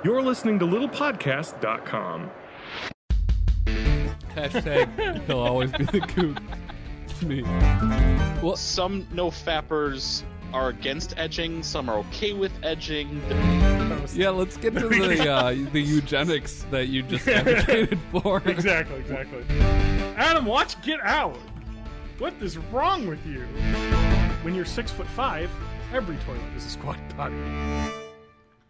You're listening to littlepodcast.com. Hashtag he'll always be the coop to me. Well, Some no-fappers are against edging, some are okay with edging. yeah, let's get to the eugenics that you just advocated for. Exactly. Adam, watch Get Out. What is wrong with you? When you're 6'5", every toilet is a squat potty.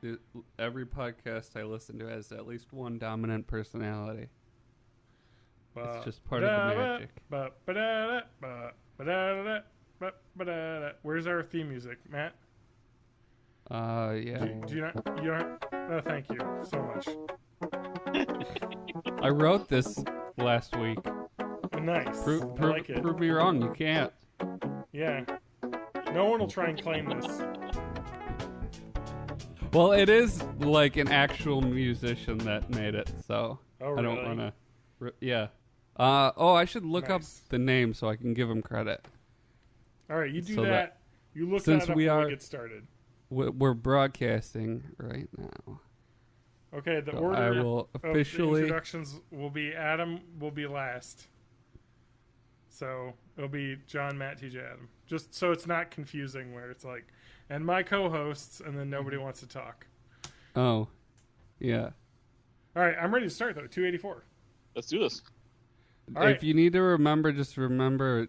Dude, every podcast I listen to has at least one dominant personality. It's just part of the magic. Where's our theme music, Matt? Yeah. Do you not? You don't? Oh, thank you so much. I wrote this last week. Nice. I like it. Prove me wrong. You can't. Yeah. No one will try and claim this. Well, it is like an actual musician that made it, so Oh, I don't really? want to. Yeah. I should look up Nice. the name so I can give him credit. All right, you do So that. You look since that up we when are- we get started. We're broadcasting right now. Okay, the So order I will of the officially. introductions will be Adam will be last. So it'll be John, Matt, TJ, Adam. Just so it's not confusing where it's like, and my co-hosts, and then nobody wants to talk. Oh, yeah. All right, I'm ready to start though. 284. Let's do this. All right. If you need to remember, just remember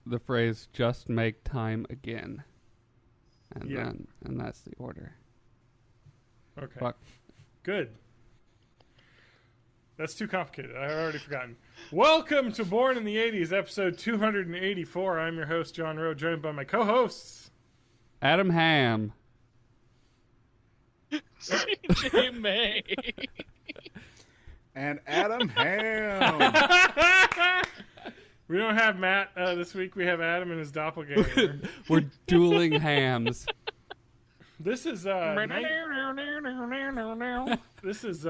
the phrase "just make time again," and Yeah. and that's the order. Okay. Fuck. Good. That's too complicated. I've already forgotten. Welcome to Born in the 80s, episode 284. I'm your host, John Rowe, joined by my co-hosts. Adam Ham. CJ May. And Adam Ham. We don't have Matt this week. We have Adam and his doppelganger. We're dueling hams. This is this is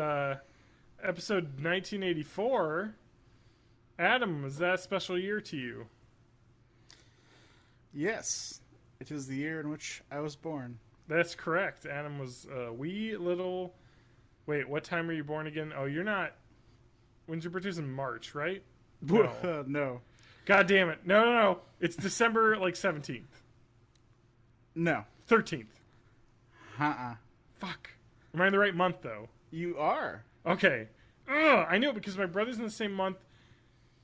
episode 1984. Adam, was that a special year to you? Yes, it is the year in which I was born. That's correct. Adam was a wee little. Wait, what time were you born again? Oh, you're not. When's your birthday's in March, right? No. No. God damn it! No. It's December 17th, No. 13th. Uh-uh. Fuck. Am I in the right month though? You are. Okay. Ugh, I knew it because my brother's in the same month,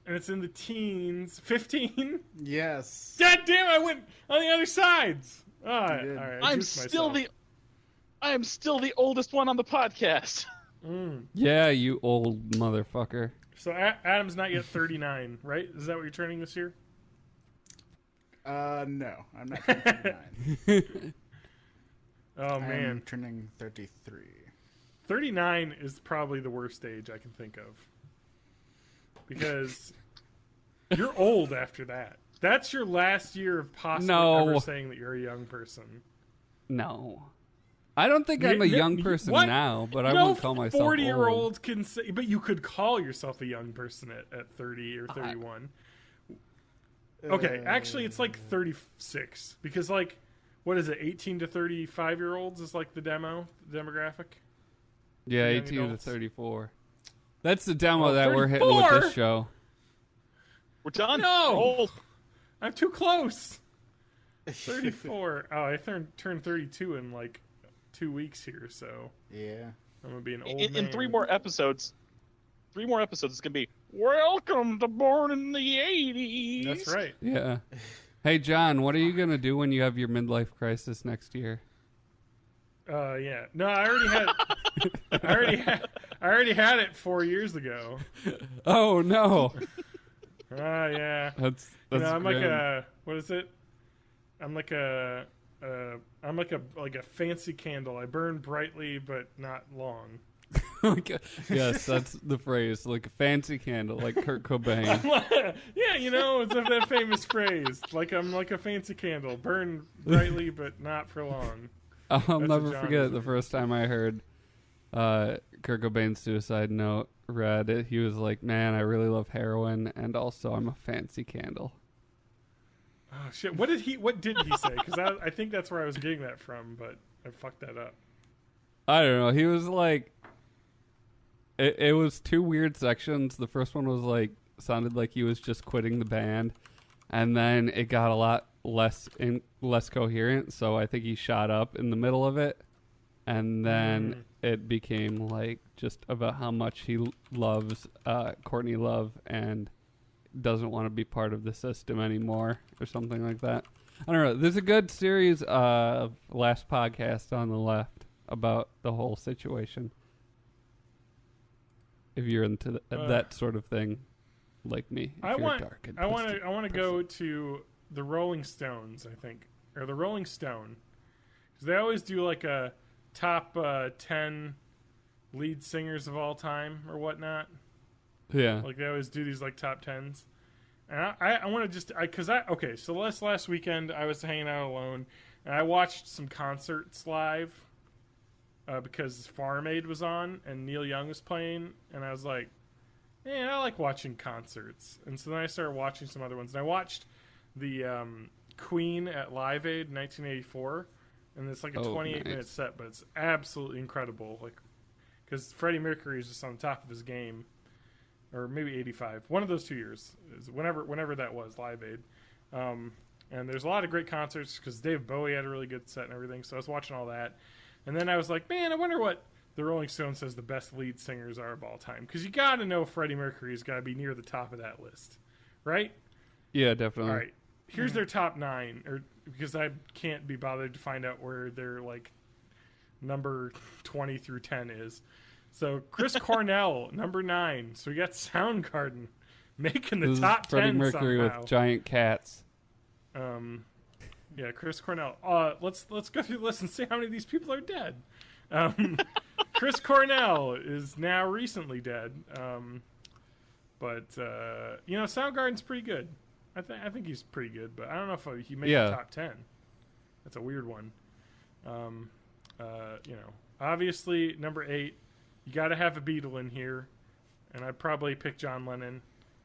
and it's in the teens. 15? Yes. God damn! I went on the other sides. did. All right. I I'm juiced still myself. I am still the oldest one on the podcast. Yeah, you old motherfucker. So Adam's not yet 39, right? Is that what you're turning this year? No. I'm not turning 39. Oh man, I'm turning 33. 39 is probably the worst age I can think of because you're old after that. That's your last year of possibly No. ever saying that you're a young person. No. I don't think I'm a young person What? now, but I no wouldn't call myself 40-year-old can say, but you could call yourself a young person at 30 or 31. Okay, actually, it's like 36 because, like, what is it? 18 to 35-year-olds is like the demographic. Yeah, young 18 to adults. 34. That's the demo Oh, that we're hitting with 34? this show. We're done. No! Oh, I'm too close. 34. Oh, I turned 32 in like 2 weeks here, so Yeah. I'm gonna be an old in man. 3 more episodes. 3 more episodes. It's gonna be Welcome to Born in the 80s. That's right. Yeah. Hey, John, what are you going to do when you have your midlife crisis next year? Yeah. No, I already had it 4 years ago. Oh, no. Yeah. That's You know, I'm like grim. a what is it? I'm like a fancy candle. I burn brightly but not long. Yes, that's the phrase. Like a fancy candle, like Kurt Cobain. Yeah, you know, it's that famous phrase. Like I'm like a fancy candle, burn brightly but not for long. I'll That's never what John forget is. the first time I heard Kurt Cobain's suicide note read. It. He was like, "Man, I really love heroin, and also I'm a fancy candle." Oh shit! What did he say? Because I think that's where I was getting that from, but I fucked that up. I don't know. He was like, it was two weird sections. The first one was like sounded like he was just quitting the band, and then it got a lot less coherent. So I think he shot up in the middle of it, and then it became like just about how much he loves Courtney Love and doesn't want to be part of the system anymore, or something like that. I don't know. There's a good series of Last Podcast on the Left about the whole situation. If you're into that sort of thing, like me, I want to go to the Rolling Stones, I think, or the Rolling Stone, because they always do like a top 10 lead singers of all time or whatnot. Yeah, like they always do these like top 10s. And I want to just so last weekend I was hanging out alone and I watched some concerts live because Farm Aid was on and Neil Young was playing, and I was like, man, I like watching concerts. And so then I started watching some other ones, and I watched the Queen at Live Aid in 1984, and it's like a 28-minute set, but it's absolutely incredible. Like, because Freddie Mercury is just on top of his game. Or maybe 85. One of those 2 years. Whenever that was, Live Aid. And there's a lot of great concerts because Dave Bowie had a really good set and everything. So I was watching all that. And then I was like, man, I wonder what the Rolling Stones says the best lead singers are of all time. Because you got to know Freddie Mercury's got to be near the top of that list. Right? Yeah, definitely. All right. Here's their top 9. Because I can't be bothered to find out where their like number 20 through 10 is. So Chris Cornell, number 9. So we got Soundgarden making the top 10 Freddie Mercury somehow. with giant cats. Yeah, Chris Cornell. Let's go through the list and see how many of these people are dead. Chris Cornell is now recently dead. But Soundgarden's pretty good. I think he's pretty good, but I don't know if he made the top 10. That's a weird one. Obviously number 8. You got to have a Beatle in here, and I'd probably pick John Lennon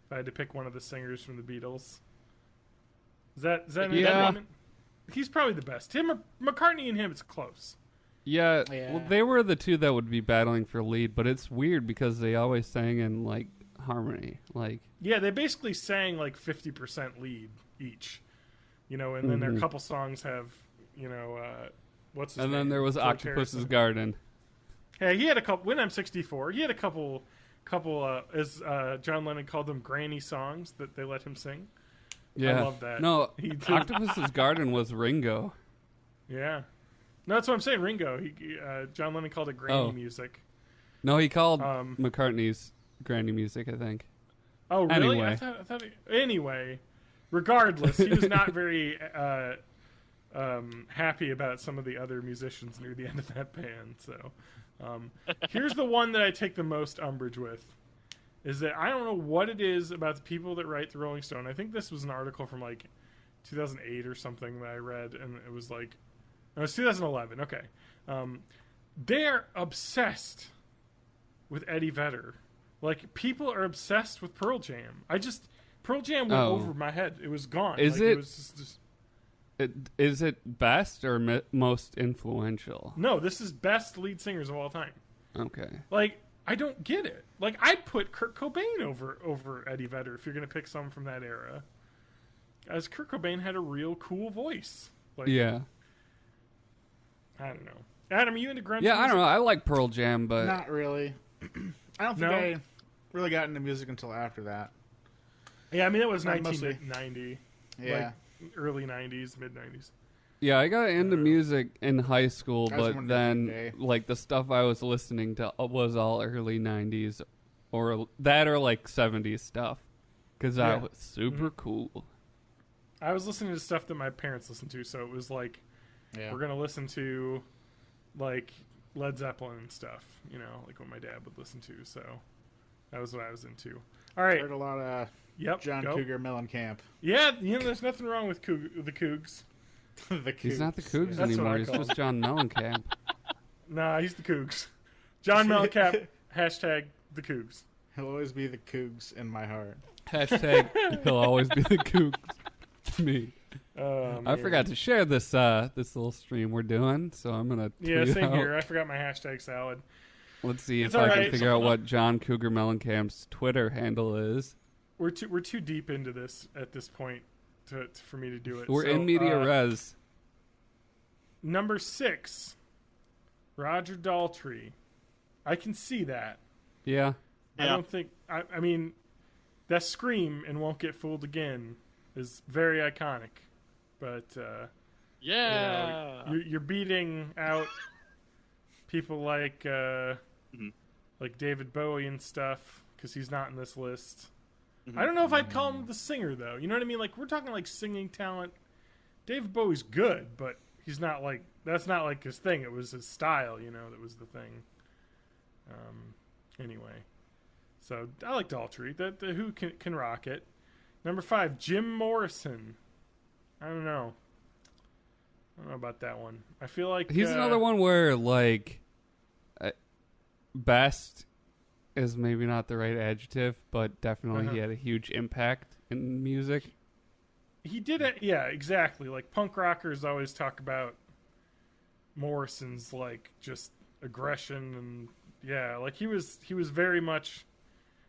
if I had to pick one of the singers from the Beatles. Is that an agreement? He's probably the best. McCartney and him, it's close. Yeah, well, they were the two that would be battling for lead, but it's weird because they always sang in like harmony. Like, yeah, they basically sang like 50% lead each, and then their couple songs have, what's his name? And then there was George Octopus's Harrison. Garden. Yeah, he had a couple. When I'm 64, he had a couple. As John Lennon called them, granny songs that they let him sing. Yeah, I love that. No, Octopus's Garden was Ringo. Yeah, no, that's what I'm saying. Ringo. John Lennon called it granny music. No, he called McCartney's granny music, I think. Oh, really? Anyway. I thought anyway, regardless, he was not very happy about some of the other musicians near the end of that band. So. Here's the one that I take the most umbrage with, is that I don't know what it is about the people that write the Rolling Stone. I think this was an article from like 2008 or something that I read, and it was like, no, it's 2011. Okay, they're obsessed with Eddie Vedder. Like, people are obsessed with Pearl Jam. Pearl Jam went over my head. It was gone. It was just Is it best or most influential? No, this is best lead singers of all time. Okay. Like, I don't get it. Like, I'd put Kurt Cobain over Eddie Vedder if you're going to pick someone from that era. As Kurt Cobain had a real cool voice. Like, yeah. I don't know. Adam, are you into grunge Yeah, music? I don't know. I like Pearl Jam, but... Not really. I don't think I really got into music until after that. Yeah, I mean, it was Not 1990. Yeah. Like, early 90s, mid 90s. Yeah, I got into music in high school, but then day. like the stuff I was listening to was all early 90s or like 70s stuff because I was super cool. I was listening to stuff that my parents listened to, so it was like, we're going to listen to like Led Zeppelin and stuff, like what my dad would listen to. So that was what I was into. All right. Heard a lot of John Cougar Mellencamp. Yeah, there's nothing wrong with the Cougs. The Cougs. He's not the Cougs That's anymore. what I He's call just John Mellencamp. Nah, he's the Cougs. John Mellencamp, hashtag the Cougs. He'll always be the Cougs in my heart. Hashtag he'll always be the Cougs to me. I forgot to share this little stream we're doing, so I'm gonna tweet same out. here. I forgot my hashtag salad. Let's see It's if I all can right. figure out what John Cougar Mellencamp's Twitter handle is. We're too deep into this at this point for me to do it. We're So, in media res. Number 6, Roger Daltrey. I can see that. Yeah. I don't think. I mean, that scream and "Won't Get Fooled Again" is very iconic, but Yeah. you're beating out people like David Bowie and stuff because he's not in this list. I don't know if I'd call him the singer though. You know what I mean? Like we're talking like singing talent. David Bowie's good, but he's not like that's not like his thing. It was his style, you know, that was the thing. Anyway, so I like Daltrey. The Who can rock it. Number 5, Jim Morrison. I don't know about that one. I feel like He's another one where, like, best is maybe not the right adjective, but definitely he had a huge impact in music. He did it. Yeah, exactly. Like punk rockers always talk about Morrison's like just aggression and yeah, like he was very much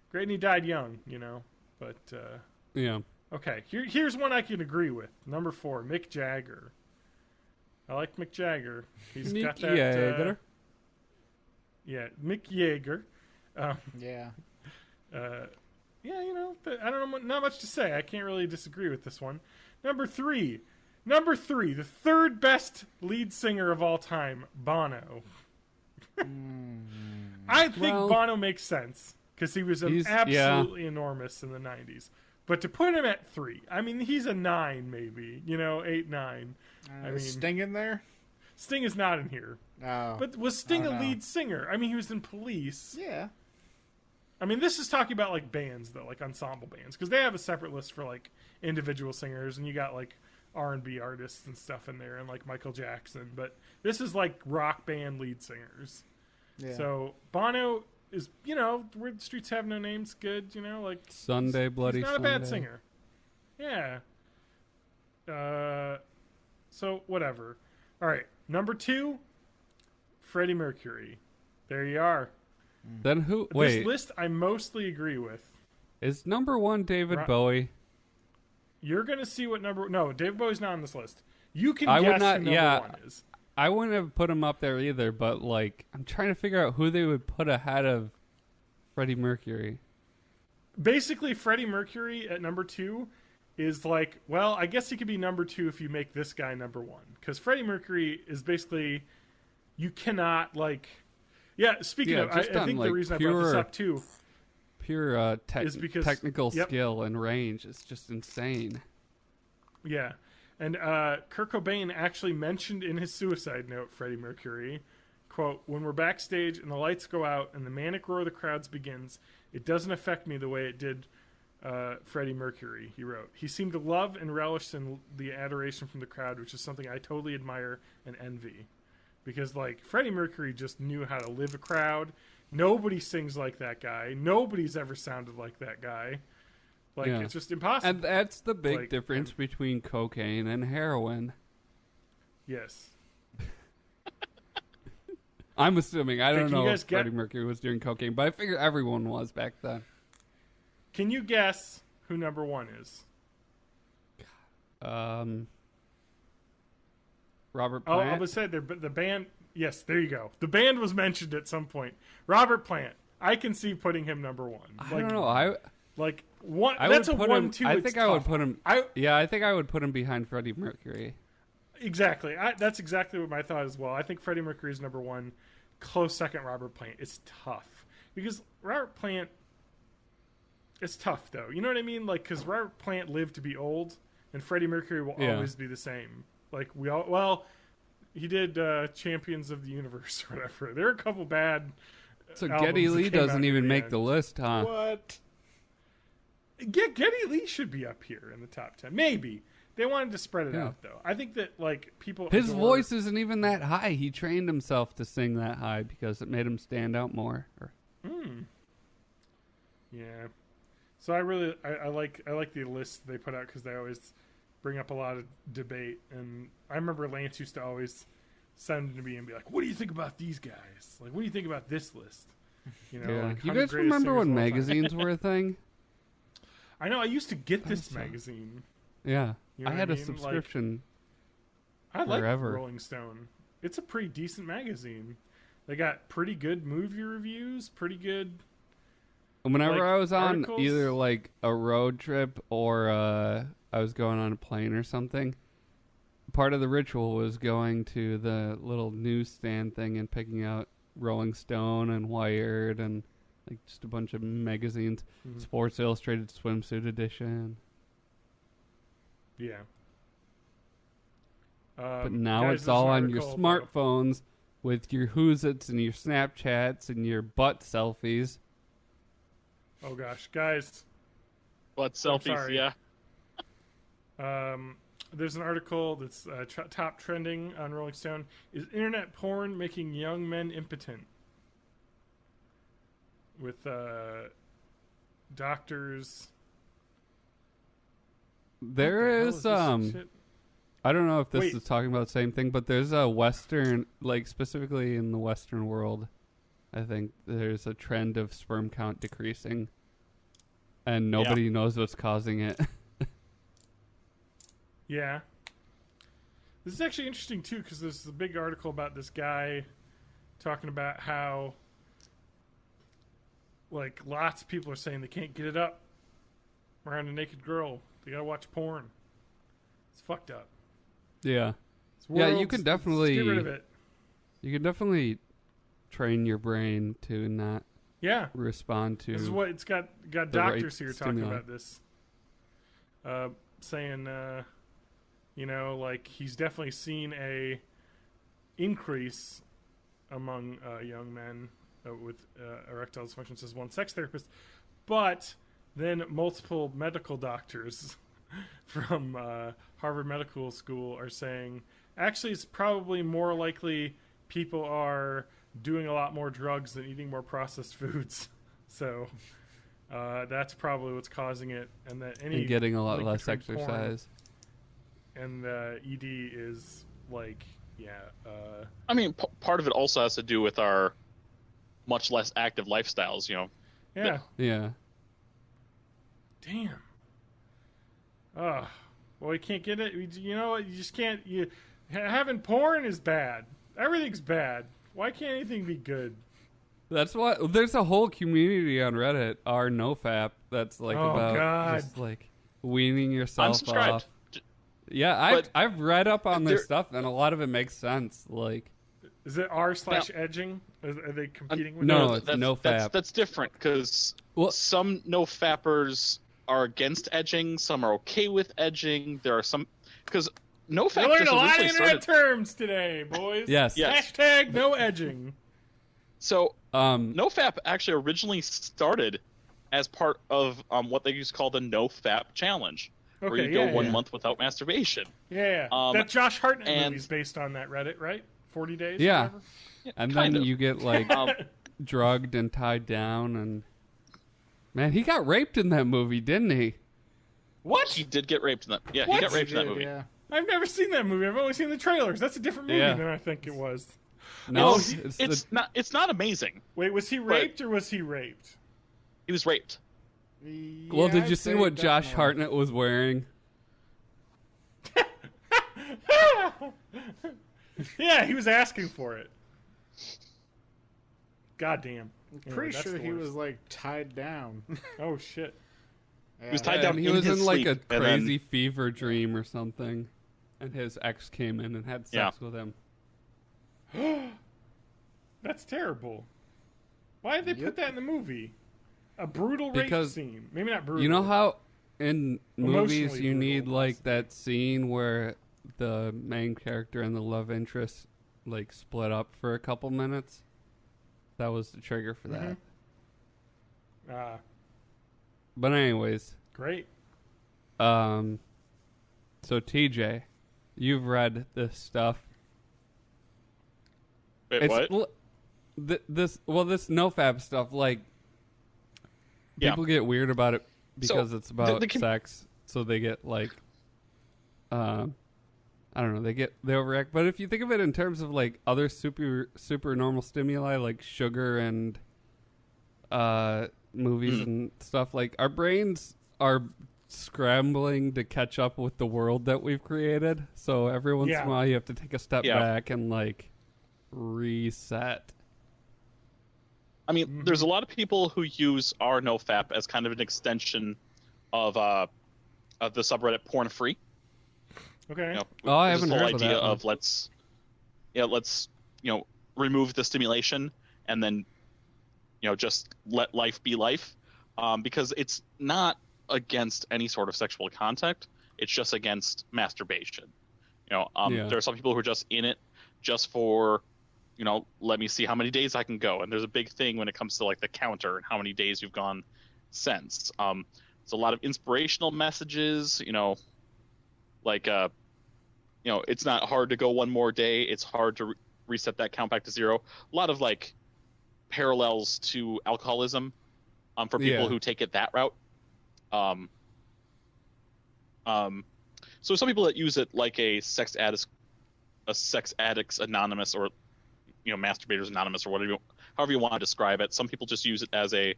great, and he died young, you know. But Yeah. okay, here's one I can agree with. Number 4, Mick Jagger. I like Mick Jagger. He's got that. Jagger. Yeah, Mick Jagger. Yeah. Yeah, you know, I don't know, not much to say. I can't really disagree with this one. Number 3, the third best lead singer of all time, Bono. I think Bono makes sense because he was absolutely enormous in the 90s. But to put him at 3, I mean, he's a 9 maybe, you know, 8, 9. I mean, Sting in there? Sting is not in here. Oh. But was Sting a lead singer? I mean, he was in Police. Yeah. I mean, this is talking about like bands though, like ensemble bands, because they have a separate list for like individual singers, and you got like R&B artists and stuff in there, and like Michael Jackson. But this is like rock band lead singers. Yeah. So Bono is, you know, Where the Streets Have No Name's good, you know, like Sunday, Bloody he's not Sunday. a bad singer. Yeah. So whatever. All right, number 2, Freddie Mercury. There you are. Then who? Wait, This list I mostly agree with. is number 1 David Bowie? You're gonna see what number. No, David Bowie's not on this list. You can I guess would not. who number Yeah, 1 is. I wouldn't have put him up there either. But like, I'm trying to figure out who they would put ahead of Freddie Mercury. Basically, Freddie Mercury at number 2 is like, well, I guess he could be number 2 if you make this guy number 1, because Freddie Mercury is basically, you cannot like. Yeah, speaking of, I think like the reason I brought this up too, pure is because technical skill and range is just insane. Yeah, and Kurt Cobain actually mentioned in his suicide note, Freddie Mercury, quote, "When we're backstage and the lights go out and the manic roar of the crowds begins, it doesn't affect me the way it did Freddie Mercury," he wrote. "He seemed to love and relish in the adoration from the crowd, which is something I totally admire and envy." Because, like, Freddie Mercury just knew how to live a crowd. Nobody sings like that guy. Nobody's ever sounded like that guy. Like, it's just impossible. And that's the big difference between cocaine and heroin. Yes. I'm assuming. I don't know if get... Freddie Mercury was doing cocaine, but I figure everyone was back then. Can you guess who number 1 is? Robert Oh, Plant? I was saying the band. Yes, there you go. The band was mentioned at some point. Robert Plant. I can see putting him number 1. I don't know. Like one. I That's would a put 1, him, 2. I think I would put him. I think I would put him behind Freddie Mercury. Exactly. That's exactly what my thought as well. I think Freddie Mercury is number 1. Close second, Robert Plant. It's tough because Robert Plant. It's tough though. You know what I mean? Like, because Robert Plant lived to be old, and Freddie Mercury will always be the same. Like he did Champions of the Universe or whatever. There are a couple bad. So Geddy Lee doesn't even make end. the list, huh? What? Yeah, Geddy Lee should be up here in the top 10. Maybe they wanted to spread it out though. I think that like people. His voice isn't even that high. He trained himself to sing that high because it made him stand out more. Yeah. So I like the list they put out because they always bring up a lot of debate, and I remember Lance used to always send to me and be like, "What do you think about these guys? Like, what do you think about this list?" You know, Yeah. like You 100 guys greatest remember singers when of all time. magazines were a thing? I know. I used to get this so. magazine. Yeah. You know I what had I a mean? subscription. I like forever. Rolling Stone. It's a pretty decent magazine. They got pretty good movie reviews, pretty good. Whenever like, I was on articles. either like a road trip or I was going on a plane or something, part of the ritual was going to the little newsstand thing and picking out Rolling Stone and Wired and like just a bunch of magazines. Mhm. Sports Illustrated Swimsuit Edition. Yeah. But now guys, it's there's an all on your article about- smartphones with your Who's-Its and your Snapchats and your butt selfies. Oh gosh, guys. But selfies, sorry. yeah. There's an article that's top trending on Rolling Stone. Is internet porn making young men impotent? With doctors. There What the hell is this shit? I don't know if this Wait. is talking about the same thing, but there's a Western, like specifically in the Western world, I think there's a trend of sperm count decreasing, and nobody knows what's causing it. Yeah. This is actually interesting too, because there's a big article about this guy talking about how, like, lots of people are saying they can't get it up around a naked girl. They gotta watch porn. It's fucked up. Yeah, This Yeah, you world's- can let's definitely- get rid of it. you can definitely train your brain to not Yeah. respond to. This is what it's got the right doctors here talking stimuli. about this. Saying, you know, like he's definitely seen a increase among young men with erectile dysfunction, says one sex therapist. But then multiple medical doctors from Harvard Medical School are saying, actually, it's probably more likely people are doing a lot more drugs than eating more processed foods. So that's probably what's causing it, and that any and getting a lot link less between porn exercise. and ED is like, yeah, I mean, part of it also has to do with our much less active lifestyles, you know. yeah. Yeah, Damn. Well, you can't get it. You know what? You just can't. Having porn is bad. Everything's bad. Why can't anything be good? that's why there's a whole community on Reddit, our nofap, that's like Oh, about God. just like weaning yourself Unsubscribed. off. Yeah, But I've read up on this there- stuff, and a lot of it makes sense. Like, Is it r/edging? Are they competing with no, that? it's nofap. That's different because Well- some nofappers are against edging, some are okay with edging. There are some because nofap We learned just a lot of originally internet started. terms today, boys. Yes. Yes. Hashtag no edging. So Um, nofap actually originally started as part of what they used to call the nofap challenge, where Okay, you go yeah, 1 yeah. month without masturbation. Yeah. Um, That Josh Hartnett and- movie's based on that Reddit, right? 40 days? Yeah. Whatever? and kind then of. you get like drugged and tied down, and man, he got raped in that movie, didn't he? What? He did get raped in that. Yeah, What? he got raped in that Did, movie. yeah. I've never seen that movie. I've only seen the trailers. That's a different movie Yeah. than I think it was. No, Oh, It's not. It's not amazing. Wait, was he raped or was he raped? He was raped. well, Yeah, did I'd you see say what Josh definitely. Hartnett was wearing? Yeah, he was asking for it. Goddamn. I'm pretty sure he was like tied down. Oh shit. He was tied down. And he in was his in like a sleep, and then- crazy fever dream or something, and his ex came in and had sex with him. That's terrible. Why did they put Yep. that in the movie? A brutal rape Because- scene. Maybe not brutal. You know how in movies Emotionally you brutal, need like possibly. that scene where the main character and the love interest like split up for a couple minutes? That was the trigger for that. Ah, But anyways, great. so TJ, you've read this stuff. Wait, what? This nofap stuff, like Yeah. people get weird about it because So, it's about the com- sex, so they get like I don't know, they overreact. But if you think of it in terms of like other super normal stimuli like sugar and movies and stuff, like our brains are scrambling to catch up with the world that we've created. So every once in a while you have to take a step back and like reset. I mean, there's a lot of people who use our nofap as kind of an extension of the subreddit porn free. Okay. I haven't heard idea of that. Of let's remove the stimulation and then just let life be life, because it's not against any sort of sexual contact. It's just against masturbation. There are some people who are just in it just for, let me see how many days I can go. And there's a big thing when it comes to like the counter and how many days you've gone since. It's a lot of inspirational messages, it's not hard to go one more day. It's hard to reset that count back to zero. A lot of like parallels to alcoholism for people who take it that route. So some people that use it like a sex addicts anonymous, or masturbators anonymous, or however you want to describe it. Some people just use it as a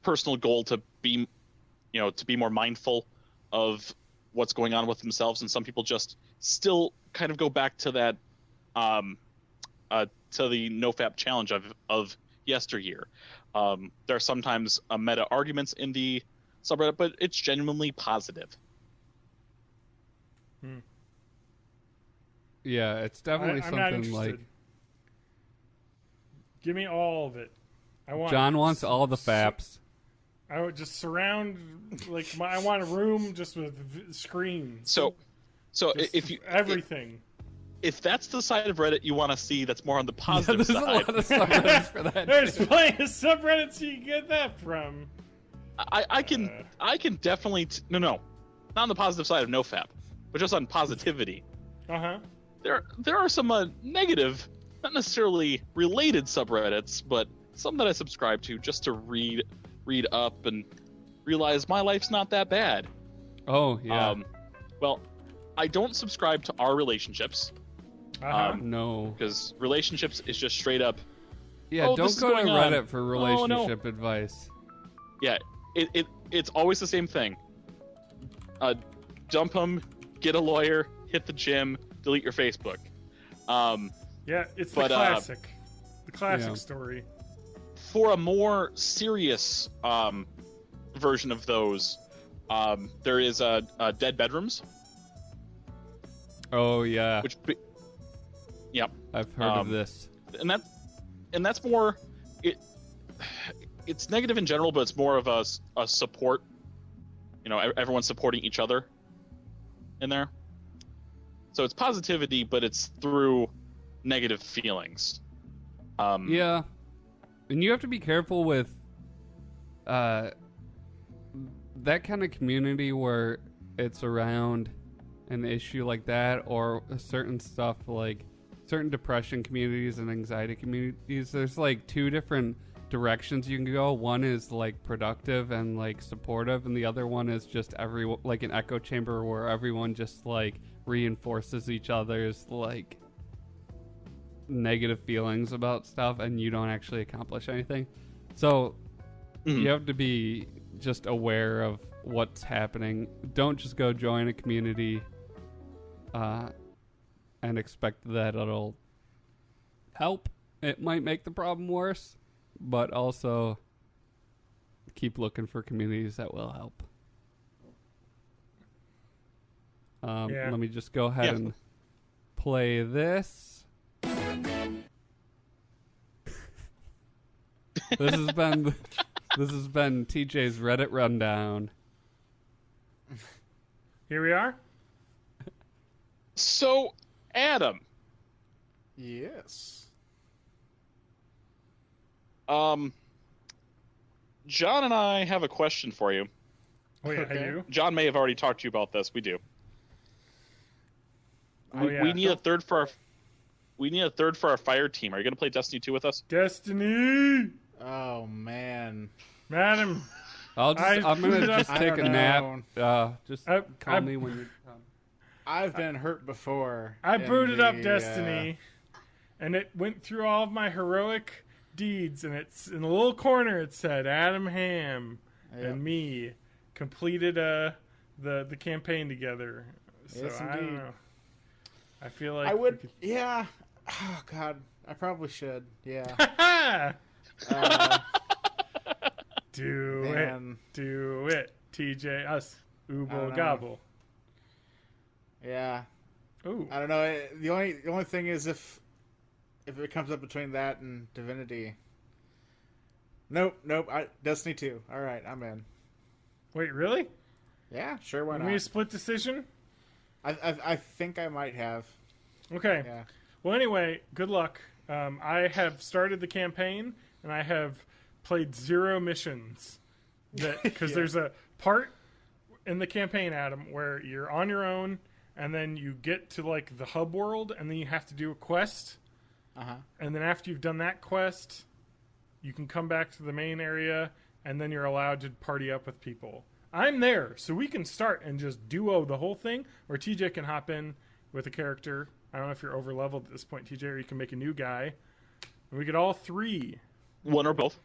personal goal to be more mindful of what's going on with themselves, and some people just still kind of go back to that to the nofap challenge of yesteryear. There are sometimes meta arguments in the subreddit, but it's genuinely positive. Yeah, it's definitely I'm not something interested. like Give me all of it. John wants all the faps. I would just surround I want a room just with screens. So Just if you everything. If that's the side of Reddit you want to see, that's more on the positive there's side. a lot of subreddits for that. There's plenty of subreddits you can get that from. I can definitely not on the positive side of nofap, but just on positivity. There are some negative, not necessarily related subreddits, but some that I subscribe to just to read up and realize my life's not that bad. Oh yeah. Well, I don't subscribe to our relationships. No, because relationships is just straight up. Yeah, oh, don't go to Reddit for relationship advice. Yeah, it's always the same thing. Dump them, get a lawyer, hit the gym, delete your Facebook. Yeah, it's the classic. The classic story. For a more serious version of those, there is Dead Bedrooms. Oh yeah. Yep. I've heard of this. And that's more it's negative in general, but it's more of a support. Everyone's supporting each other in there. So it's positivity, but it's through negative feelings. Yeah. And you have to be careful with that kind of community where it's around an issue like that, or certain stuff like certain depression communities and anxiety communities. There's like two different directions you can go. One is like productive and like supportive, and the other one is just like an echo chamber where everyone just like reinforces each other's like negative feelings about stuff, and you don't actually accomplish anything. So you have to be just aware of what's happening. Don't just go join a community and expect that it'll help. It might make the problem worse, but also keep looking for communities that will help. Let me just go ahead and play this. This has been TJ's Reddit rundown. Here we are. So, Adam. Yes. John and I have a question for you. Oh yeah, I do. John may have already talked to you about this. We do. We need a third for our fire team. Are you going to play Destiny 2 with us? Destiny. Oh man, Madam. I'm gonna just take a nap. Just call me me when you're done. I've been hurt before. I in booted up the, Destiny, and it went through all of my heroic deeds, and it's in the little corner. It said Adam Ham and me completed the campaign together. So Yes, I don't indeed. know. I feel like I we would. could- Yeah. Oh God, I probably should. Yeah. Do Man. it, TJ, us, I don't Ubo know. Gobble. Yeah. Ooh, I don't know. The only thing is if it comes up between that and Divinity. Nope. Destiny 2. All right, I'm in. wait, really? Yeah, sure. Why We not? made a split decision. I think I might have. Okay. Yeah. Well, anyway, good luck. I have started the campaign, and I have played 0 missions. Because there's a part in the campaign, Adam, where you're on your own, and then you get to like the hub world, and then you have to do a quest. And then after you've done that quest, you can come back to the main area, and then you're allowed to party up with people. I'm there, so we can start and just duo the whole thing, or TJ can hop in with a character. I don't know if you're over leveled at this point, TJ, or you can make a new guy. And we could all 3 One or both.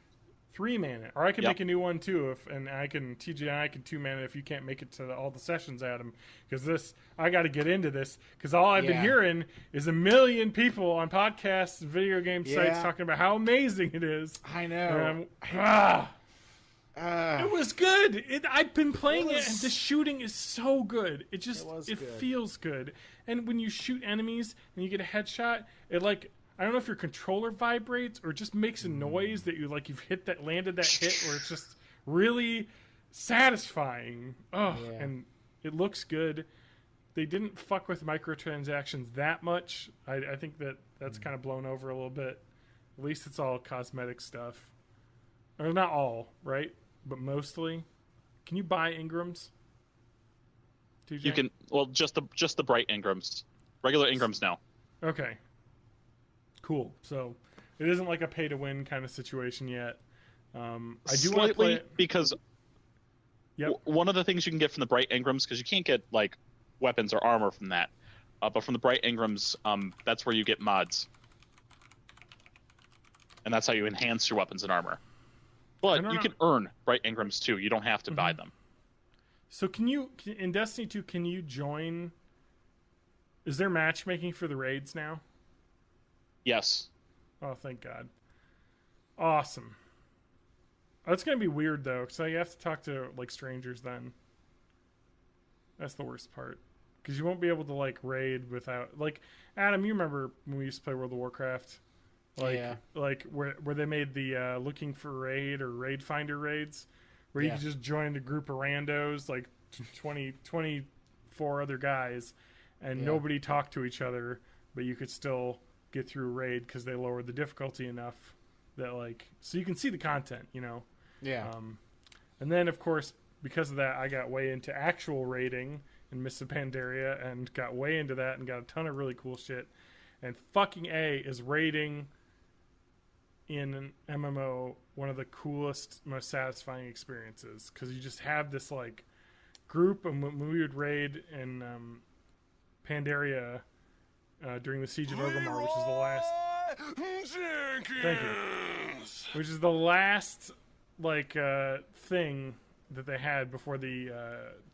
3-man it, or I can Yep. make a new one too. TJ and I can 2-man it if you can't make it to all the sessions, Adam. Because I got to get into this. Because all I've been Yeah. hearing is a million people on podcasts and video game sites Yeah. talking about how amazing it is. I And know. it was good. I've been playing it, was- and the shooting is so good. It was it good. feels good. And when you shoot enemies and you get a headshot, it like I don't know if your controller vibrates or just makes a noise that you've landed that hit, where it's just really satisfying. Oh, Yeah. and it looks good. They didn't fuck with microtransactions that much. I think that's kind of blown over a little bit. At least it's all cosmetic stuff. Or not all, right? But mostly. Can you buy Ingrams? TJ? You can just the bright Ingrams. Regular Ingrams no. Okay. Cool. So it isn't like a pay to win kind of situation yet. I do want to play Slightly, it. because Yep. one of the things you can get from the bright Ingrams, because you can't get like weapons or armor from that, but from the bright Ingrams, that's where you get mods, and that's how you enhance your weapons and armor. But don't you know. can earn bright Ingrams too. You don't have to buy them. So in Destiny 2, can you join? Is there matchmaking for the raids now? Yes. Oh, thank God. Awesome. That's going to be weird, though, because you have to talk to, like, strangers then. That's the worst part. Because you won't be able to, like, raid without... Like, Adam, you remember when we used to play World of Warcraft? Like, Yeah. like where they made the looking for raid or raid finder raids? Where you Yeah. could just join a group of randos, like 24 other guys, and Yeah. nobody talked to each other, but you could still get through raid because they lowered the difficulty enough that, like, so you can see the content, you know. Yeah. And then, of course, because of that, I got way into actual raiding in Mists of Pandaria and got way into that and got a ton of really cool shit. And fucking A is raiding in an MMO one of the coolest, most satisfying experiences, because you just have this, like, group. And when we would raid in Pandaria during the Siege of Orgrimmar, which is the last... Thank you. Which is the last, like, thing that they had before the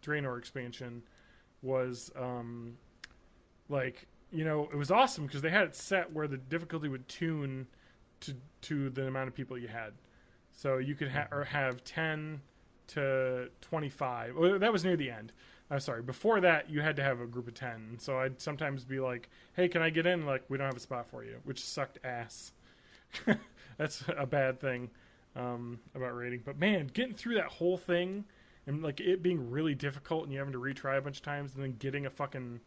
Draenor expansion was, like, you know, it was awesome because they had it set where the difficulty would tune to the amount of people you had. So you could have 10 to 25. Well, that was near the end. I'm sorry. Before that, you had to have a group of 10. So I'd sometimes be like, hey, can I get in? Like, we don't have a spot for you, which sucked ass. That's a bad thing about raiding. But, man, getting through that whole thing and, like, it being really difficult and you having to retry a bunch of times and then getting a fucking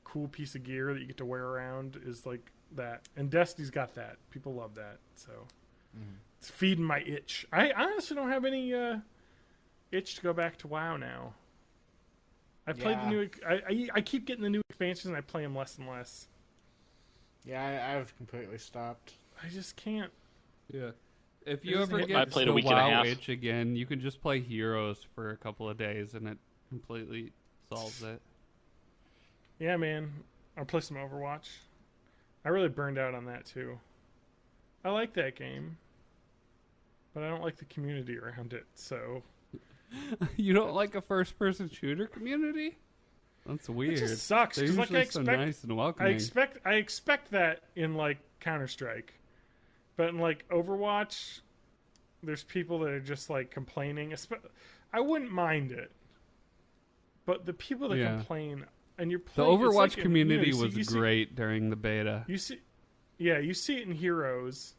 cool piece of gear that you get to wear around is, like, that. And Destiny's got that. People love that. So it's feeding my itch. I honestly don't have any itch to go back to WoW now. I played the new. I keep getting the new expansions and I play them less and less. Yeah, I've completely stopped. I just can't. Yeah. If you It doesn't ever hit get I played a the week and a WoW half. itch again, you can just play Heroes for a couple of days and it completely solves it. Yeah, man. I'll play some Overwatch. I really burned out on that too. I like that game, but I don't like the community around it. So You don't like a first-person shooter community? That's weird. it just sucks. They're 'Cause, usually like, so nice and welcoming. I expect that in like Counter-Strike, but in like Overwatch, there's people that are just like complaining. I wouldn't mind it, but the people that complain and you're The playing, Overwatch it's like, community you was great during the beta. You see it in Heroes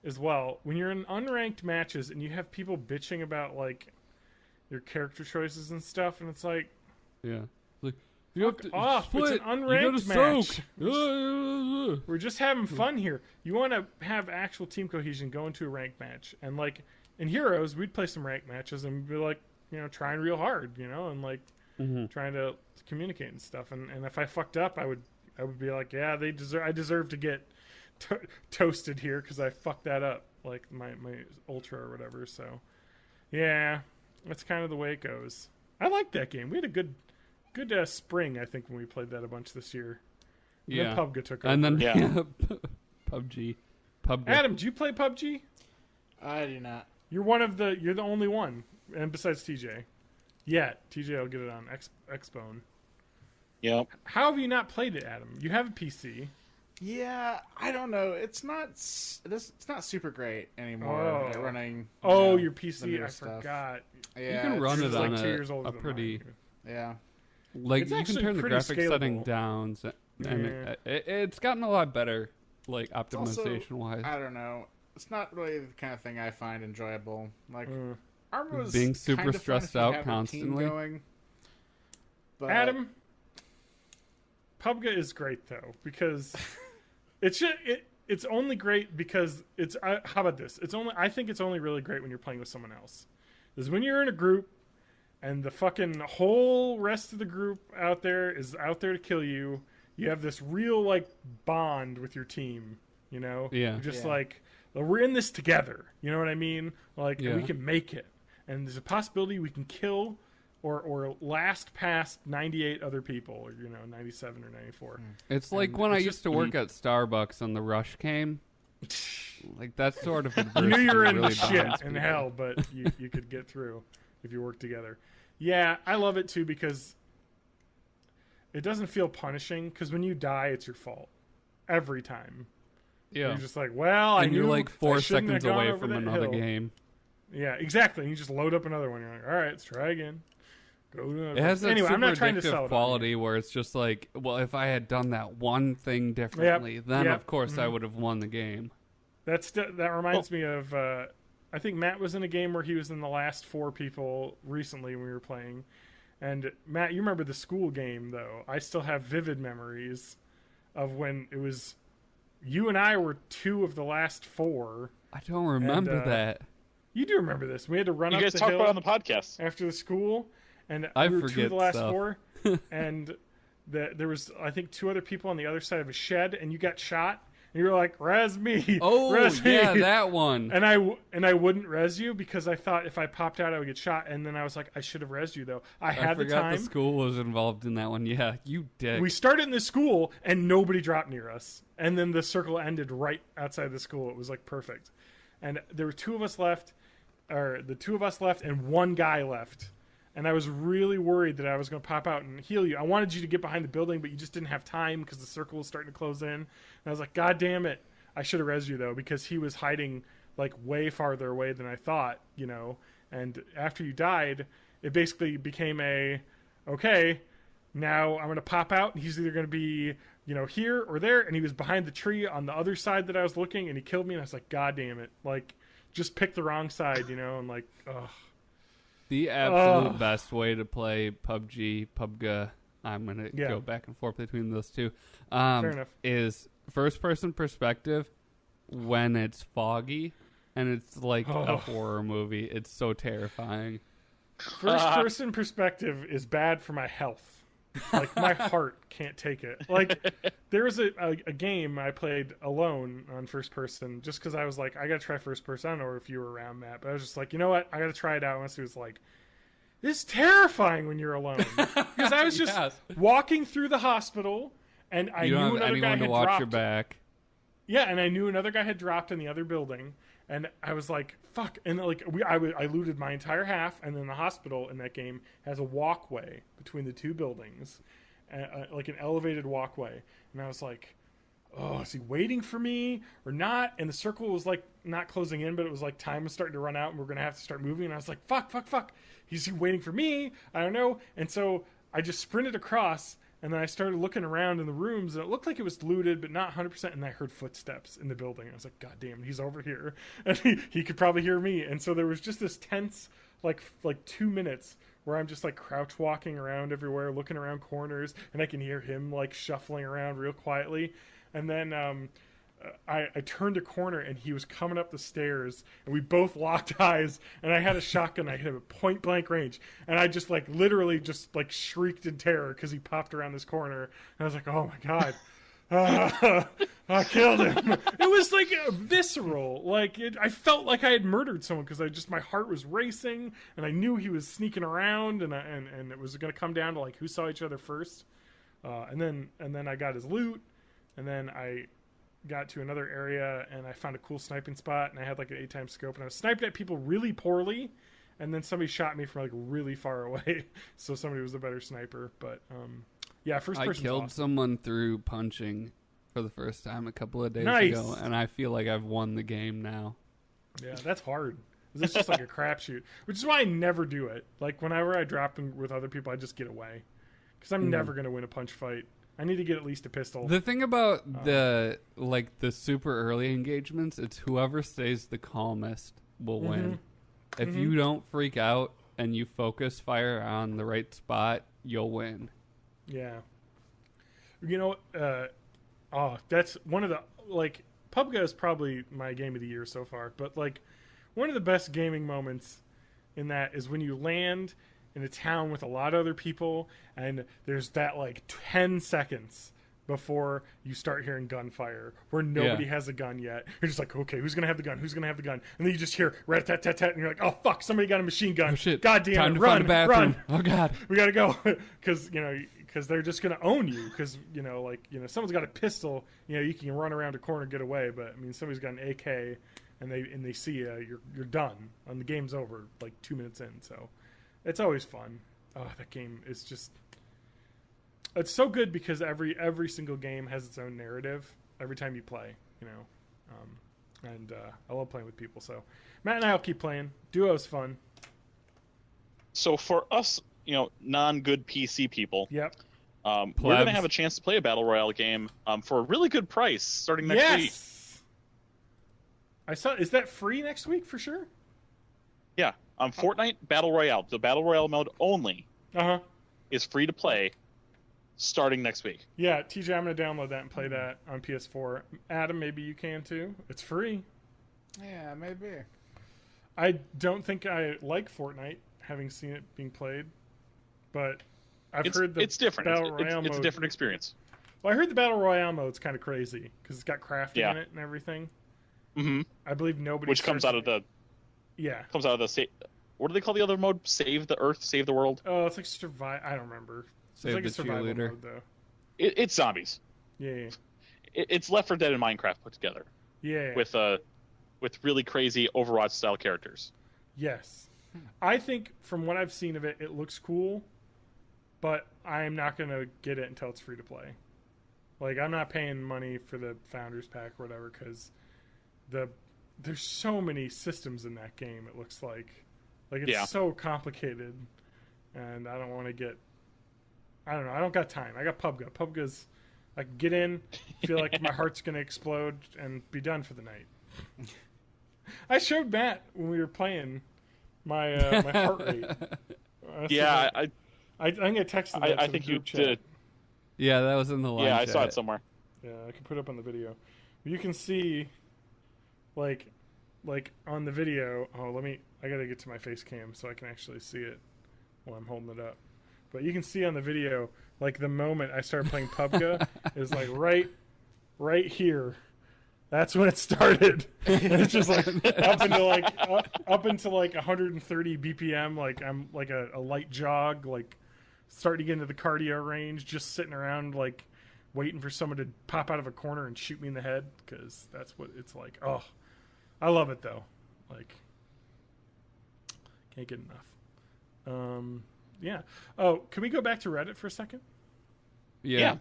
as well. When you're in unranked matches and you have people bitching about like your character choices and stuff, and it's like, Yeah. Like, you have fuck to off! split. It's an unranked You gotta match. soak. We're just having fun here. You want to have actual team cohesion, go into a ranked match, and like in Heroes, we'd play some ranked matches and be like, trying real hard, and like trying to communicate and stuff. And if I fucked up, I would be like, yeah, I deserve to get toasted here because I fucked that up, like my ultra or whatever. So yeah, that's kind of the way it goes. I like that game. We had a good spring, I think, when we played that a bunch this year. And Yeah. then PUBG took over. And then Yeah. PUBG. Adam, do you play PUBG? I do not. You're the only one, and besides TJ. Yeah, TJ will get it on Xbone. Yep. How have you not played it, Adam? You have a PC. Yeah, I don't know. It's not super great anymore. Oh. At running. Your the PC. newer I stuff. forgot. Yeah, You can run Yours it is on like 2 years older a than pretty mine. Yeah. like It's you can actually turn the pretty graphics setting scalable. down, and it's gotten a lot better, like It's also, optimization wise. I don't know. It's not really the kind of thing I find enjoyable. Like Armor was Being super kind of fun if stressed you out have a team constantly. Going, but Adam, PUBG is great though because it's only great because it's. How about this? I think it's only really great when you're playing with someone else. Is when you're in a group and the fucking whole rest of the group out there is out there to kill you. You have this real like bond with your team. Yeah. You're just Yeah. like, well, we're in this together. You know what I mean? Like Yeah. we can make it, and there's a possibility we can kill or last past 98 other people, or 97 or 94. It's like And when I it's used just- to work at Starbucks and the rush came. Like that sort of You adversity knew you were in really shit bonds and people. hell, but you could get through if you work together. Yeah, I love it too because it doesn't feel punishing. Because when you die, it's your fault every time. Yeah. You're just like, well, I And knew you're like I 4 shouldn't have seconds gone away over from that another hill. game. Yeah, exactly. And you just load up another one. You're like, all right, let's try again. Go to another It has that anyway, super I'm not trying to sell addictive it quality where it's just like, well, if I had done that one thing differently, then Yep. of course I would have won the game. That reminds me of. I think Matt was in a game where he was in the last 4 people recently when we were playing. And Matt, you remember the school game though? I still have vivid memories of when it was you and I were 2 of the last 4. I don't remember that. You do remember this? We had to run You up guys the talked hill about it on the podcast. after the school, and I we were 2 forget of the last stuff. 4, and there was I think 2 other people on the other side of a shed, and you got shot, and you were like, "Res me!" Oh, res me." yeah, that one. And I wouldn't res you because I thought if I popped out I would get shot, and then I was like, I should have resed you though. I had the forgot time. the school was involved in that one. Yeah, you dick. We started in the school and nobody dropped near us, and then the circle ended right outside the school. It was like perfect, and there were 2 of us left, or the 2 of us left, and 1 guy left. And I was really worried that I was going to pop out and heal you. I wanted you to get behind the building, but you just didn't have time because the circle was starting to close in. And I was like, God damn it. I should have resed you, though, because he was hiding, like, way farther away than I thought, And after you died, it basically became okay, now I'm going to pop out, and he's either going to be, here or there. And he was behind the tree on the other side that I was looking, and he killed me. And I was like, God damn it. Like, just pick the wrong side, and like, ugh. The absolute best way to play PUBG, PUBG, I'm going to Yeah. go back and forth between those two, Fair enough. is first-person perspective when it's foggy and it's like a horror movie. It's so terrifying. First person perspective is bad for my health. Like, my heart can't take it. Like, there was a game I played alone on first person just because I was like, I gotta try first person. I don't know if you were around, Matt, but I was just like, you know what? I gotta try it out. I want to see what it's like. It's terrifying when you're alone. Because I was just Yes. walking through the hospital, and I You knew don't have another guy anyone to had watch dropped. your back. Yeah, and I knew another guy had dropped in the other building, and I was like, "Fuck!" And like I looted my entire half, and then the hospital in that game has a walkway between the two buildings, like an elevated walkway, and I was like, "Oh, is he waiting for me or not?" And the circle was like not closing in, but it was like time was starting to run out, and we're gonna have to start moving. And I was like, "Fuck! Is he waiting for me? I don't know." And so I just sprinted across. And then I started looking around in the rooms, and it looked like it was looted, but not 100%. And I heard footsteps in the building. I was like, God damn, he's over here. And he could probably hear me. And so there was just this tense, like 2 minutes where I'm just like crouch walking around everywhere, looking around corners, and I can hear him like shuffling around real quietly. And then I turned a corner, and he was coming up the stairs, and we both locked eyes, and I had a shotgun. I hit him at point blank range, and I just like literally just like shrieked in terror because he popped around this corner, and I was like, oh my God. I killed him. It was like visceral. Like I felt like I had murdered someone because my heart was racing, and I knew he was sneaking around, and it was going to come down to like who saw each other first. And then I got his loot, and then I got to another area, and I found a cool sniping spot, and I had like an 8x scope, and I was sniping at people really poorly, and then somebody shot me from like really far away. So somebody was the better sniper. But yeah, first person. I killed awesome. someone through punching for the first time a couple of days Nice. ago, and I feel like I've won the game now. Yeah, that's hard. It's just like a crapshoot, which is why I never do it. Like whenever I drop in with other people, I just get away because I'm never going to win a punch fight. I need to get at least a pistol. The thing about the super early engagements, it's whoever stays the calmest will win. If you don't freak out and you focus fire on the right spot, you'll win. Yeah. You know, that's one of the, like, PUBG is probably my game of the year so far, but, like, one of the best gaming moments in that is when you land in a town with a lot of other people, and there's that, like, 10 seconds before you start hearing gunfire where nobody has a gun yet. You're just like, okay, who's gonna have the gun? Who's gonna have the gun? And then you just hear rat-tat-tat-tat, and you're like, oh fuck, somebody got a machine gun. Oh shit! God damn Time it! to Run, find a bathroom. run! Oh god! We gotta go because they're just gonna own you because someone's got a pistol. You can run around a corner, get away, but I mean somebody's got an AK and they see you, you're done, and the game's over like 2 minutes in. So it's always fun. Oh, that game is just. It's so good because every single game has its own narrative every time you play, and I love playing with people. So Matt and I will keep playing. Duo's fun. So for us, non-good PC people, Yep. we're going to have a chance to play a Battle Royale game for a really good price starting next week. I saw. Is that free next week for sure? Yeah. Fortnite Battle Royale, the Battle Royale mode only, is free to play starting next week. Yeah, TJ, I'm going to download that and play that on PS4. Adam, maybe you can too. It's free. Yeah, maybe. I don't think I like Fortnite, having seen it being played, but I've heard it's different. Battle Royale It's a mode. different experience. Well, I heard the Battle Royale mode's kind of crazy because it's got crafting in it and everything. Mm-hmm. I believe nobody. Which comes out of the. Yeah. Comes out of the. What do they call the other mode? Save the Earth, save the world. Oh, it's like survive. I don't remember. It's Save like the a survival cheerleader. mode, though. It's zombies. Yeah. It's Left 4 Dead and Minecraft put together. Yeah. With really crazy Overwatch style characters. Yes. I think from what I've seen of it, it looks cool, but I'm not going to get it until it's free to play. Like, I'm not paying money for the Founders Pack or whatever because there's so many systems in that game, it looks like. Like, it's so complicated, and I don't want to get... I don't know. I don't got time. I got PUBG. PUBG's... I can get in, feel like my heart's going to explode, and be done for the night. I showed Matt when we were playing my heart rate. Yeah, I'm going to text that I to think the you group did. chat. Yeah, that was in the line. Yeah, I chat. saw it somewhere. Yeah, I can put it up on the video. You can see, like on the video. Oh, I gotta get to my face cam so I can actually see it while I'm holding it up. But you can see on the video, like the moment I started playing PUBG is like right here, That's when it started. And it's just like up into like 130 BPM. Like I'm like a light jog, like starting to get into the cardio range, just sitting around like waiting for someone to pop out of a corner and shoot me in the head, because that's what it's like. Oh, I love it though. Like, can't get enough. Yeah. Oh, can we go back to Reddit for a second? Yeah.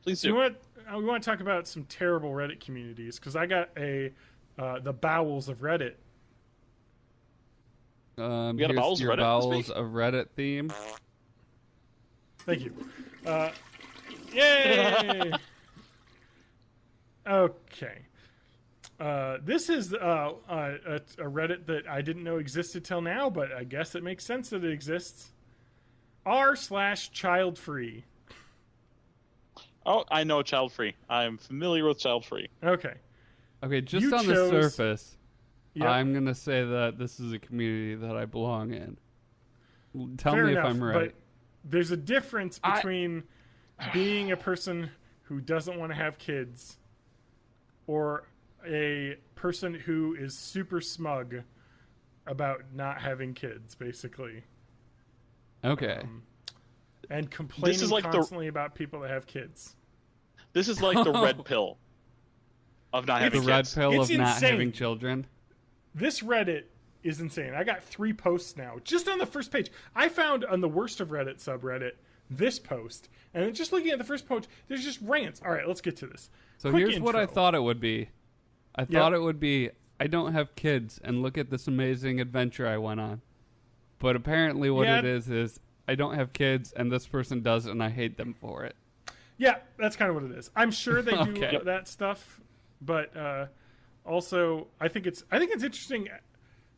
Please So do. we want to talk about some terrible Reddit communities, because I got the bowels of Reddit. got a Here's bowels your Reddit this bowels week? of Reddit theme. Thank you. Yay! Okay. This is a Reddit that I didn't know existed till now, but I guess it makes sense that it exists. r/child free. Oh, I know child free. I'm familiar with child free. Okay. Okay, just You on the chose- surface, Yep. I'm going to say that this is a community that I belong in. Tell Fair me enough, if I'm right. But there's a difference between being a person who doesn't want to have kids or a person who is super smug about not having kids, basically, Okay. and complaining is like constantly about people that have kids. This is like the red pill of not The having red kids. pill It's of not insane. having children. This Reddit is insane. I got 3 posts now, just on the first page. I found on the worst of Reddit subreddit this post, and then just looking at the first post, there's just rants. All right, let's get to this. So Quick here's what I intro. thought it would be. I thought it would be, I don't have kids, and look at this amazing adventure I went on. But apparently what Yeah. it is I don't have kids, and this person does, and I hate them for it. Yeah, that's kind of what it is. I'm sure they do Okay. that stuff, but also I think it's interesting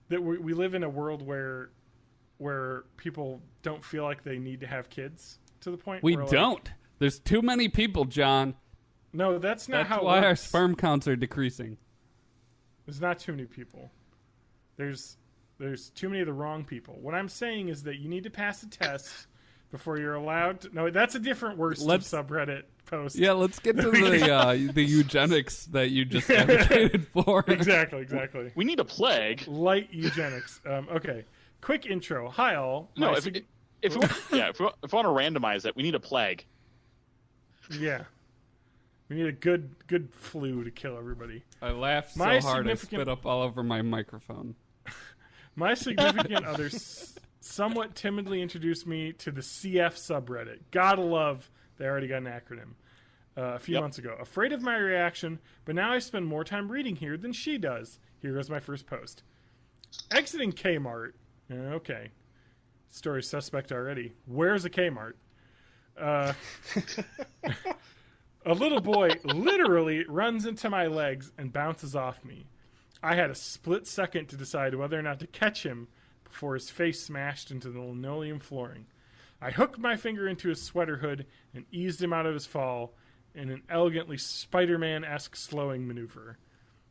that we live in a world where people don't feel like they need to have kids to the point We where, like, don't. There's too many people, John. no, that's not That's how it why our works. sperm counts are decreasing. There's not too many people. There's too many of the wrong people. What I'm saying is that you need to pass a test before you're allowed to... No, that's a different worst of subreddit post. Yeah, let's get to the eugenics that you just advocated for. Exactly. We need a plague. Light eugenics. Okay. Quick intro. Hi, all. No, My if sig- we want to randomize it, we need a plague. Yeah. We need a good flu to kill everybody. I laughed so My hard I significant- spit up all over my microphone. My significant other somewhat timidly introduced me to the CF subreddit. Gotta love, they already got an acronym. A few months ago. Afraid of my reaction, but now I spend more time reading here than she does. Here goes my first post. Exiting Kmart. Okay. Story suspect already. Where's a Kmart? A little boy literally runs into my legs and bounces off me. I had a split second to decide whether or not to catch him before his face smashed into the linoleum flooring. I hooked my finger into his sweater hood and eased him out of his fall in an elegantly Spider-Man-esque slowing maneuver.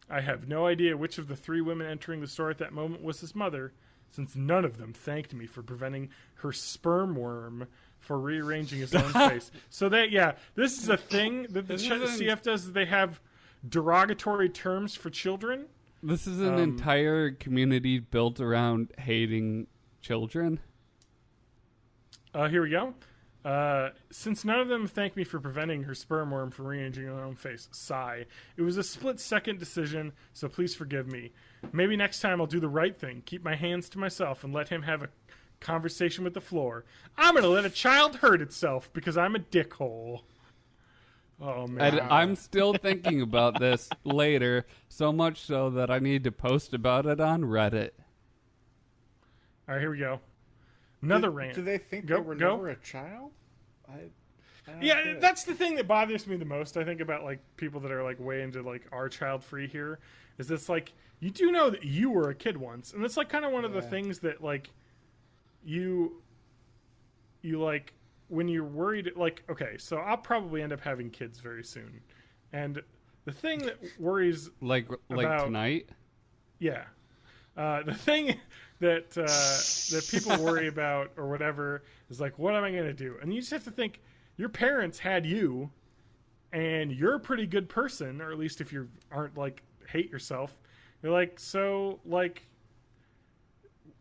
I have no idea which of the 3 women entering the store at that moment was his mother, since none of them thanked me for preventing her sperm worm for rearranging his own face. So this is a thing that the CF does. Is they have derogatory terms for children. This is an entire community built around hating children. Here we go. Since none of them thanked me for preventing her sperm worm from rearranging her own face, sigh. It was a split-second decision, so please forgive me. Maybe next time I'll do the right thing, keep my hands to myself, and let him have a conversation with the floor. I'm going to let a child hurt itself because I'm a dickhole. Oh, man. And I'm still thinking about this later, so much so that I need to post about it on Reddit. All right, here we go. Another rant. Do they think Go- they were go. never a child? I don't Yeah, get it. that's the thing that bothers me the most. I think about like people that are like way into like our child free here. Is this like you do know that you were a kid once, and it's like kind of one of the things that like you like when you're worried. Like, okay, so I'll probably end up having kids very soon, and the thing that worries Like about- tonight? yeah. The thing that people worry about or whatever is like, what am I going to do? And you just have to think, your parents had you, and you're a pretty good person, or at least if you aren't like hate yourself, you're like, so like,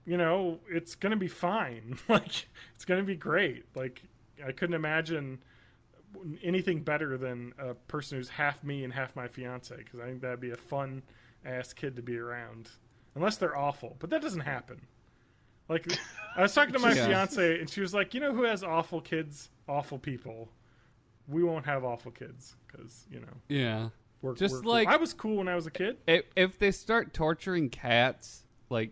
you know, it's gonna be fine. Like, it's gonna be great. Like, I couldn't imagine anything better than a person who's half me and half my fiance, because I think that'd be a fun ass kid to be around, unless they're awful, but that doesn't happen. Like, I was talking to my fiance, and she was like, you know who has awful kids? Awful people. We won't have awful kids, because, you know. Yeah. We're like, cool. I was cool when I was a kid. If they start torturing cats, like,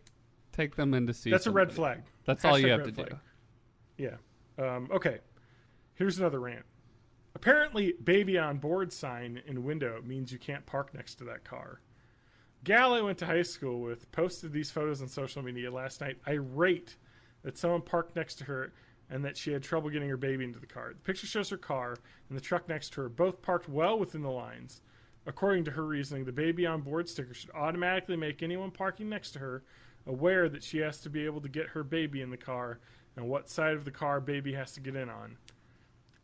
take them in to see That's somebody. a red flag. That's all you have to red flag. do. Yeah. Okay. Here's another rant. Apparently, baby on board sign in window means you can't park next to that car. Gal I went to high school with posted these photos on social media last night, irate that someone parked next to her and that she had trouble getting her baby into the car. The picture shows her car and the truck next to her, both parked well within the lines. According to her reasoning, the baby on board sticker should automatically make anyone parking next to her aware that she has to be able to get her baby in the car and what side of the car baby has to get in on.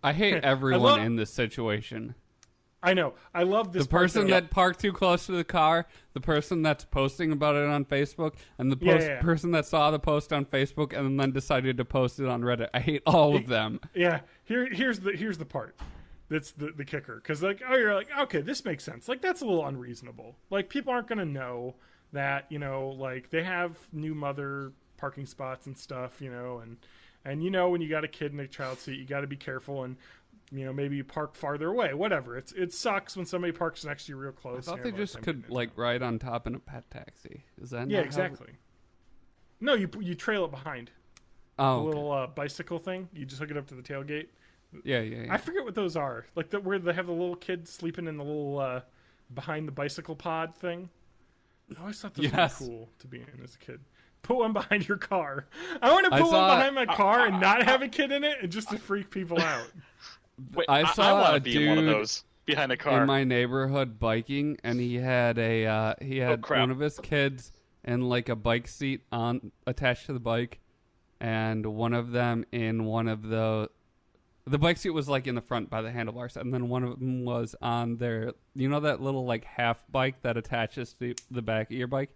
I hate everyone in this situation. I know. I love this. The person that parked too close to the car, the person that's posting about it on Facebook, and the person that saw the post on Facebook and then decided to post it on Reddit. I hate all of them. Yeah. Here's the part that's the kicker. Because, like, oh, you're like, okay, this makes sense. Like, that's a little unreasonable. Like, people aren't going to know that, you know, like, they have new mother parking spots and stuff, you know, and you know, when you got a kid in a child seat, you got to be careful, and you know, maybe you park farther away, whatever. It sucks when somebody parks next to you real close. I thought they just could like ride on top in a pet taxi. Is that exactly? No, you trail it behind. Oh, the little bicycle thing. You just hook it up to the tailgate. Yeah. I forget what those are. Like where they have the little kid sleeping in the little behind the bicycle pod thing. I always thought those were cool to be in as a kid. Put one behind your car. I want to put one behind my car and not have a kid in it, and just to freak people out. Wait, I saw want a to be dude in one of those behind a car in my neighborhood biking, and he had one of his kids in like a bike seat attached to the bike, and one of them in one of the bike seat was like in the front by the handlebars, and then one of them was on their, you know, that little like half bike that attaches to the back of your bike.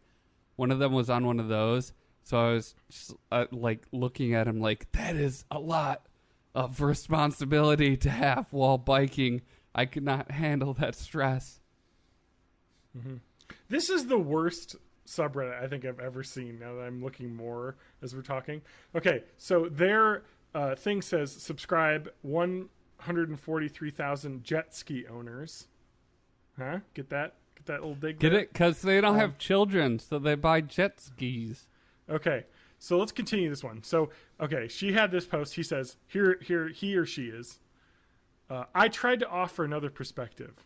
One of them was on one of those, so I was just, like looking at him like, that is a lot of responsibility to have while biking. I could not handle that stress. Mm-hmm. This is the worst subreddit I think I've ever seen, now that I'm looking more as we're talking. Okay, so their thing says, subscribe 143,000 jet ski owners. Huh? Get that little dig? Get it? Because they don't have children, so they buy jet skis. Okay, so let's continue this one. So, okay, she had this post. He says, here he or she is. I tried to offer another perspective.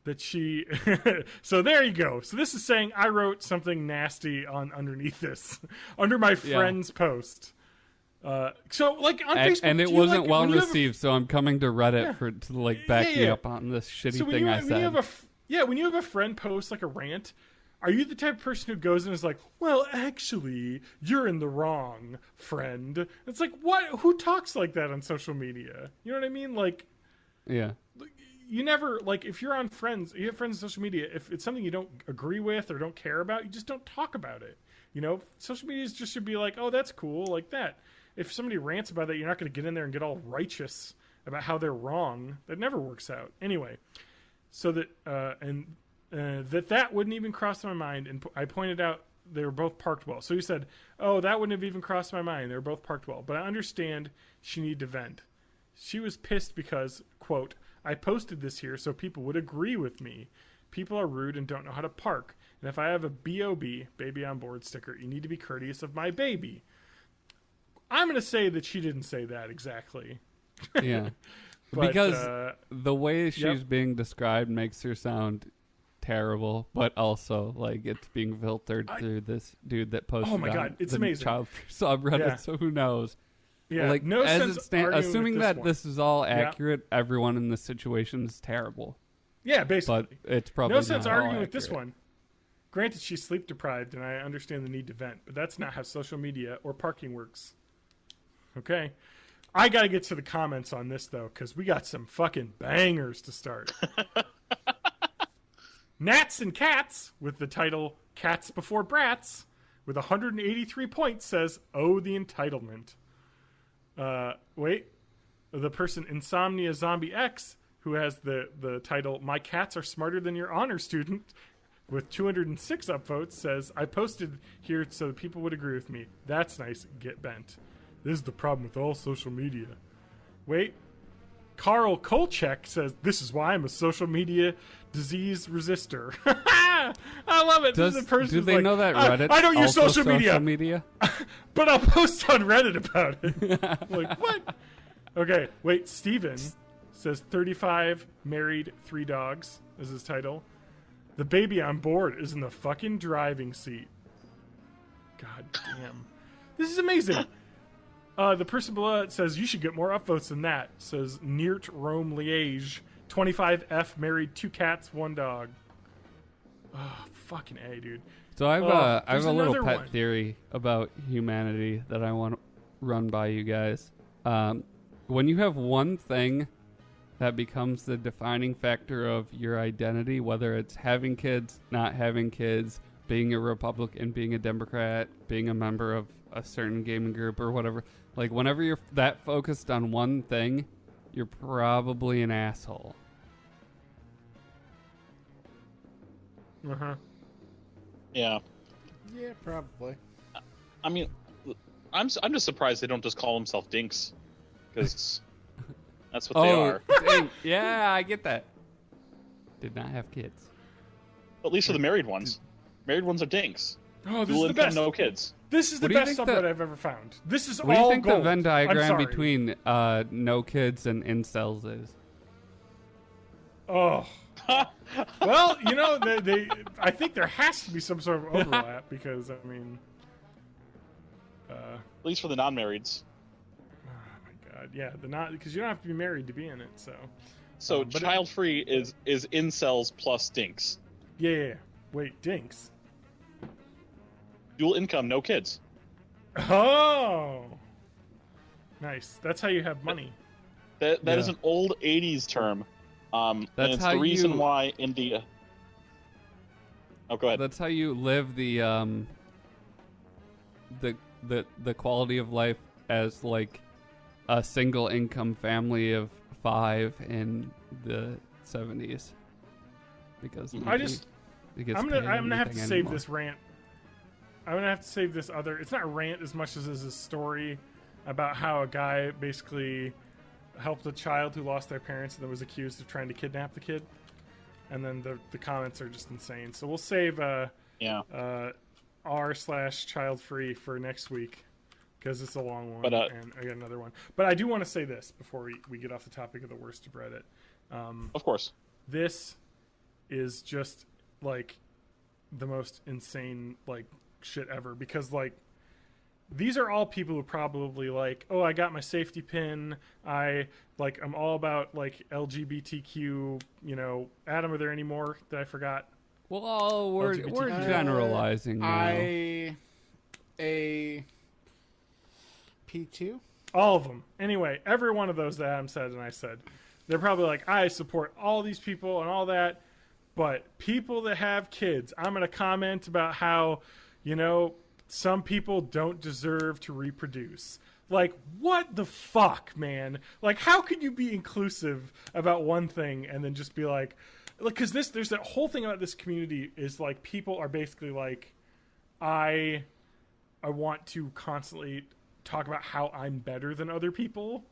That she... So there you go. So this is saying I wrote something nasty underneath this. Under my friend's post. So, like, on Facebook... And it wasn't well received, so I'm coming to Reddit to back me up on this shitty thing I said. When you have a friend post, like, a rant... Are you the type of person who goes and is like, well, actually, you're in the wrong, friend? It's like, what? Who talks like that on social media? You know what I mean? Like, yeah. You never, like, if you're on friends, you have friends on social media, if it's something you don't agree with or don't care about, you just don't talk about it. You know, social media just should be like, oh, that's cool, like that. If somebody rants about it, you're not going to get in there and get all righteous about how they're wrong. That never works out. Anyway, so that, that wouldn't even cross my mind, and I pointed out they were both parked well. So he said, oh, that wouldn't have even crossed my mind. They were both parked well. But I understand she needed to vent. She was pissed because, quote, I posted this here so people would agree with me. People are rude and don't know how to park. And if I have a BOB, baby on board sticker, you need to be courteous of my baby. I'm going to say that she didn't say that exactly. Yeah. But, because the way she's being described makes her sound terrible, but also like it's being filtered through this dude that posted. Oh my god, it's amazing. Child subreddit, so who knows? Yeah, like no sense. Assuming that this is all accurate, everyone in this situation is terrible. Yeah, basically. But it's probably no sense arguing with accurate. this one. Granted, she's sleep deprived, and I understand the need to vent, but that's not how social media or parking works. Okay. I got to get to the comments on this, though, because we got some fucking bangers to start. Nats and Cats, with the title Cats Before Brats, with 183 points, says, "Oh, the entitlement." Wait. The person Insomnia Zombie X, who has the title "My Cats Are Smarter Than Your Honor Student," with 206 upvotes, says, "I posted here so that people would agree with me. That's nice. Get bent. This is the problem with all social media." Wait. Carl Kolchek says, "This is why I'm a social media disease resistor." I love it. This is a person do they know that Reddit? I don't use also social media, but I'll post on Reddit about it. Like, what? Okay, wait. Steven says 35, married, 3 dogs is his title. The baby on board is in the fucking driving seat. God damn. This is amazing. The person below it says, "You should get more upvotes than that," says Neert Rome Liège. 25F, married, 2 cats, 1 dog. Oh, fucking A, dude. So I have a little pet one. theory about humanity that I want to run by you guys. When you have one thing that becomes the defining factor of your identity, whether it's having kids, not having kids, being a Republican, being a Democrat, being a member of a certain gaming group or whatever, like whenever you're that focused on one thing, you're probably an asshole. Uh-huh. Yeah. Yeah, probably. I mean, I'm just surprised they don't just call themselves dinks, because that's what they are. Dang. Yeah, I get that. Did not have kids. At least for the married ones. Married ones are dinks. Oh, this Dual is the income, best. no kids. This is the What do you best think subreddit the- I've ever found. This is What do all you think gold. the Venn I'm diagram sorry. between no kids and incels is? Oh. Well, you know, I think there has to be some sort of overlap because, I mean... At least for the non-marrieds. Oh my god, yeah, because you don't have to be married to be in it, so... So but child-free is incels plus dinks. Yeah. Wait, dinks. Dual income, no kids. Oh! Nice. That's how you have money. That Yeah. is an old 80s term. And That's it's how the reason you- why India... Oh, go ahead. That's how you live the quality of life as like a single income family of 5 in the 70s. Because I just... it gets I'm paid gonna have to anything save anymore. this rant. I'm gonna have to save this other... It's not a rant as much as a story about how a guy basically helped a child who lost their parents and then was accused of trying to kidnap the kid. And then the comments are just insane. So we'll save Yeah. r/child free for next week because it's a long one, But, and I got another one. But I do want to say this before we get off the topic of the worst of Reddit. Of course. This is just like the most insane like shit ever because like these are all people who probably like, oh, I got my safety pin. I'm all about like LGBTQ. You know, Adam, are there any more that I forgot? Well, we're LGBT. generalizing now. P2? All of them. Anyway, every one of those that Adam said and I said, they're probably like, I support all these people and all that, but people that have kids, I'm going to comment about how, you know, some people don't deserve to reproduce. Like, what the fuck, man? Like, how could you be inclusive about one thing and then just be like, because there's that whole thing about this community is like people are basically like, I want to constantly talk about how I'm better than other people,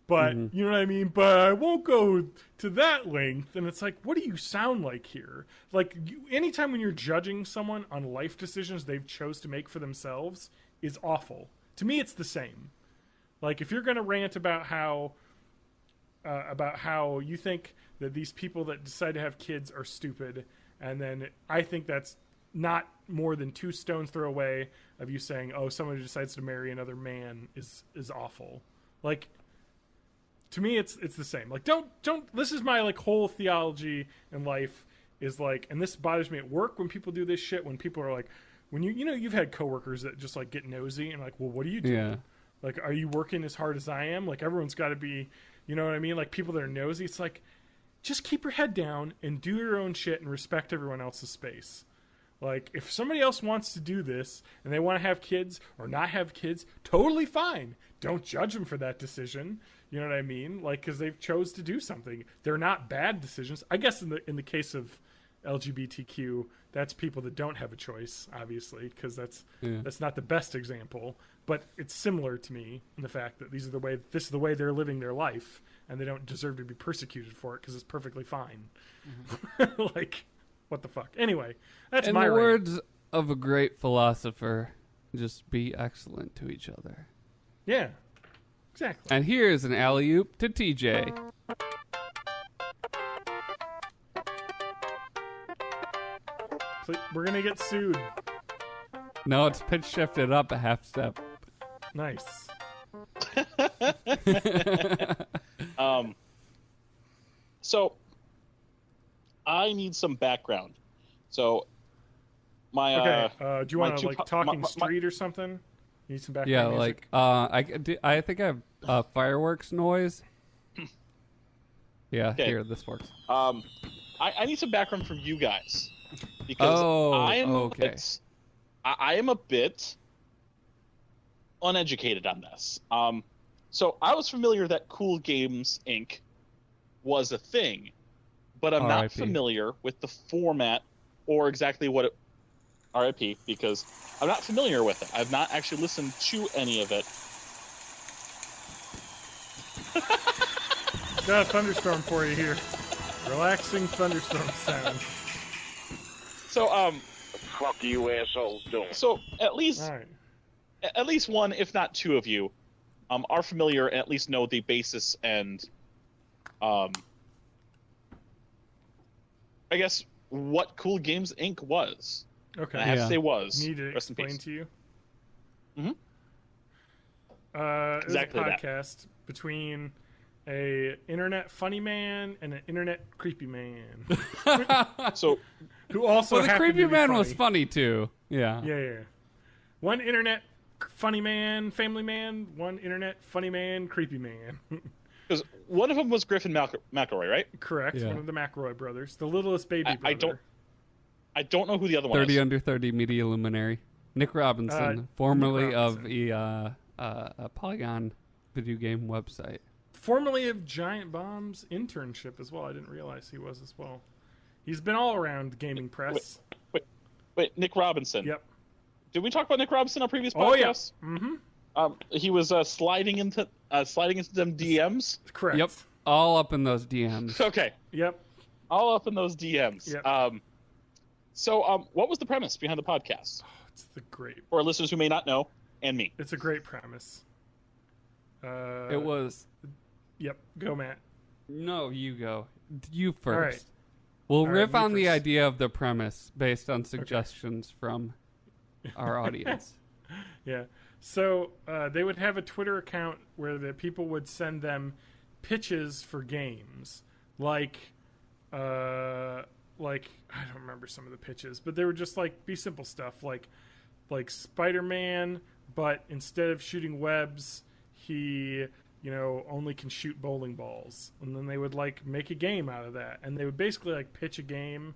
but you know what I mean? But I won't go to that length. And it's like, what do you sound like here? Like, anytime when you're judging someone on life decisions they've chose to make for themselves is awful. To me, it's the same. Like, if you're going to rant about how you think that these people that decide to have kids are stupid, and then I think that's not more than 2 stones throw away of you saying, oh, someone who decides to marry another man is awful. Like, to me, it's the same. Like, don't. This is my like whole theology in life is like, and this bothers me at work when people do this shit. When people are like, when you know you've had coworkers that just like get nosy and like, well, what do you do? Yeah. Like, are you working as hard as I am? Like, everyone's got to be, you know what I mean? Like, people that are nosy. It's like, just keep your head down and do your own shit and respect everyone else's space. Like, if somebody else wants to do this and they want to have kids or not have kids, totally fine. Don't judge them for that decision. You know what I mean? Like, because they've chose to do something. They're not bad decisions. I guess in the case of LGBTQ, that's people that don't have a choice, obviously, because that's not the best example. But it's similar to me in the fact that this is the way they're living their life, and they don't deserve to be persecuted for it because it's perfectly fine. Mm-hmm. Like, what the fuck? Anyway, that's in my the rant. words of a great philosopher, just be excellent to each other. Yeah, exactly. And here's an alley-oop to TJ. We're gonna get sued. No, it's pitch shifted up a half step. Nice. So I need some background. So my okay. Do you want to like talking my- street or something? You need some background Yeah, music? like I think I have fireworks noise. Yeah, Okay. here this works. I need some background from you guys because I am a bit uneducated on this. So I was familiar that Cool Games Inc. was a thing, but I'm not RIP. familiar with the format or exactly what it. RIP, because I'm not familiar with it. I've not actually listened to any of it. Got a thunderstorm for you here. Relaxing thunderstorm sound. So Fuck you assholes doing. so at least All right. at least one, if not two of you, are familiar and at least know the basis and, I guess what Cool Games Inc. was. Okay. And I have to say was. Need to Rest in explain peace. to you. Mhm. It Exactly was a that. podcast between a internet funny man and an internet creepy man So who also Well, the happened creepy to be man funny. was funny too. Yeah. Yeah. One internet funny man, family man. One internet funny man, creepy man. because one of them was Griffin McElroy, right? Correct. Yeah. One of the McElroy brothers, the littlest baby brother. I don't know who the other one 30 is. under 30 media luminary. Nick Robinson, formerly Nick of Robinson. a Polygon video game website. Formerly of Giant Bomb's internship as well. I didn't realize he was as well. He's been all around gaming press. Wait, Nick Robinson. Yep. Did we talk about Nick Robinson on previous Oh yeah. podcasts? Mm-hmm. He was sliding into them DMs. Correct. Yep. All up in those DMs. Okay, Yep. all up in those DMs. Yep. So what was the premise behind the podcast? It's the great. For listeners who may not know, and me. It's a great premise. It was. Yep. Go, Matt. No, you go. You first. All right. We'll All right, riff me on the first. idea of the premise based on suggestions from our audience. Yeah. So they would have a Twitter account where the people would send them pitches for games, like I don't remember some of the pitches, but they were just like be simple stuff like Spider-Man, but instead of shooting webs, he only can shoot bowling balls, and then they would like make a game out of that, and they would basically like pitch a game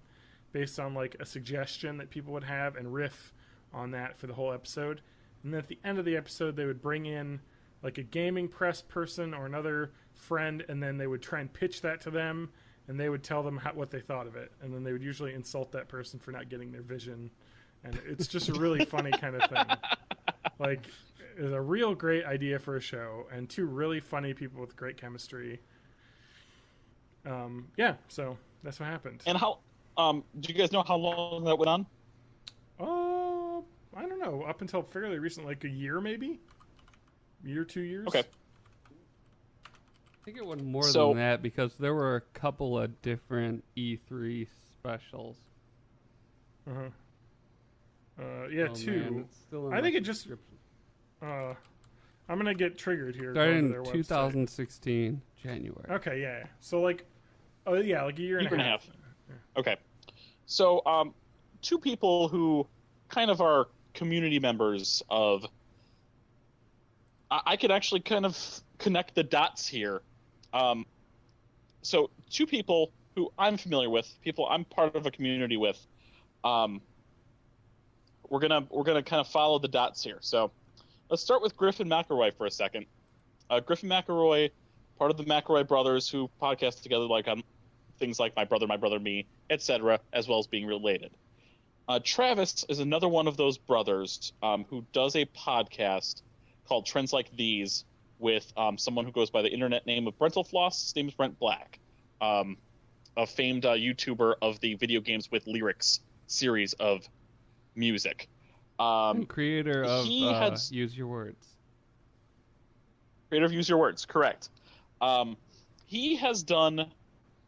based on like a suggestion that people would have and riff on that for the whole episode. And then at the end of the episode, they would bring in like a gaming press person or another friend, and then they would try and pitch that to them, and they would tell them what they thought of it, and then they would usually insult that person for not getting their vision, and it's just a really funny kind of thing. Like, it's a real great idea for a show, and two really funny people with great chemistry. Yeah, so that's what happened. And how? Do you guys know how long that went on? I don't know. Up until fairly recent, like a year maybe? Year, 2 years? Okay. I think it went more So- than that because there were a couple of different E3 specials. Uh-huh. Yeah, Oh, two. man, it's still in I my think it just... description. I'm going to get triggered here. Started going to in their website. 2016, January. Okay, yeah. So, like... Oh, yeah, like a year and a half. Okay. So, two people who kind of are community members of I could actually kind of connect the dots here. So two people who I'm familiar with, people I'm part of a community with, we're gonna kind of follow the dots here. So let's start with Griffin McElroy for a second. Griffin McElroy, part of the McElroy brothers who podcast together, like on things like My Brother, Me, etc., as well as being related. Travis is another one of those brothers who does a podcast called Trends Like These with someone who goes by the internet name of Brentalfloss. His name is Brent Black, a famed YouTuber of the Video Games with Lyrics series of music. And creator of Use Your Words. Creator of Use Your Words, correct. He has done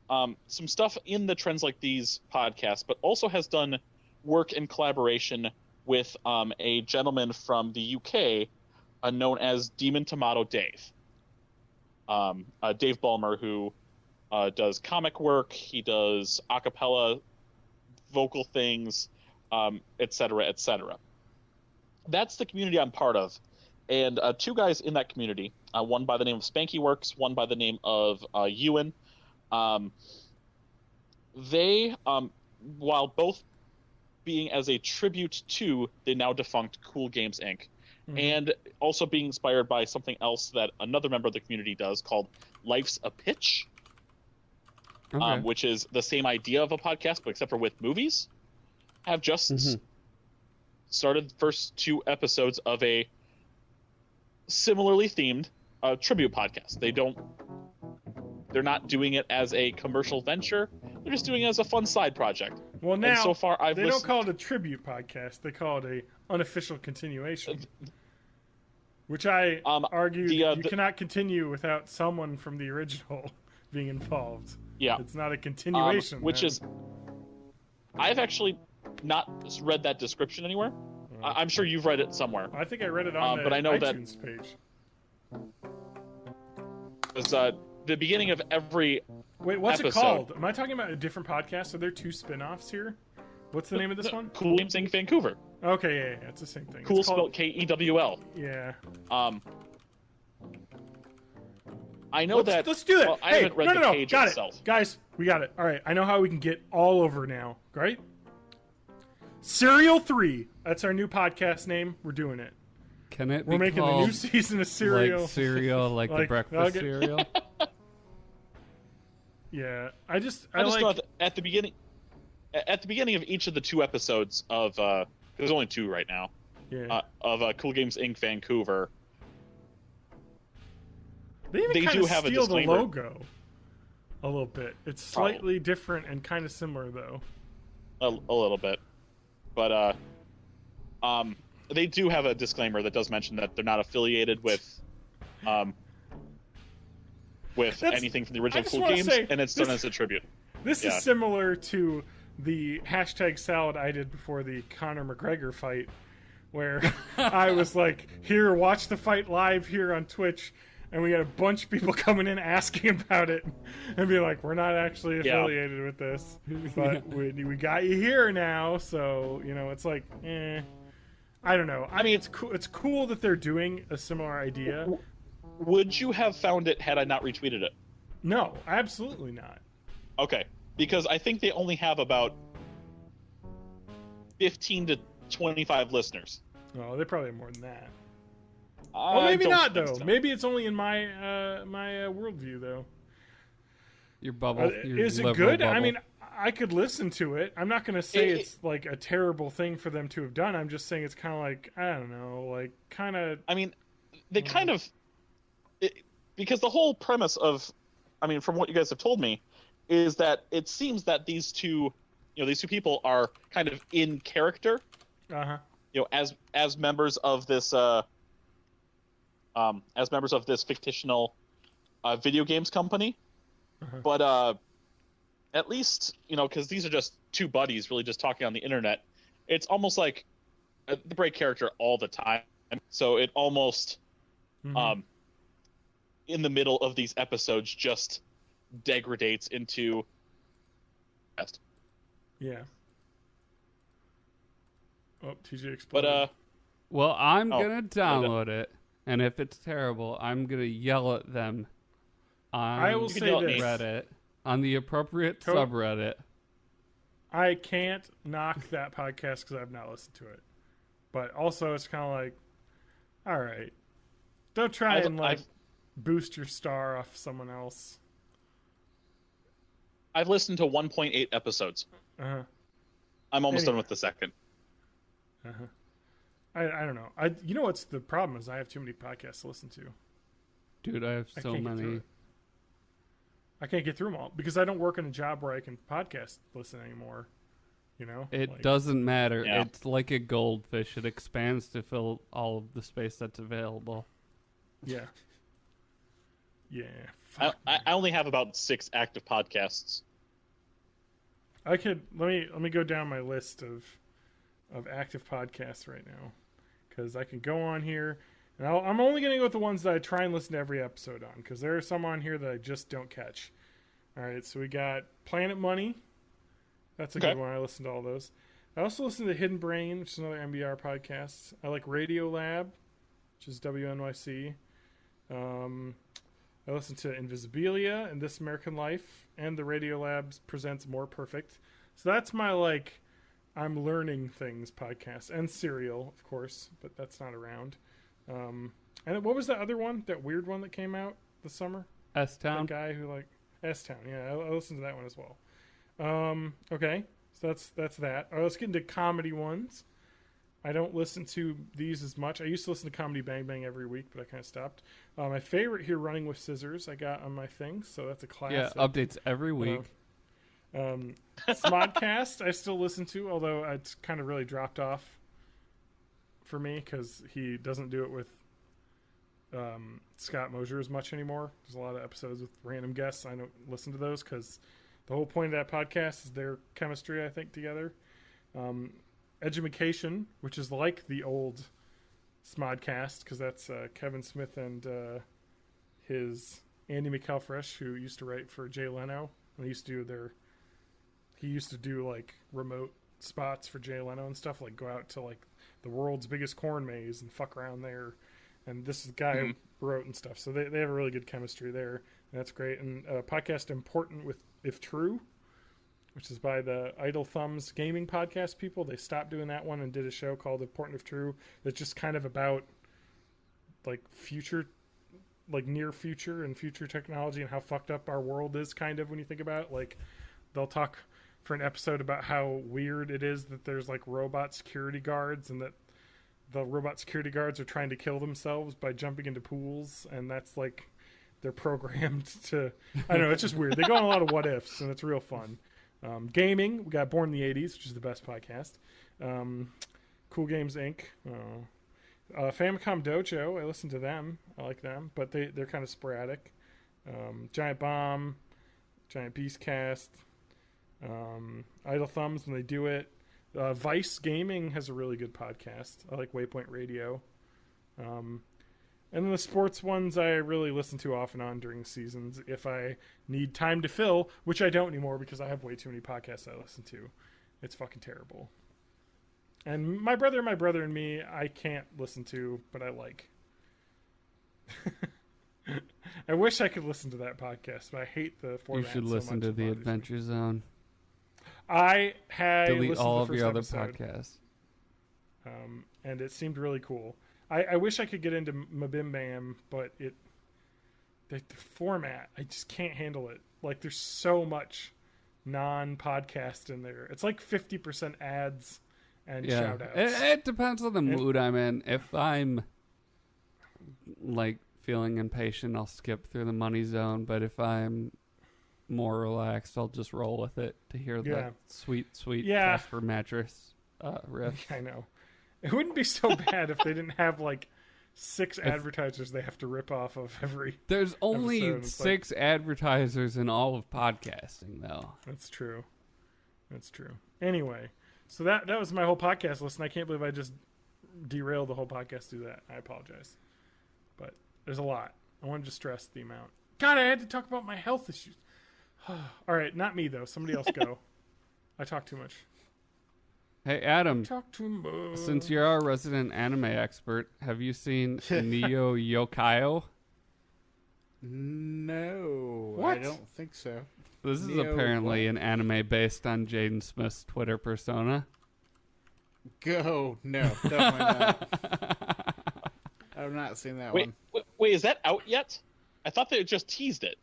some stuff in the Trends Like These podcast, but also has done work in collaboration with a gentleman from the UK known as Demon Tomato Dave. Dave Ballmer, who does comic work, he does a cappella vocal things, etc., etc. That's the community I'm part of. And two guys in that community, one by the name of Spanky Works, one by the name of Ewan, they, while both being as a tribute to the now defunct Cool Games Inc., and also being inspired by something else that another member of the community does called Life's a Pitch, which is the same idea of a podcast, but except for with movies, have just started the first 2 episodes of a similarly themed tribute podcast. They're not doing it as a commercial venture. They're just doing it as a fun side project. Well, now and so far they don't call it a tribute podcast. They call it a unofficial continuation, which I argue you cannot continue without someone from the original being involved. Yeah, it's not a continuation. Which is, I've actually not read that description anywhere. I'm sure you've read it somewhere. I think I read it on the iTunes page. It's the beginning of every Wait, what's episode. it called? Am I talking about a different podcast? Are there 2 spin-offs here? What's the name of this one? Cool Games Inc. Vancouver. Okay, yeah, it's the same thing. Cool spelled Kewl. Yeah. I know that. Let's do that. Well, I haven't read the page got itself. it. Guys, we got it. All right, I know how we can get all over now, right? Serial 3. That's our new podcast name. We're doing it. Can it We're be making a called new season of Serial. Like cereal, like the breakfast cereal? Yeah, I just know that at the beginning of each of the 2 episodes of there's only 2 right now. Yeah. Of Cool Games Inc. Vancouver. They even do have a steal the disclaimer. logo a little bit. It's slightly different and kind of similar though. A little bit, but they do have a disclaimer that does mention that they're not affiliated with anything from the original Cool Games, and it's done as a tribute. This is similar to the #salad I did before the Conor McGregor fight, where I was like, "Here, watch the fight live here on Twitch," and we had a bunch of people coming in asking about it, and be like, "We're not actually affiliated with this, but we got you here now." So it's like, I don't know. I mean, it's cool. It's cool that they're doing a similar idea. Would you have found it had I not retweeted it? No, absolutely not. Okay, because I think they only have about 15 to 25 listeners. Oh, they probably have more than that. Well, maybe not though. So. Maybe it's only in my my worldview though. Your bubble. Is it good? Bubble. I mean, I could listen to it. I'm not going to say it's like a terrible thing for them to have done. I'm just saying it's kind of like, I don't know, like kind of. I mean, they kind of. Because the whole premise of, I mean, from what you guys have told me, is that it seems that these two people are kind of in character, as members of this, fictional video games company. But at least because these are just 2 buddies really just talking on the internet, it's almost like they break character all the time. So it almost in the middle of these episodes just degradates into yeah. Oh, TJ exploded. Well, I'm gonna download it And if it's terrible, I'm going to yell at them on I will say this. Reddit, on the appropriate subreddit. I can't knock that podcast because I've not listened to it. But also, it's kind of like, all right, don't try and boost your star off someone else. I've listened to 1.8 episodes. Uh-huh. I'm almost done with the second. Uh-huh. I don't know. You know what's the problem is I have too many podcasts to listen to. Dude, I have so many. I can't get through them all because I don't work in a job where I can podcast listen anymore. You know? It doesn't matter. Yeah. It's like a goldfish. It expands to fill all of the space that's available. Yeah. Yeah. I only have about 6 active podcasts. I could let me go down my list of active podcasts right now because I can go on here and I'm only going to go with the ones that I try and listen to every episode on because there are some on here that I just don't catch. All right, so we got Planet Money. That's a good one. I listen to all those. I also listen to Hidden Brain, which is another NBR podcast. I like Radio Lab, which is WNYC. I listen to Invisibilia and This American Life, and the Radio Labs presents More Perfect. So that's my I'm learning things podcast, and Serial, of course, but that's not around. And what was that other one? That weird one that came out this summer? S-Town. That guy who S-Town. Yeah, I listened to that one as well. Okay, so that's that. All right, let's get into comedy ones. I don't listen to these as much. I used to listen to Comedy Bang Bang every week, but I kind of stopped. My favorite here, Running with Scissors, I got on my thing, so that's a classic. Yeah, updates every week. Smodcast, I still listen to, although it's kind of really dropped off for me because he doesn't do it with Scott Mosier as much anymore. There's a lot of episodes with random guests. I don't listen to those because the whole point of that podcast is their chemistry, I think, together. Edumacation, which is like the old Smodcast, because that's Kevin Smith and his Andy McElfresh, who used to write for Jay Leno. And he used to do remote spots for Jay Leno and stuff, like go out to the world's biggest corn maze and fuck around there. And this is the guy who wrote and stuff. So they have a really good chemistry there. And that's great. And podcast Important with If True, which is by the Idle Thumbs gaming podcast people. They stopped doing that one and did a show called Important If True that's just kind of about future, near future and future technology and how fucked up our world is kind of when you think about it. They'll talk for an episode about how weird it is that there's robot security guards and that the robot security guards are trying to kill themselves by jumping into pools, and that's they're programmed to, I don't know, it's just weird. They go on a lot of what ifs, and it's real fun. Gaming, we got Born in the 80s, which is the best podcast. Cool Games Inc. Famicom Dojo, I listen to them. I like them, but they're kind of sporadic. Giant Bomb, Giant Beastcast, Idle Thumbs when they do it. Vice Gaming has a really good podcast. I like Waypoint Radio. And then the sports ones I really listen to off and on during seasons if I need time to fill, which I don't anymore because I have way too many podcasts I listen to. It's fucking terrible. And My Brother and Me, I can't listen to, but I like. I wish I could listen to that podcast, but I hate the format. You should listen to The Adventure Zone. I had delete listened all to the of your other episode, podcasts. And it seemed really cool. I wish I could get into Mabim Bam, but the format, I just can't handle it. There's so much non-podcast in there. It's 50% ads and shout-outs. It depends on the mood I'm in. If I'm feeling impatient, I'll skip through the Money Zone. But if I'm more relaxed, I'll just roll with it to hear the sweet Casper mattress riff. I know. It wouldn't be so bad if they didn't have 6 advertisers they have to rip off of every. There's only episode. 6 advertisers in all of podcasting, though. That's true. Anyway, so that was my whole podcast list, and I can't believe I just derailed the whole podcast through that. I apologize, but there's a lot. I wanted to stress the amount. God, I had to talk about my health issues. All right, not me though. Somebody else go. I talk too much. Hey, Adam, Talk to him. since you're our resident anime expert, have you seen Neo Yokaio? No, I What? don't think so. This is Neo apparently what? an anime based on Jaden Smith's Twitter persona. Go. No, definitely not. I've not seen that one. Wait, is that out yet? I thought they just teased it.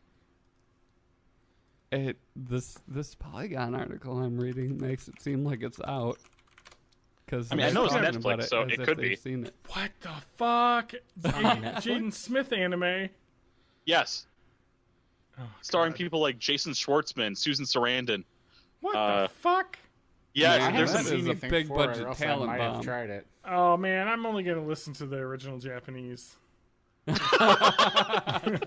This Polygon article I'm reading makes it seem like it's out. Because I mean, I know it's talking about Netflix, so as it if could they've be. Seen it. What the fuck? on Netflix? Jaden Smith anime. Yes, Oh, starring God. people like Jason Schwartzman, Susan Sarandon. What uh, the fuck? Yeah, Yeah, I there's that haven't is seen a anything big for it, budget or else talent I might bomb. have tried it. Oh man, I'm only gonna listen to the original Japanese. I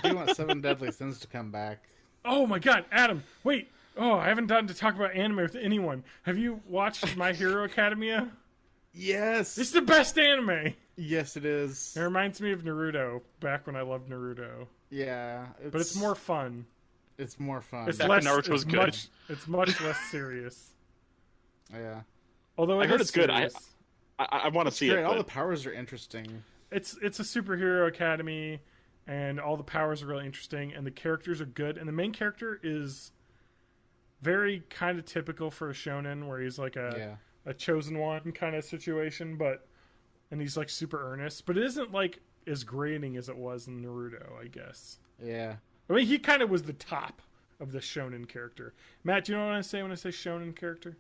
do want Seven Deadly Sins to come back. Oh my God, Adam! Wait. Oh, I haven't done to talk about anime with anyone. Have you watched My Hero Academia? Yes. It's the best anime. Yes, it is. It reminds me of Naruto back when I loved Naruto, Yeah, but it's more fun. It's more fun. It's Back when less. Naruto was it's good. It's much less serious. Yeah, Although I heard is it's good. serious. I want to see great. it. All but- the powers are interesting. It's a superhero academy, and all the powers are really interesting, and the characters are good, and the main character is very kind of typical for a shonen, where he's like a chosen one kind of situation, and he's like super earnest, but it isn't like as grating as it was in Naruto, I guess. Yeah. I mean, he kind of was the top of the shonen character. Matt, do you know what I say when I say shonen character?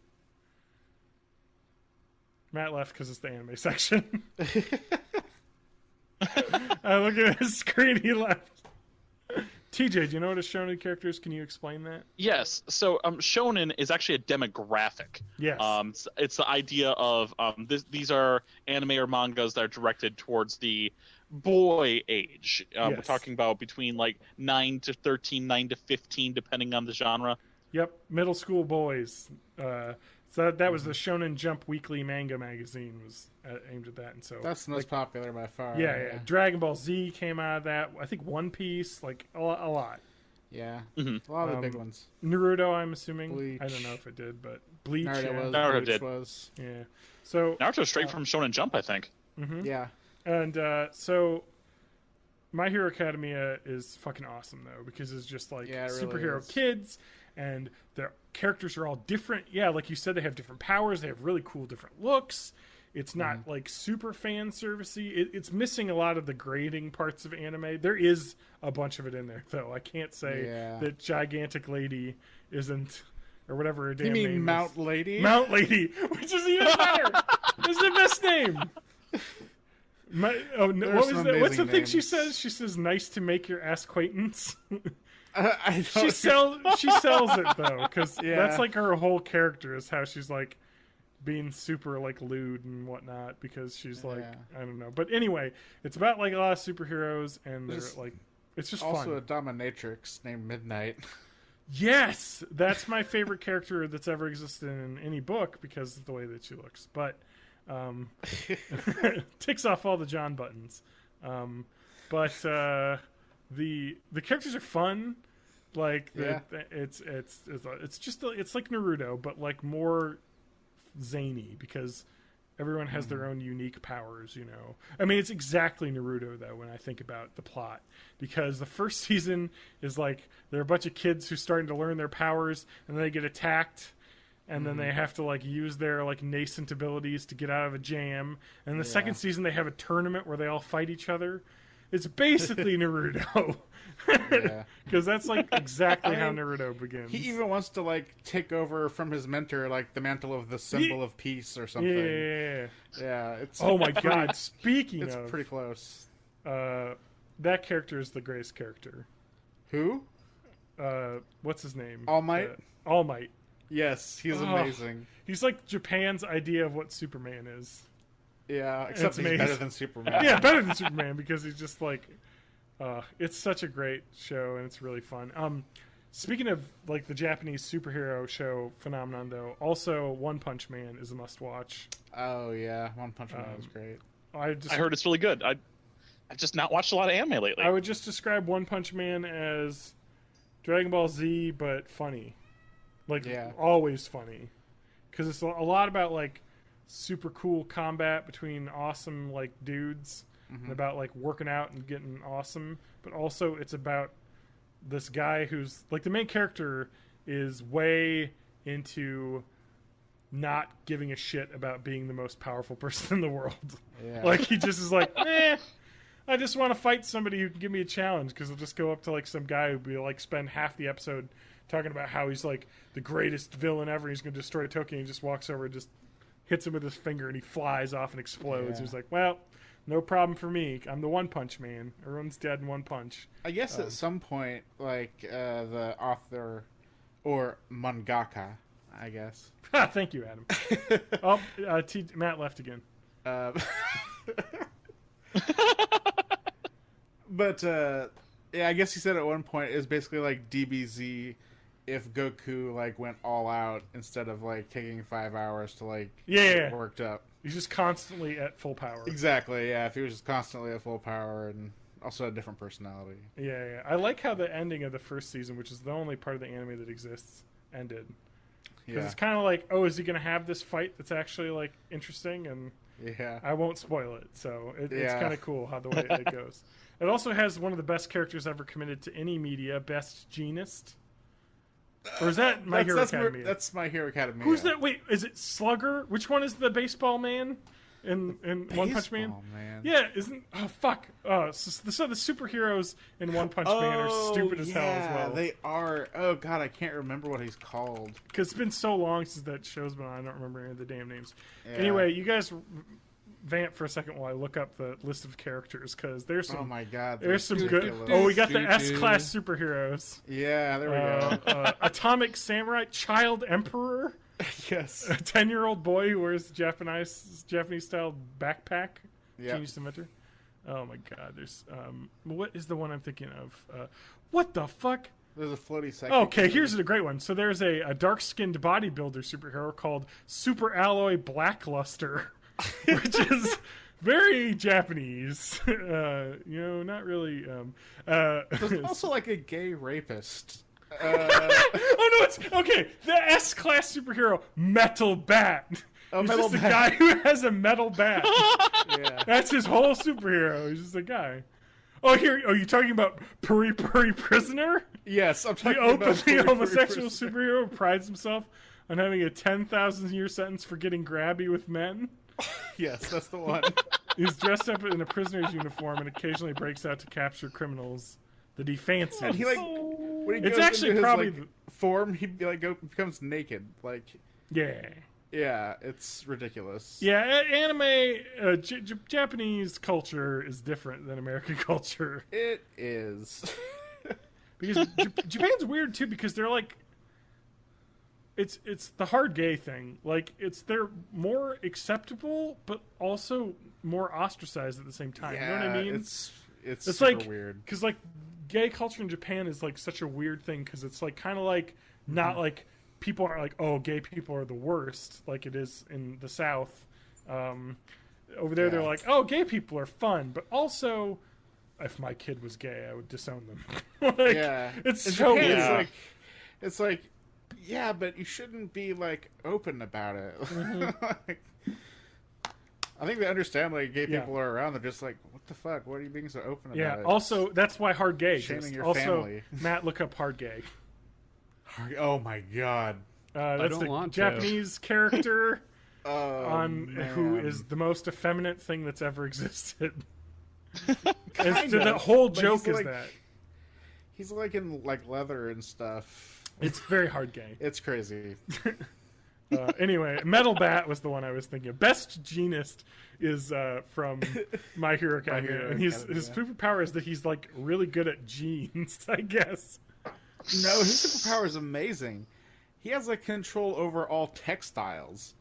Matt left because it's the anime section. I look at his screen, he left. TJ, do you know what a shonen character is? Can you explain that? Yes. So shonen is actually a demographic. Yes. It's the idea of these are anime or mangas that are directed towards the boy age. We're Yes. talking about between like 9 to 13, 9 to 15, depending on the genre. Yep, middle school boys. So that was the Shonen Jump Weekly manga magazine was aimed at that, and so That's the most popular by far. yeah. Dragon Ball Z came out of that. I think One Piece, like a lot. Yeah. Mhm. A lot of the big ones. Naruto, I'm assuming. Bleach. I don't know if it did, but Bleach. Naruto yeah. was. Naruto Bleach did. was. Yeah. So Naruto's straight from Shonen Jump, I think. Yeah. and so My Hero Academia is fucking awesome though, because it's just like Yeah, it really superhero is. kids, and their characters are all different. Yeah, like you said, they have different powers. They have really cool different looks. It's not like super fan servicey. It's missing a lot of the grading parts of anime. There is a bunch of it in there though. I can't say Yeah. that Gigantic Lady isn't, or whatever her damn You name mean is. Mount Lady? Mount Lady, which is even better. It's the best name. What was some that? What's the amazing thing she names. says? She says, "Nice to make your ass acquaintance." I she don't. sells it though, because Yeah. that's like her whole character is how she's like being super like lewd and whatnot, because she's like Yeah. I don't know. But anyway, it's about like a lot of superheroes, and they're There's like it's just Also fun. a dominatrix named Midnight. Yes, that's my favorite character that's ever existed in any book because of the way that she looks. But ticks off all the John buttons. But the characters are fun. Like Yeah. it's just it's like Naruto, but like more zany because everyone has their own unique powers, you know. I mean, it's exactly Naruto, though, when I think about the plot. Because the first season is like, there are a bunch of kids who are starting to learn their powers, and then they get attacked, and then they have to, like, use their, like, nascent abilities to get out of a jam. And the second season, they have a tournament where they all fight each other. It's basically Naruto. Yeah. Because that's, like, exactly how mean, Naruto begins. He even wants to like take over from his mentor, like the mantle of the symbol of peace or something. Yeah. Yeah, it's Oh, my God. Speaking it's of... pretty close. that character is the greatest character. Who? What's his name? All Might? All Might. Yes, he's Oh. amazing. He's like Japan's idea of what Superman is. Yeah, except It's he's amazing. better than Superman. Yeah, better than Superman because he's just like, it's such a great show and it's really fun. Speaking of like the Japanese superhero show phenomenon, though, also One Punch Man is a must-watch. Oh yeah, One Punch Man was great. I heard it's really good. I've just not watched a lot of anime lately. I would just describe One Punch Man as Dragon Ball Z, but funny. Like, Yeah. always funny. Because it's a lot about, like, super cool combat between awesome, like, dudes. And about, like, working out and getting awesome. But also, it's about this guy who's, like, the main character is way into not giving a shit about being the most powerful person in the world. Yeah. Like, he just is like, I just want to fight somebody who can give me a challenge, because he'll just go up to, like, some guy who'll be, like, spend half the episode talking about how he's, like, the greatest villain ever. He's going to destroy Tokyo, and he just walks over and just hits him with his finger, and he flies off and explodes. Yeah. He's like, well, no problem for me. I'm the One Punch Man. Everyone's dead in one punch. I guess at some point, like, the author, or mangaka, I guess. Thank you, Adam. Matt left again. But, yeah, I guess he said at one point it was basically like DBZ if Goku, like, went all out instead of, like, taking 5 hours to, like, Yeah. get worked up. He's just constantly at full power. Exactly, yeah, if he was just constantly at full power and also had a different personality. Yeah. I like how the ending of the first season, which is the only part of the anime that exists, ended. Because Yeah. it's kind of like, oh, is he going to have this fight that's actually, like, interesting? And Yeah. I won't spoil it. So it's Yeah. kind of cool how the way it goes. It also has one of the best characters ever committed to any media, Best Genist. Or is that My Hero Academia? That's My Hero Academia. Who's that? Wait, is it Slugger? Which one is the baseball man in One Punch Man? Baseball Man. Yeah, isn't... Oh, fuck. So the superheroes in One Punch Man are stupid as hell as well. They are. Oh, God, I can't remember what he's called. Because it's been so long since that show's been on, I don't remember any of the damn names. Yeah. Anyway, you guys vamp for a second while I look up the list of characters, because there's some... Oh, my God. There's some ridiculous. good... Oh, we got the S-class superheroes. Yeah, there we go. Atomic Samurai, Child Emperor, Yes. a 10-year-old boy who wears Japanese-style backpack. Yeah. Genius inventor. Oh, my God. There's... what is the one I'm thinking of? What the fuck? There's a floaty second. Okay, here's a great one. So there's a dark-skinned bodybuilder superhero called Super Alloy Blackluster, which is very Japanese. Not really. There's also like a gay rapist. Oh no, it's okay. The S-class superhero, Metal Bat. He's Metal just a Bat. guy who has a metal bat. Yeah. That's his whole superhero. He's just a guy. Oh, here. Oh, you talking about Puri Puri Prisoner? Yes, I'm The talking about openly Puri homosexual Prisoner. superhero who prides himself on having a 10,000-year sentence for getting grabby with men. Yes, that's the one. He's dressed up in a prisoner's uniform and occasionally breaks out to capture criminals that he fancies. And he like when he It's goes actually into his, probably like, form, he like becomes naked. Like, yeah. yeah, it's ridiculous. Yeah, anime, Japanese culture is different than American culture. It is. Because Japan's weird, too, because they're like... It's the hard gay thing. Like, they're more acceptable, but also more ostracized at the same time. Yeah, You know what I mean? it's It's super like weird. because like gay culture in Japan is like such a weird thing, because it's like kind of like not like people aren't like, oh, gay people are the worst like it is in the South. Over there, they're Yeah. like, oh, gay people are fun, but also if my kid was gay, I would disown them. Like, Yeah, it's In so Japan, weird. it's like, yeah, but you shouldn't be like open about it. Like, I think they understand like gay Yeah. people are around. They're just like, what the fuck? What are you being so open about? Yeah. it? Also, that's why hard gay Shaming exists. your Also, family. Matt, look up hard gay. Oh my god. That's don't the want to. Japanese character Oh, who man. is the most effeminate thing that's ever existed. Kind The of. whole But joke he's is like- that He's like in like leather and stuff. it's very hard gay. It's crazy. Anyway, Metal Bat was the one I was thinking of. Best Genist is from My Hero Academia, Hero and his Academia. superpower is that he's like really good at jeans, I guess. No, his superpower is amazing. He has like control over all textiles.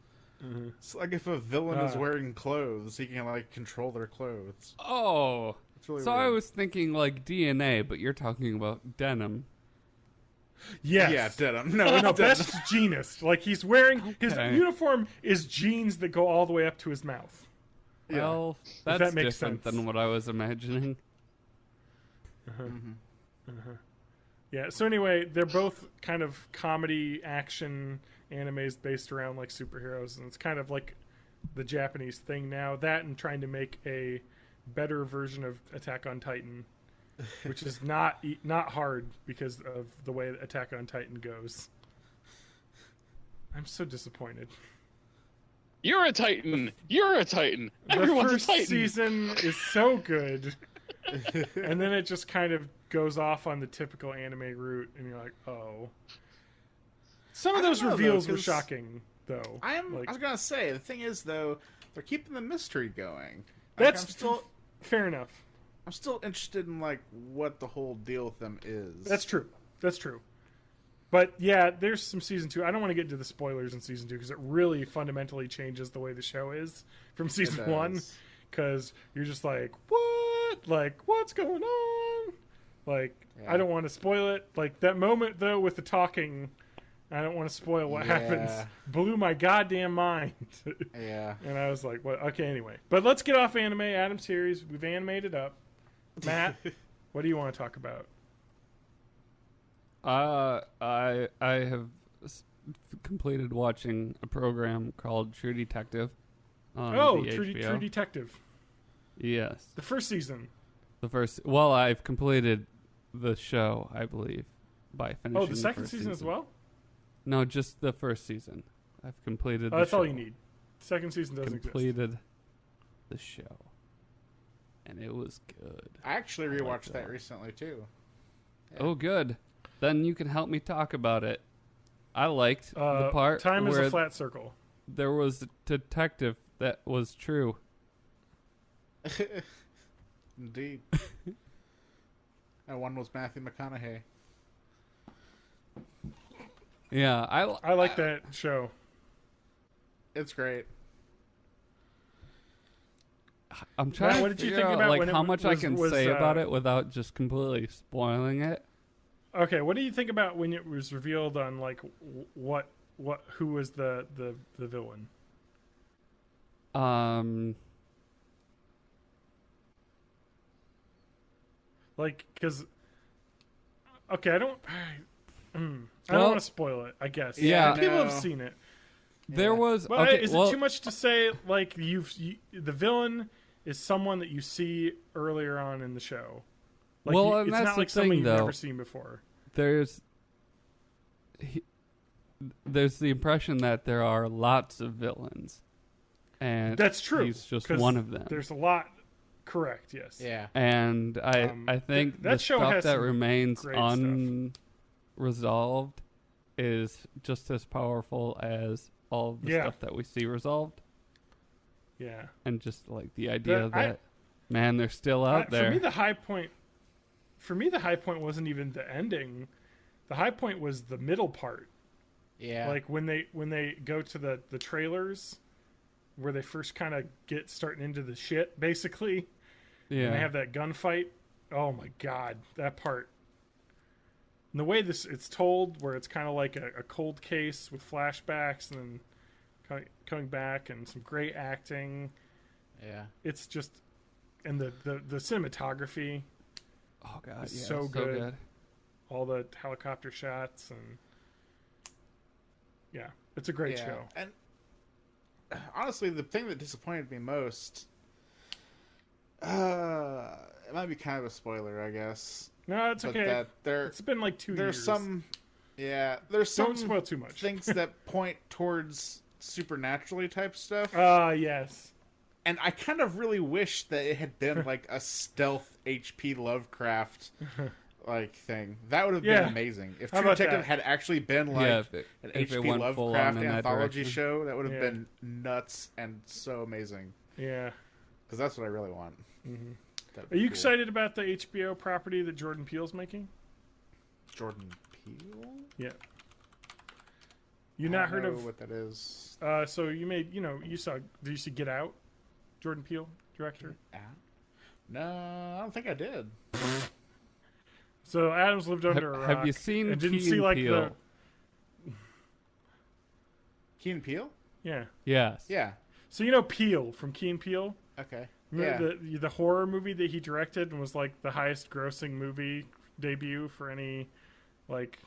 So like if a villain is wearing clothes, he can like control their clothes. Oh, It's really so weird. I was thinking like DNA, but you're talking about denim. Yes. Yeah, denim. No, denim. best Genist. Like he's wearing his Okay. uniform is jeans that go all the way up to his mouth. Yeah. Well, that that's makes different sense. than what I was imagining. Yeah. So anyway, they're both kind of comedy action animes based around like superheroes, and it's kind of like the Japanese thing now. That and trying to make a better version of Attack on Titan, which is not hard because of the way that Attack on Titan goes. I'm so disappointed. You're a Titan. You're a Titan. Everyone's The a first Titan. season is so good, and then it just kind of goes off on the typical anime route, and you're like, oh. Some of those reveals were shocking, though. I was gonna say, the thing is though, they're keeping the mystery going. That's I'm still fair enough. I'm still interested in like what the whole deal with them is. That's true. But yeah, there's some season 2. I don't want to get into the spoilers in season 2 because it really fundamentally changes the way the show is from season 1. Because you're just like, what? Like, what's going on? Like, Yeah. I don't want to spoil it. Like that moment though with the talking, I don't want to spoil what happens. Blew my goddamn mind. Yeah. And I was like, what? Okay, anyway. But let's get off anime. Adam series. We've animated up. Matt, what do you want to talk about? I have completed watching a program called Trudy Tective on the Trudy HBO. Tective. Yes. The first season. Well, I've completed the show, I believe, by finishing Oh, the second first season as well? No, just the first season. I've completed the That's show. all you need. Second season doesn't exist. Completed the show. And it was good. I actually like rewatched that that. recently too. Yeah. Oh, good. Then you can help me talk about it. I liked the part Time is where a flat circle. there was a detective that was true. Indeed. And one was Matthew McConaughey. Yeah, I like that show. It's great. I'm trying Matt, to what did you figure think out about like when it how much was- I can was, say about it without just completely spoiling it. Okay, what do you think about when it was revealed on like who was the villain? Like, because okay, I don't Well, want to spoil it. I guess yeah. people have No. seen it. There was But okay. is well, it too much to say? Like the villain is someone that you see earlier on in the show. Like, Well, and it's that's not the like someone thing, you've though. never seen before. there's the impression that there are lots of villains, and That's true. He's just 'cause one of them. There's a lot. Correct. Yes. Yeah. And I think that the show stuff has that some remains great stuff. unresolved is just as powerful as all of the Yeah. stuff that we see resolved. Yeah. And just like the idea I- that man, they're still out there. For me, the high point. For me, the high point wasn't even the ending. The high point was the middle part. Yeah. Like when they go to the trailers, where they first kind of get starting into the shit, basically. yeah. And they have that gunfight. Oh my god, that part. And the way it's told, where it's kind of like a cold case with flashbacks and then coming back, and some great acting. Yeah. It's just, and the cinematography, oh god, it's yeah, so good. All the helicopter shots, and yeah, it's a great show. And honestly, the thing that disappointed me most, it might be kind of a spoiler, I guess. No, it's But okay. that It's been like 2 there's years. there's some Don't spoil too much. things that point towards supernaturally type stuff. Yes. And I kind of really wish that it had been like a stealth H.P. Lovecraft like thing. That would have Yeah. been amazing. If How True about Detective that? had actually been like Yeah, an if it H.P. went full on Lovecraft in that anthology direction. show, that would have Yeah. been nuts and so amazing. Yeah. Because that's what I really want. Mm-hmm. That'd Are be you cool. excited about the HBO property that Jordan Peele's making? Jordan Peele? Yeah. You I not don't heard know of? what that is? So you made, you saw. Did you see Get Out? Jordan Peele, director. No, I don't think I did. So Adams lived under a rock. Have you seen and didn't Key see and like Peele? Key and Peele? yeah. Yes. Yeah. So you know Peele from Key and Peele? Okay. Remember Yeah. the horror movie that he directed and was like the highest grossing movie debut for any like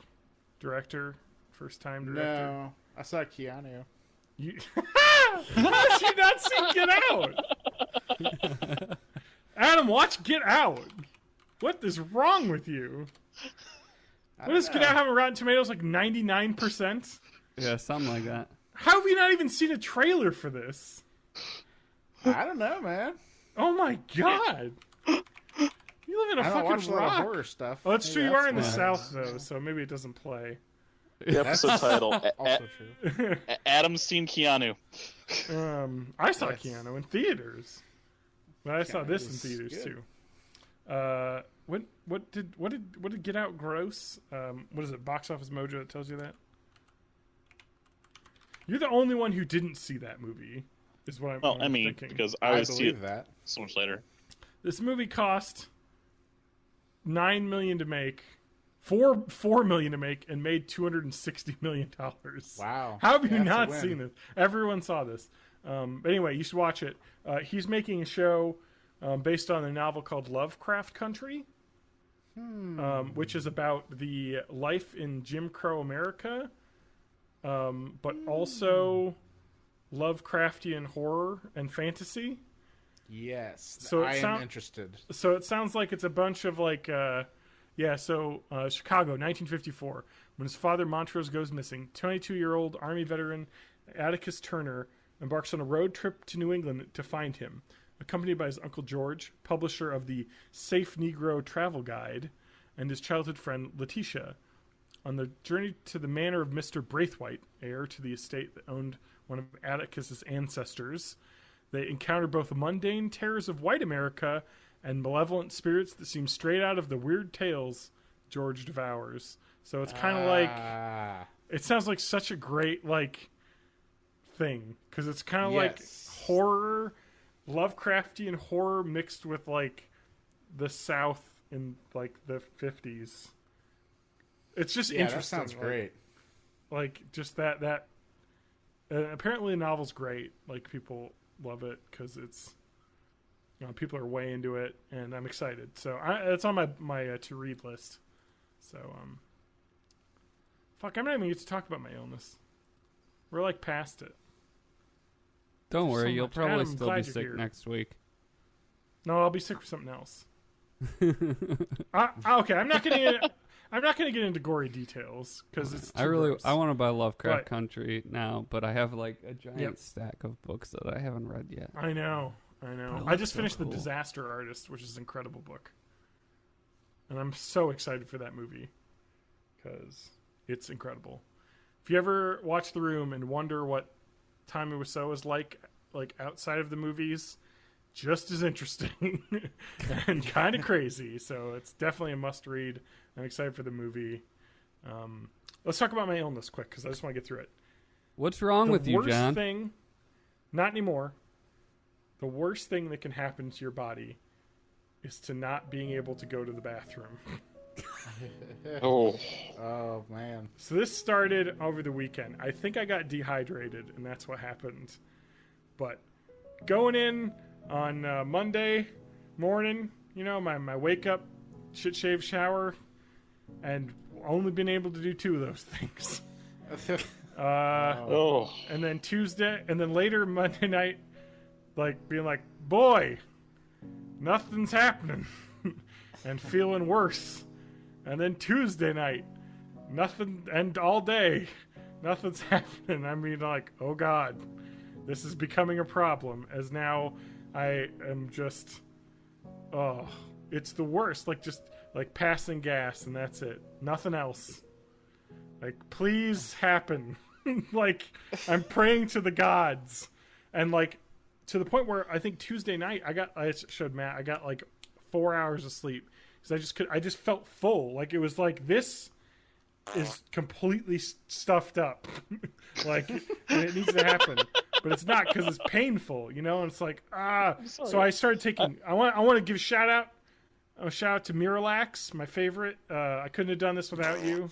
director, first time director? No, I saw Keanu. You... How has you not seen Get Out? Adam, watch Get Out. What is wrong with you? What does Get Out have on Rotten Tomatoes, like 99%? Yeah, something like that. How have you not even seen a trailer for this? I don't know, man. Oh my god! You live in a I don't watch fucking a lot of rock. horror stuff. Oh, it's true. You are in the why. South, though, so maybe it doesn't play. The episode title: Also true. Adam's seen Keanu. I saw Yes. Keanu in theaters, but I saw Keanu this in was theaters good. too. What did Get Out gross? What is it? Box Office Mojo that tells you that. You're the only one who didn't see that movie, is what I'm. Well, I'm I mean, thinking. because I I always see it believe that. so much later. This movie cost $9 million to make, $4 million to make, and made $260 million. Wow. How have you Yeah, that's a not win. seen this? Everyone saw this. But anyway, you should watch it. He's making a show based on a novel called Lovecraft Country, which is about the life in Jim Crow America, but also Lovecraftian horror and fantasy. Yes. So I it am interested. So it sounds like it's a bunch of like, Chicago, 1954. When his father Montrose goes missing, 22-year-old Army veteran Atticus Turner embarks on a road trip to New England to find him, accompanied by his Uncle George, publisher of the Safe Negro Travel Guide, and his childhood friend Letitia. On the journey to the manor of Mr. Braithwaite, heir to the estate that owned one of Atticus's ancestors, they encounter both the mundane terrors of white America and malevolent spirits that seem straight out of the weird tales George devours. So it's kind of like, it sounds like such a great like thing, because it's kind of like horror, Lovecraftian horror mixed with like the South in like the 50s. It's just Yeah, interesting. that sounds great. Like just that. Apparently, the novel's great. Like people love it because it's, people are way into it, and I'm excited. So it's on my to read list. So fuck, I'm not even get to talk about my illness. We're like past it. Don't There's worry, so you'll much. probably Adam, I'm still glad be you're sick here. next week. No, I'll be sick with something else. Okay, I'm not gonna get into gory details because it's. I want to buy Lovecraft Country now, but I have like a giant stack of books that I haven't read yet. I know. But I just so finished cool. The Disaster Artist, which is an incredible book, and I'm so excited for that movie because it's incredible. If you ever watch The Room and wonder what Tommy Wiseau is like outside of the movies, just as interesting and kind of crazy. So it's definitely a must-read. I'm excited for the movie. Let's talk about my illness quick because I just want to get through it. What's wrong with you, John? The worst thing, not anymore. The worst thing that can happen to your body is to not being able to go to the bathroom. Oh, Oh man. So this started over the weekend. I think I got dehydrated, and that's what happened. But going in on Monday morning, my wake up, shit shave, shower, and only been able to do 2 of those things. oh, And then Tuesday, and then later Monday night, like being like, boy, nothing's happening, and feeling worse. And then Tuesday night, nothing, and all day, nothing's happening. I mean, like, oh God, this is becoming a problem, as now I am just, it's the worst. Like, just like passing gas, and that's it. Nothing else. Like, please happen. Like, I'm praying to the gods. And like, to the point where I think Tuesday night, I showed Matt, I got like 4 hours of sleep. Because I just felt full. Like, it was like, this is completely stuffed up. Like, and it needs to happen. But it's not, because it's painful, and it's like, So I started taking, I want to give a shout out to Miralax, my favorite. I couldn't have done this without you.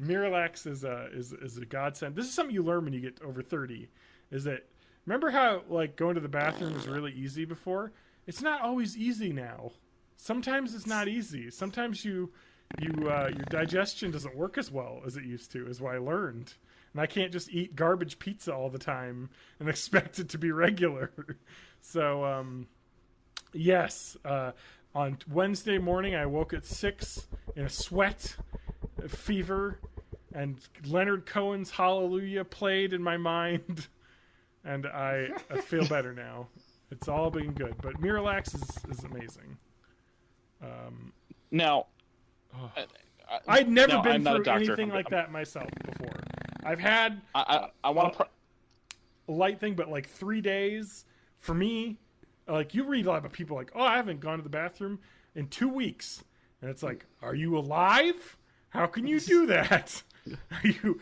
Miralax is a godsend. This is something you learn when you get over 30. Is that, remember how like going to the bathroom was really easy before? It's not always easy now. Sometimes it's not easy. Sometimes you your digestion doesn't work as well as it used to, is what I learned. And I can't just eat garbage pizza all the time and expect it to be regular. So, yes, on Wednesday morning, I woke at 6 in a sweat, a fever, and Leonard Cohen's Hallelujah played in my mind. And I feel better now. It's all been good. But Miralax is amazing. Now, I'd never no, been I'm not a through doctor. anything like that myself before. I've had I want to. a light thing, but like 3 days for me, like you read a lot about people like, oh, I haven't gone to the bathroom in 2 weeks. And it's like, are you alive? How can you do that? Are you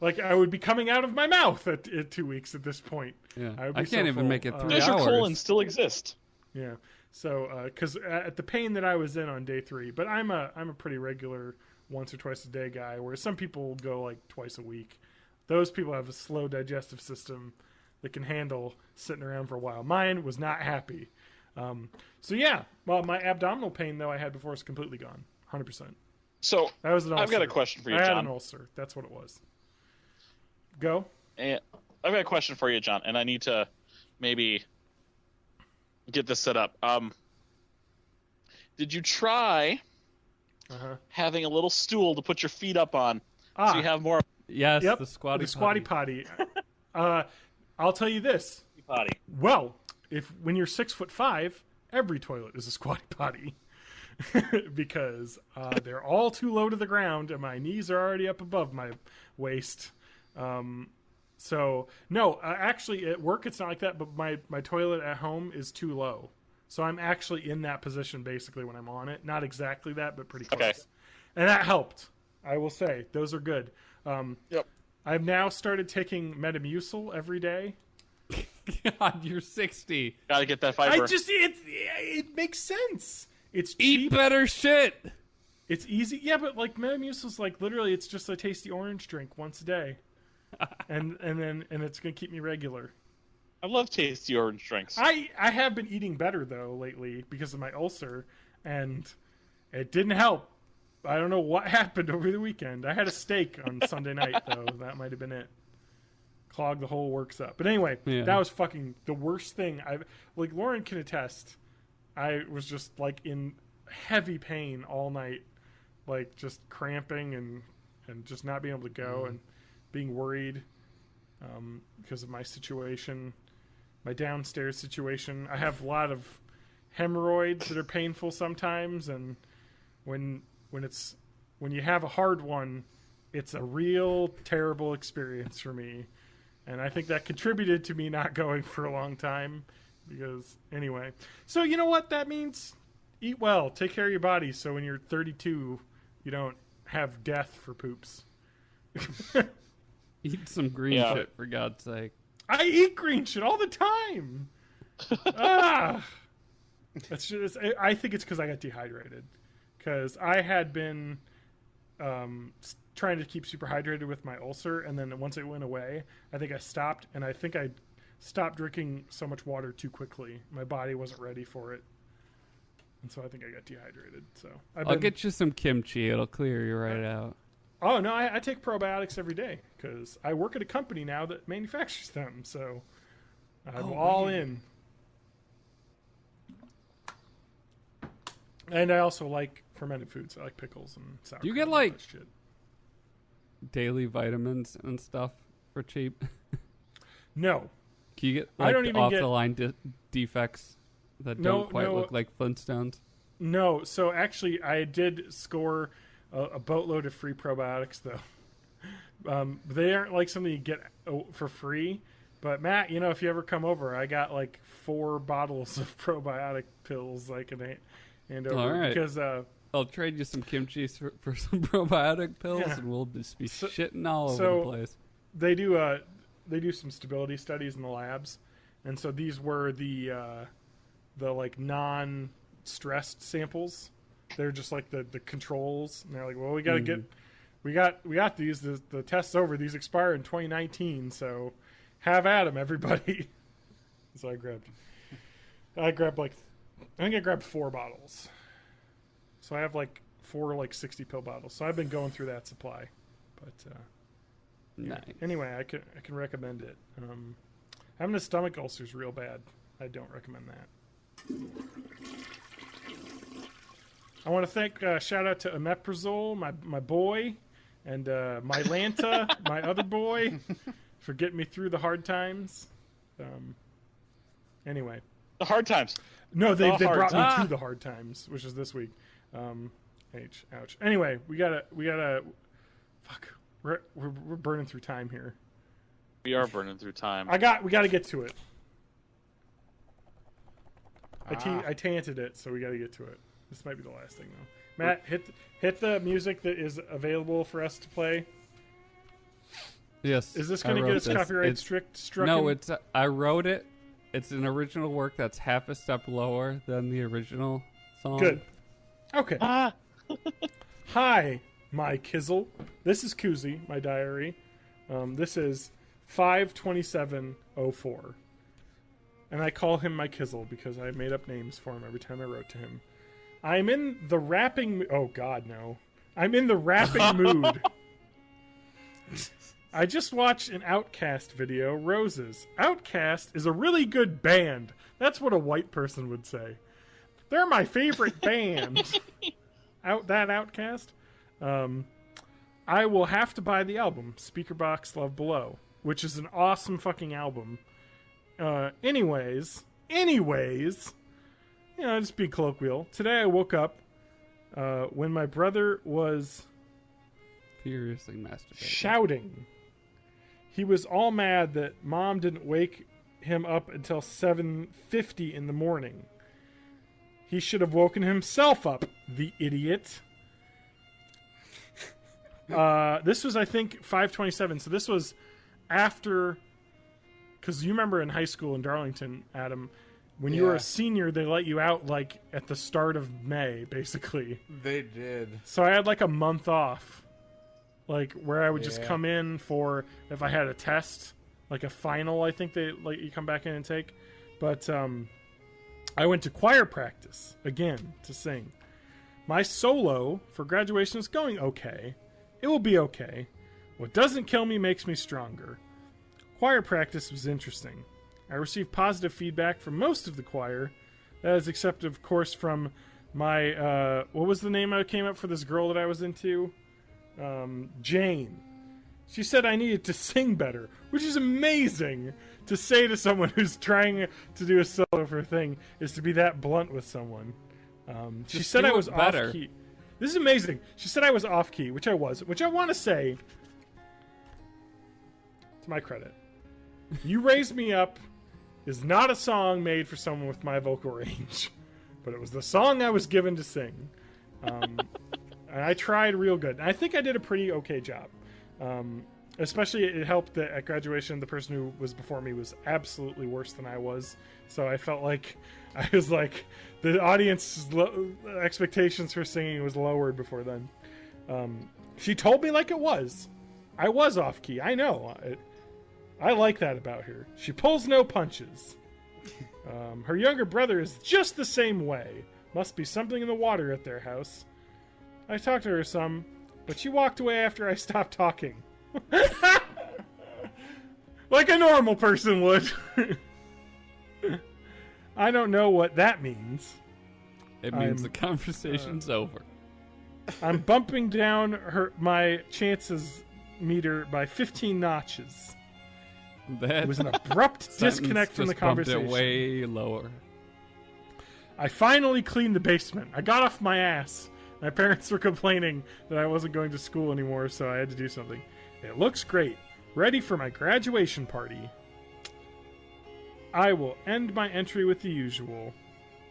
like I would be coming out of my mouth at 2 weeks at this point. Yeah. I would be I can't so even full. make it 3 Does your hours. colon still exist? Yeah. So, because at the pain that I was in on day 3, but I'm a pretty regular once or twice a day guy, whereas some people go like twice a week. Those people have a slow digestive system that can handle sitting around for a while. Mine was not happy. So yeah, well, my abdominal pain though I had before is completely gone, 100%. So That was an ulcer. I've got a question for you, I had John. an ulcer. That's what it was. Go. And I've got a question for you, John, and I need to maybe get this set up. Did you try having a little stool to put your feet up on so you have more Yes, Yep. the Squatty Squatty Potty. Potty. I'll tell you this. potty? Well, when you're 6'5", every toilet is a Squatty Potty. Because they're all too low to the ground and my knees are already up above my waist. So no, actually at work it's not like that, but my toilet at home is too low. So I'm actually in that position basically when I'm on it. Not exactly that, but pretty close. Okay. And that helped. I will say those are good. Yep. I've now started taking Metamucil every day. God, you're 60. Gotta get that fiber. It makes sense. It's Eat cheap. better shit. It's easy. Yeah, but like Metamucil's like literally it's just a tasty orange drink once a day. and it's gonna keep me regular. I love tasty orange drinks. I have been eating better though lately because of my ulcer, and it didn't help. I don't know what happened over the weekend. I had a steak on Sunday night though. That might have been it. Clogged the whole works up. But anyway, Yeah. that was fucking the worst thing. Like Lauren can attest. I was just like in heavy pain all night, like just cramping and just not being able to go and being worried because of my situation, my downstairs situation. I have a lot of hemorrhoids that are painful sometimes, and when you have a hard one, it's a real terrible experience for me, and I think that contributed to me not going for a long time. Because anyway, so you know what that means? Eat well, take care of your body, so when you're 32, you don't have death for poops. Eat some green Yeah. shit, for God's sake. I eat green shit all the time. That's just. I think it's because I got dehydrated. Because I had been trying to keep super hydrated with my ulcer, and then once it went away, I think I stopped, and I think I stopped drinking so much water too quickly. My body wasn't ready for it, and so I think I got dehydrated. So I'll get you some kimchi. It'll clear you right out. Oh no, I take probiotics every day because I work at a company now that manufactures them. So I'm all in. And I also like fermented foods. I like pickles and sour. Do you cream get, and like- all that shit. Daily vitamins and stuff for cheap. No, Can you get I like don't even off get- the line defects that No, don't quite no. look like Flintstones? no. So actually, I did score a boatload of free probiotics though. They aren't like something you get for free. But Matt, if you ever come over, I got like 4 bottles of probiotic pills I can hand over. All right. Because I'll trade you some kimchi for some probiotic pills, Yeah. and we'll just be So- shitting all over so- the place. they do some stability studies in the labs, and so these were the like non-stressed samples. They're just like the controls, and they're like, well, we got to get we got these. The test's over. These expire in 2019, so have at them, everybody. So I grabbed like I think I grabbed 4 bottles. So I have like 4 like 60 pill bottles. So I've been going through that supply. But Nice. anyway, I can recommend it. Having a stomach ulcer is real bad. I don't recommend that. I want to thank shout out to Omeprazole, my boy, and Mylanta, my other boy, for getting me through the hard times. Anyway, The hard times. no, they The hard brought me times. to the hard times, which is this week. Ouch. Anyway, we gotta. Fuck, we're burning through time here. We are burning through time. We got to get to it. I Ah. tanted it, so we got to get to it. This might be the last thing though. Matt, hit the music that is available for us to play. Yes. Is this I going to wrote get us this. copyright It's- struck? No, I wrote it. It's an original work that's half a step lower than the original song. Good. Okay. Ah, Hi, my Kizzle. This is Koozie, my diary. This is 5/27/04. And I call him my Kizzle because I made up names for him every time I wrote to him. I'm in the rapping... Oh, God, no. I'm in the rapping mood. I just watched an Outkast video, Roses. Outkast is a really good band. That's what a white person would say. They're my favorite band. Outkast. I will have to buy the album, Speakerbox Love Below, which is an awesome fucking album. Anyways, just be colloquial. Today I woke up when my brother was Furiously masturbating. shouting. He was all mad that Mom didn't wake him up until 7:50 in the morning. He should have woken himself up, the idiot. This was, I think, 5/27. So this was after... Because you remember in high school in Darlington, Adam, when you were Yeah. a senior, they let you out, like, at the start of May, basically. They did. So I had, like, a month off. Like, where I would just Yeah. come in for, if I had a test, like a final, I think they let you come back in and take. But I went to choir practice, again, to sing. My solo for graduation is going okay. It will be okay. What doesn't kill me makes me stronger. Choir practice was interesting. I received positive feedback from most of the choir. That is except, of course, from my... what was the name I came up for this girl that I was into? Jane. She said I needed to sing better, which is amazing to say to someone who's trying to do a solo for a thing, is to be that blunt with someone. She Just said do I it was better. off key. This is amazing. She said I was off key, which I was, which I want to say, to my credit, You Raised Me Up is not a song made for someone with my vocal range, but it was the song I was given to sing. And I tried real good. And I think I did a pretty okay job. Especially it helped that at graduation, the person who was before me was absolutely worse than I was. So I felt like I was like, the audience's expectations for singing was lowered before then. She told me like it was. I was off key. I know. I like that about her. She pulls no punches. Her younger brother is just the same way. Must be something in the water at their house. I talked to her some, but she walked away after I stopped talking. Like a normal person would. I don't know what that means. It means I'm- the conversation's over. I'm bumping down my chances meter by 15 notches. That It was an abrupt sentence disconnect from the just bumped conversation. it way lower. I finally cleaned the basement. I got off my ass. My parents were complaining that I wasn't going to school anymore, so I had to do something. It looks great. Ready for my graduation party. I will end my entry with the usual,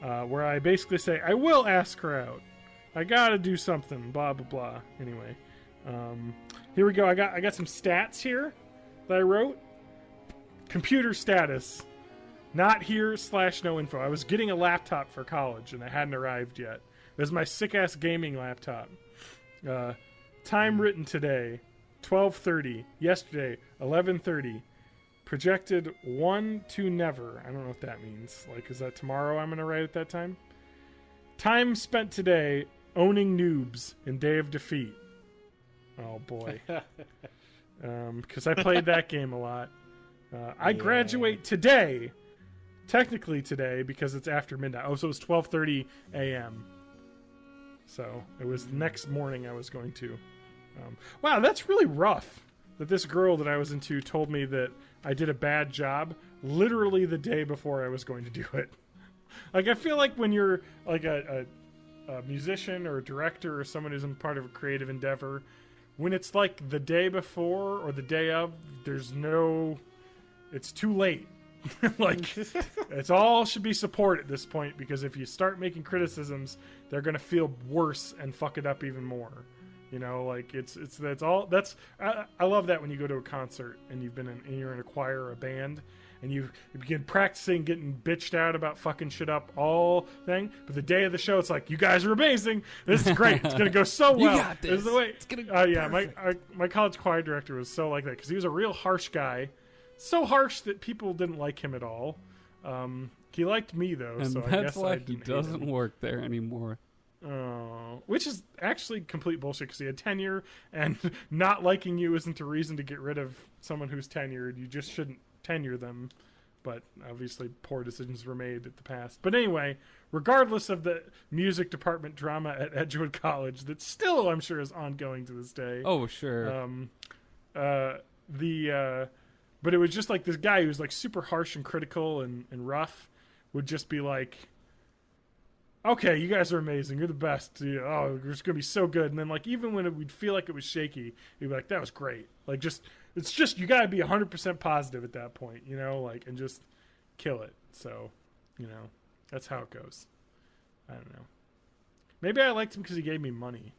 where I basically say, I will ask her out. I gotta do something, blah, blah, blah. Anyway, here we go. I got some stats here that I wrote. Computer status. Not here / no info. I was getting a laptop for college, and it hadn't arrived yet. It was my sick-ass gaming laptop. Time written today, 12:30. Yesterday, 11:30. Projected 1 to never. I don't know what that means. Like, is that tomorrow I'm going to write at that time? Time spent today, Owning Noobs in Day of Defeat. Oh boy. Because I played that game a lot. I graduate today. Technically today, because it's after midnight. Oh, so it was 12:30 a.m. So it was the next morning I was going to. Wow, that's really rough. That this girl that I was into told me that I did a bad job literally the day before I was going to do it. Like, I feel like when you're like a musician or a director or someone who's in part of a creative endeavor, when it's like the day before or the day of, it's too late. Like, it's all should be support at this point, because if you start making criticisms, they're gonna feel worse and fuck it up even more. You know, like I love that when you go to a concert and you're in a choir or a band, and you begin practicing getting bitched out about fucking shit up all thing, but the day of the show it's like, you guys are amazing, this is great, it's gonna go so well. You got this. This is the way. It's gonna Yeah, my college choir director was so like that, because he was a real harsh guy. So harsh that people didn't like him at all. He liked me though, And so I that's guess why I he didn't hate doesn't him. work there anymore. Oh, which is actually complete bullshit, because he had tenure, and not liking you isn't a reason to get rid of someone who's tenured. You just shouldn't tenure them. But obviously poor decisions were made at the past. But anyway, regardless of the music department drama at Edgewood College, that still I'm sure is ongoing to this day. Oh, sure. But it was just like this guy who was like super harsh and critical and rough would just be like, okay, you guys are amazing, you're the best, oh, it's gonna be so good. And then like, even when we'd feel like it was shaky, he'd be like, that was great. Like, it's just you gotta be 100% positive at that point, you know, like, and just kill it. So, you know, that's how it goes. I don't know, maybe I liked him because he gave me money.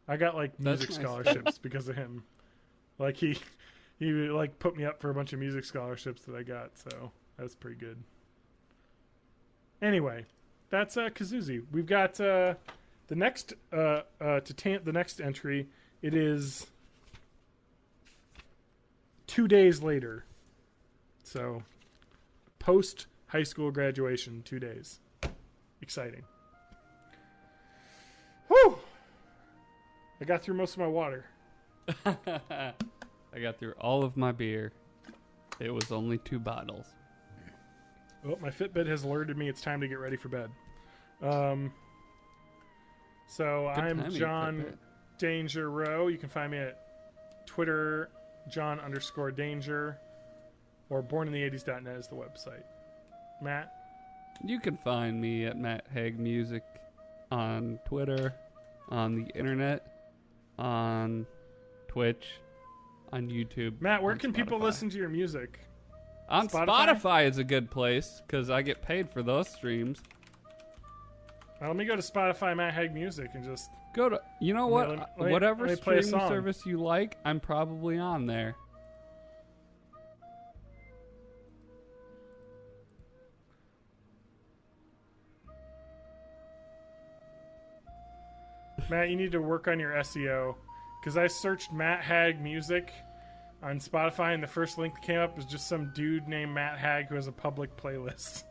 I got like music nice. scholarships because of him. Like, he like put me up for a bunch of music scholarships that I got, so that's pretty good. Anyway, that's Kazuzi. We've got the next the next entry. It is 2 days later, so post high school graduation, 2 days. Exciting. Whew! I got through most of my water. I got through all of my beer. It was only 2 bottles. Oh, my Fitbit has alerted me it's time to get ready for bed. So Good I'm timing, John Fitbit. Danger Rowe. You can find me at Twitter, John_Danger, or bornintheeighties.net is the website. Matt? You can find me at Matt Haig Music on Twitter, on the internet, on Twitch, on YouTube. Matt, where on can people Spotify. listen to your music? On Spotify is a good place because I get paid for those streams. Let me go to Spotify, Matt Haig Music, and just... Go to, you know what? Let me Whatever play a streaming song. service you like, I'm probably on there. Matt, you need to work on your SEO, because I searched Matt Haig Music on Spotify, and the first link that came up was just some dude named Matt Haig who has a public playlist.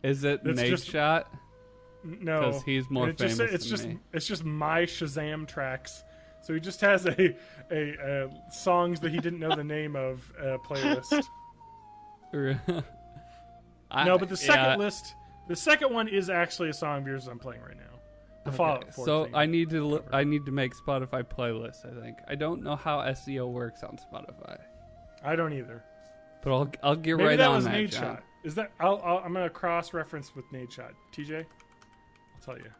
Is it That's Nate just- Shot? No, 'Cause he's more And it's famous just, than me. It's just my Shazam tracks. So he just has a songs that he didn't know the name of playlist. No, but the second list, the second one is actually a song of yours I'm playing right now. The Fallout 4 So thing. I need to I need to make Spotify playlists. I think I don't know how SEO works on Spotify, I don't either. but I'll get Maybe right that on was that. Nade John. Shot. Is that? I'm gonna cross reference with Nade Shot. TJ, I'll tell you.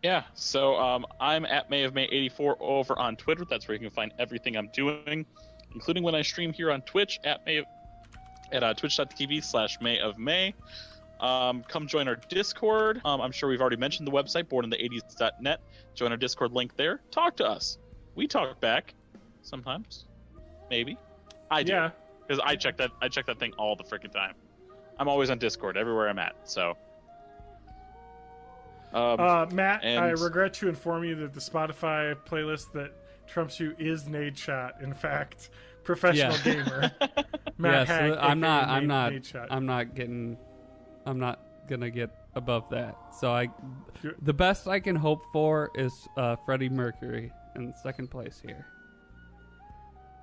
Yeah, so I'm at May of May 84 over on Twitter. That's where you can find everything I'm doing, including when I stream here on Twitch at twitch.tv/May of May. Come join our Discord. I'm sure we've already mentioned the website, bornintheeighties.net. Join our Discord link there. Talk to us. We talk back sometimes, maybe. I do, Yeah. because I check that thing all the freaking time. I'm always on Discord everywhere I'm at. So. Matt, and- I regret to inform you that the Spotify playlist that trumps you is Nade Shot. In fact, professional gamer. Matt Yeah, Haig, so I'm aka not Nade Shot. I'm not gonna get above that. So Sure. the best I can hope for is Freddie Mercury in second place here.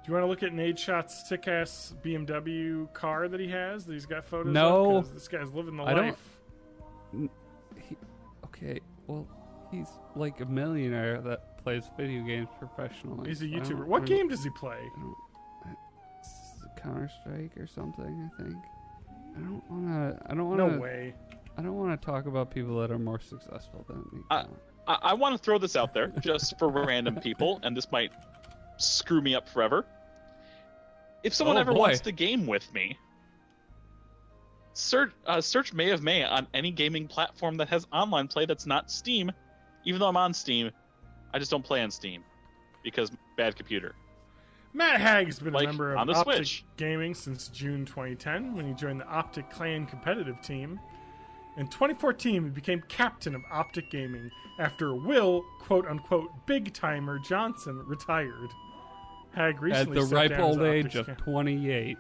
Do you want to look at Nate Shot's sick ass BMW car that he has that he's got photos No. of? 'Cause this guy's living the I don't- life. Okay, well, he's like a millionaire that plays video games professionally. He's a so I YouTuber. don't- What I game does he play? Counter-Strike or something, I think. I don't want No to. way. I don't want to talk about people that are more successful than me. I want to throw this out there just for random people, and this might screw me up forever. If someone Oh, ever boy. wants to game with me, search May of May on any gaming platform that has online play that's not Steam. Even though I'm on Steam, I just don't play on Steam because bad computer. Matt Hagg's been a Like, member of on the Optic Switch. Gaming since June 2010 when he joined the Optic Clan competitive team. In 2014, he became captain of Optic Gaming after Will, quote-unquote, big-timer Johnson retired. Hag At recently the stepped ripe down as old age Optic's of 28.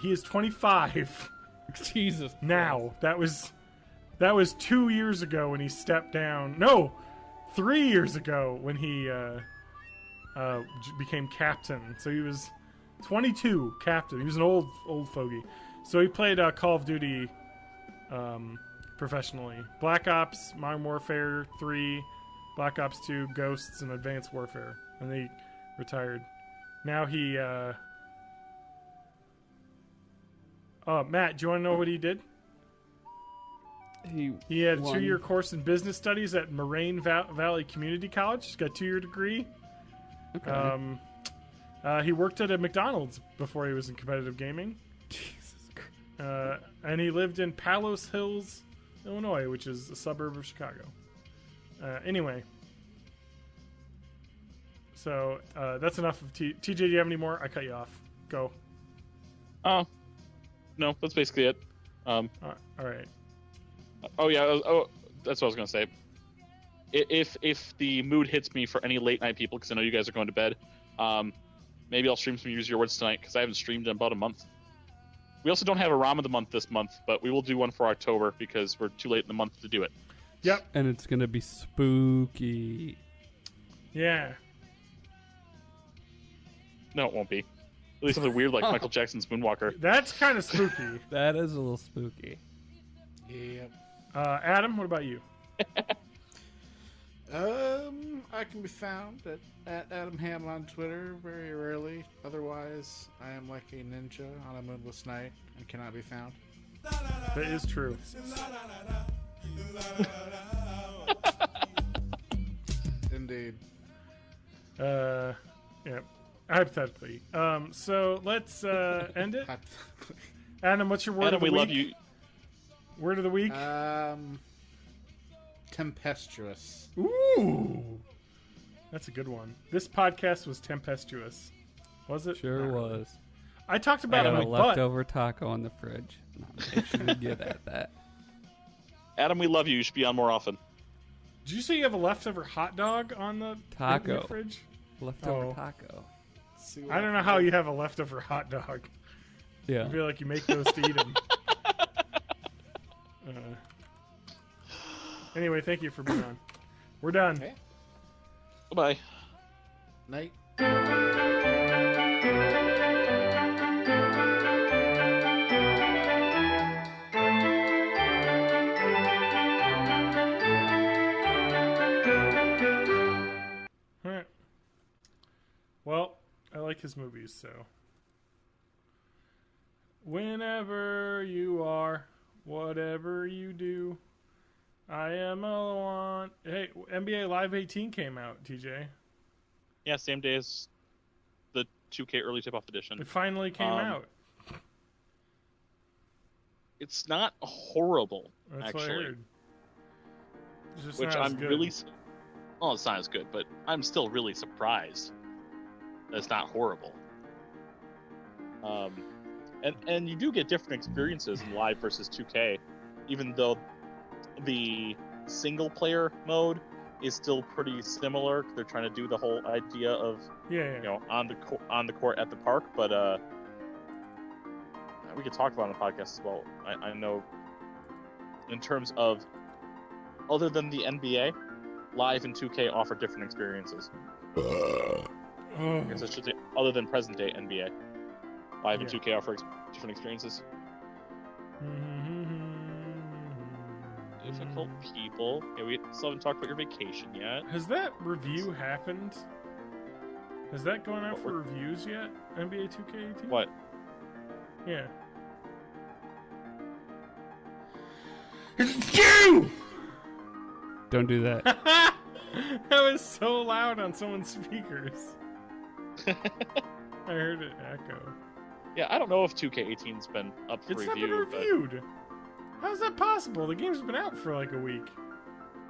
he is 25 Jesus. now. That was 2 years ago when he stepped down. No, 3 years ago when he became captain. So he was 22 captain. He was an old fogey. So he played Call of Duty professionally. Black Ops, Modern Warfare 3, Black Ops 2, Ghosts, and Advanced Warfare. And he retired. Now he Matt, do you want to know what he did? He had a won. 2-year course in business studies at Moraine Valley Community College. He's got a 2-year degree. Okay. He worked at a McDonald's before he was in competitive gaming. Jesus Christ. And he lived in Palos Hills, Illinois, which is a suburb of Chicago. Anyway. So, that's enough of TJ, do you have any more? I cut you off. Go. No, that's basically it. All right. Oh yeah. That's what I was gonna say. If the mood hits me for any late night people, because I know you guys are going to bed, maybe I'll stream some Use Your Words tonight because I haven't streamed in about a month. We also don't have a ROM of the month this month, but we will do one for October because we're too late in the month to do it. Yep. And it's going to be spooky. Yeah. No, it won't be. At least something weird like Michael Jackson's Moonwalker. That's kind of spooky. That is a little spooky. Yep. Adam, what about you? I can be found at Adam Ham on Twitter very rarely. Otherwise, I am like a ninja on a moonless night and cannot be found. That is true. Indeed. Yeah. Hypothetically. So let's end it. Adam, what's your word Adam, of the we week? love you. Word of the week? Tempestuous. Ooh. That's a good one. This podcast was tempestuous. Was it? Sure Not really. was. I talked I about got my a butt. leftover taco in the fridge. No, make sure to get at that. Adam, we love you. You should be on more often. Did you say you have a leftover hot dog on the Taco. in the fridge? Leftover Oh. taco. See what I don't know how you have a leftover hot dog. Yeah. I feel like you make those to eat them. Anyway, thank you for being on. We're done. Okay. Bye-bye. Night. All right. Well, I like his movies, so. Whenever you are, whatever you do, I am a one. Hey, NBA Live 18 came out, TJ. Yeah, same day as the 2K early tip-off edition. It finally came out. It's not horrible, That's what I actually. heard. It's just Which not as I'm good. really... Well, it's not as good, but I'm still really surprised that it's not horrible. And you do get different experiences in Live versus 2K, even though the single-player mode is still pretty similar. They're trying to do the whole idea of on the court at the park, but we could talk about it on the podcast as well. I know in terms of, other than the NBA, Live and 2K offer different experiences. I guess I should say, other than present day NBA, Live and 2K offer different experiences. Difficult people. Yeah, we still haven't talked about your vacation yet. Has that review happened? Has that gone out for reviews yet? NBA 2K18? What? Yeah. It's you! Don't do that. That was so loud on someone's speakers. I heard it echo. Yeah, I don't know if 2K18's been up for It's review. not been reviewed. How's that possible? The game's been out for like a week.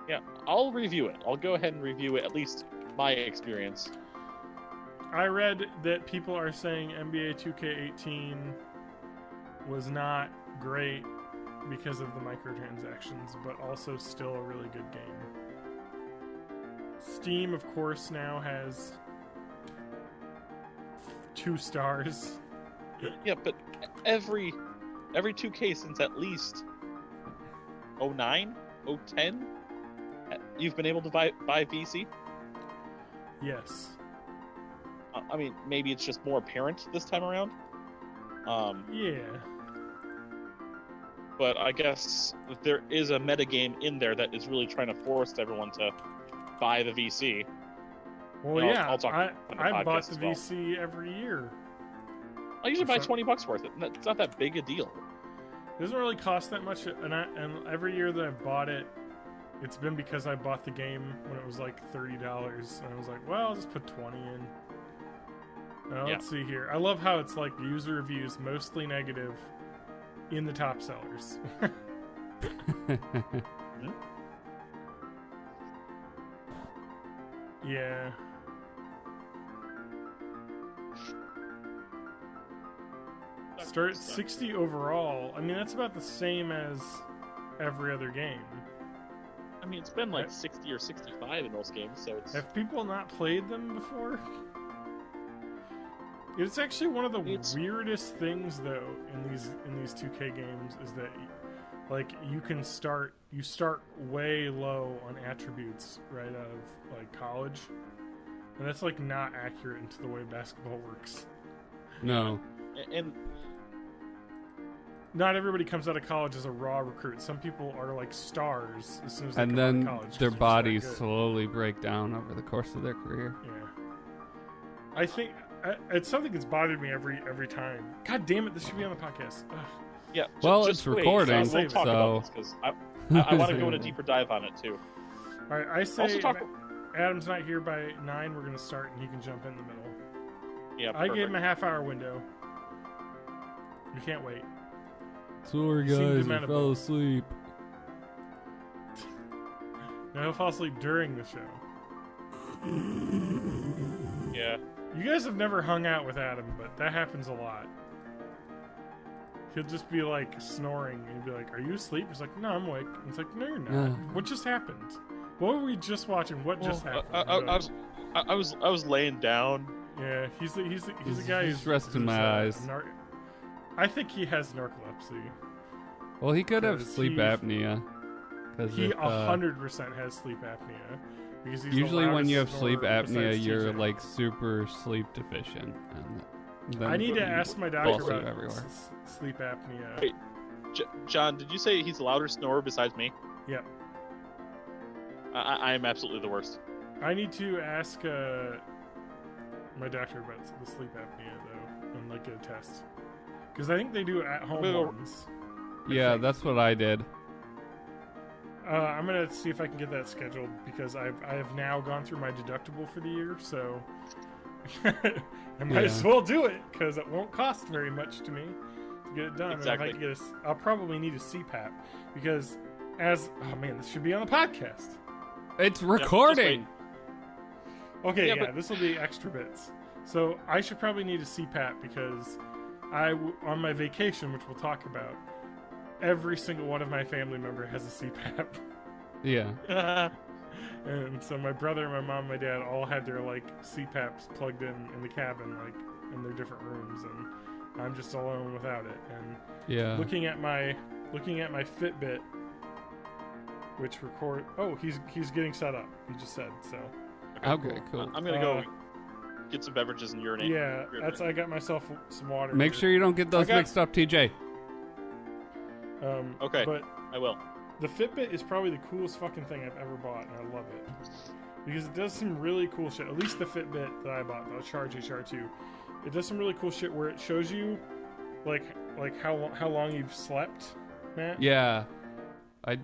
Yeah, I'll review it. I'll go ahead and review it, at least my experience. I read that people are saying NBA 2K18 was not great because of the microtransactions, but also still a really good game. Steam, of course, now has 2 stars. Yeah, but every 2K since at least 09, 010, you've been able to buy VC? Yes. I mean, maybe it's just more apparent this time around. Yeah. But I guess there is a metagame in there that is really trying to force everyone to buy the VC. Well, You know, yeah. I'll talk on the I bought podcast the as well. VC every year. I usually buy So- $20 worth. It's not that big a deal. It doesn't really cost that much, and every year that I've bought it, it's been because I bought the game when it was like $30, and I was like, well, I'll just put 20 in. Let's see here. I love how it's like user reviews, mostly negative, in the top sellers. Yeah. Start at 60 overall. I mean, that's about the same as every other game. I mean, it's been like 60 or 65 in those games, so it's... Have people not played them before? It's actually one of the weirdest things, though, in these 2K games is that, like, you start way low on attributes right out of like college, and that's like not accurate into the way basketball works. No. And not everybody comes out of college as a raw recruit. Some people are like stars as soon as they And come out of then college. 'cause their they're just that bodies good. slowly break down over the course of their career. Yeah. I think it's something that's bothered me every time. God damn it! This should be on the podcast. Ugh. yeah, Well, just it's wait, recording, we'll talk so- about this because I want to go in a deeper dive on it too. All right, I say Also talk- if Adam's not here by 9, we're gonna start, and he can jump in the middle. Yeah, I gave perfect. him a half-hour window. You can't wait. Sorry, Seemed guys, I amenable. fell asleep. Now he'll fall asleep during the show. Yeah. You guys have never hung out with Adam, but that happens a lot. He'll just be like snoring, and he'll be like, "Are you asleep?" He's like, "No, I'm awake." And it's like, "No, you're not. Yeah. What just happened? What were we just watching? What just happened?" I was laying down. Yeah, he's a guy He's who's resting my eyes. I think he has narcolepsy. Well, he could have 'Cause sleep he- apnea. He 100% has sleep apnea because he's the Usually, when you have loudest sleep snorer apnea, besides you're TJ. like super sleep deficient. And then I need to you ask my fall doctor asleep about everywhere. sleep apnea. Wait. John, did you say he's the louder snorer besides me? Yep. I am absolutely the worst. I need to ask my doctor about the sleep apnea though, and like get a test because I think they do at-home Wait, ones. Yeah, that's what I did. I'm gonna see if I can get that scheduled because I have now gone through my deductible for the year, so I might as well do it because it won't cost very much to me to get it done. Exactly. And if I can get I'll probably need a CPAP because this should be on the podcast. It's just recording. Okay, Yeah, yeah, but- this will be extra bits. So I should probably need a CPAP because on my vacation, which we'll talk about, every single one of my family member has a CPAP. Yeah. And so my brother, my mom, my dad all had their like CPAPs plugged in the cabin, like in their different rooms, and I'm just alone without it. And Yeah. looking at my Fitbit, which record. Oh, he's getting set up. He just said so. Okay, cool. I'm gonna go get some beverages and urinate. Yeah, I got myself some water. Make here. sure you don't get those mixed up, TJ. Okay. But I will. the Fitbit is probably the coolest fucking thing I've ever bought, and I love it because it does some really cool shit. At least the Fitbit that I bought, the Charge HR2, it does some really cool shit where it shows you, like how long you've slept, Matt. Yeah. I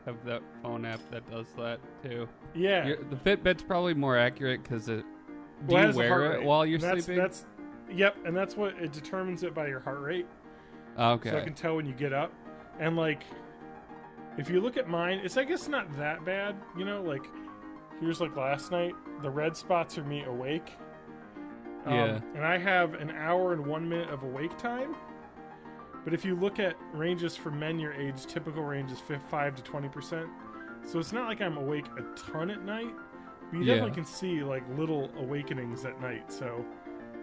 have that phone app that does that too. Yeah. The Fitbit's probably more accurate because it. Do Well, it you has a wear heart it rate. while you're That's- sleeping? Yep, and that's what it determines it by your heart rate. Okay. So I can tell when you get up. And like, if you look at mine, it's I guess not that bad. You know, like here's like last night, the red spots are me awake. Yeah. And I have an hour and 1 minute of awake time. But if you look at ranges for men your age, typical range is 5 to 20%. So it's not like I'm awake a ton at night. But you definitely can see like little awakenings at night. So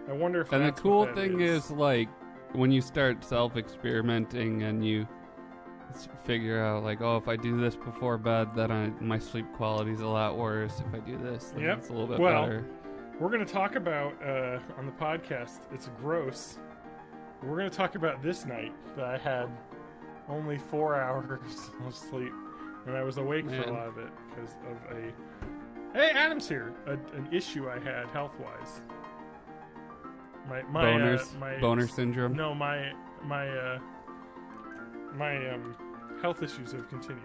I wonder if. And the that's cool what that thing is, like, when you start self-experimenting and you figure out, like, oh, if I do this before bed, then my sleep quality's a lot worse. If I do this, then it's a little bit better. We're going to talk about on the podcast. It's gross. We're going to talk about this night that I had only 4 hours of sleep, and I was awake for a lot of it because of a. Hey, Adam's here. An issue I had health-wise. Boner syndrome. No, my health issues have continued.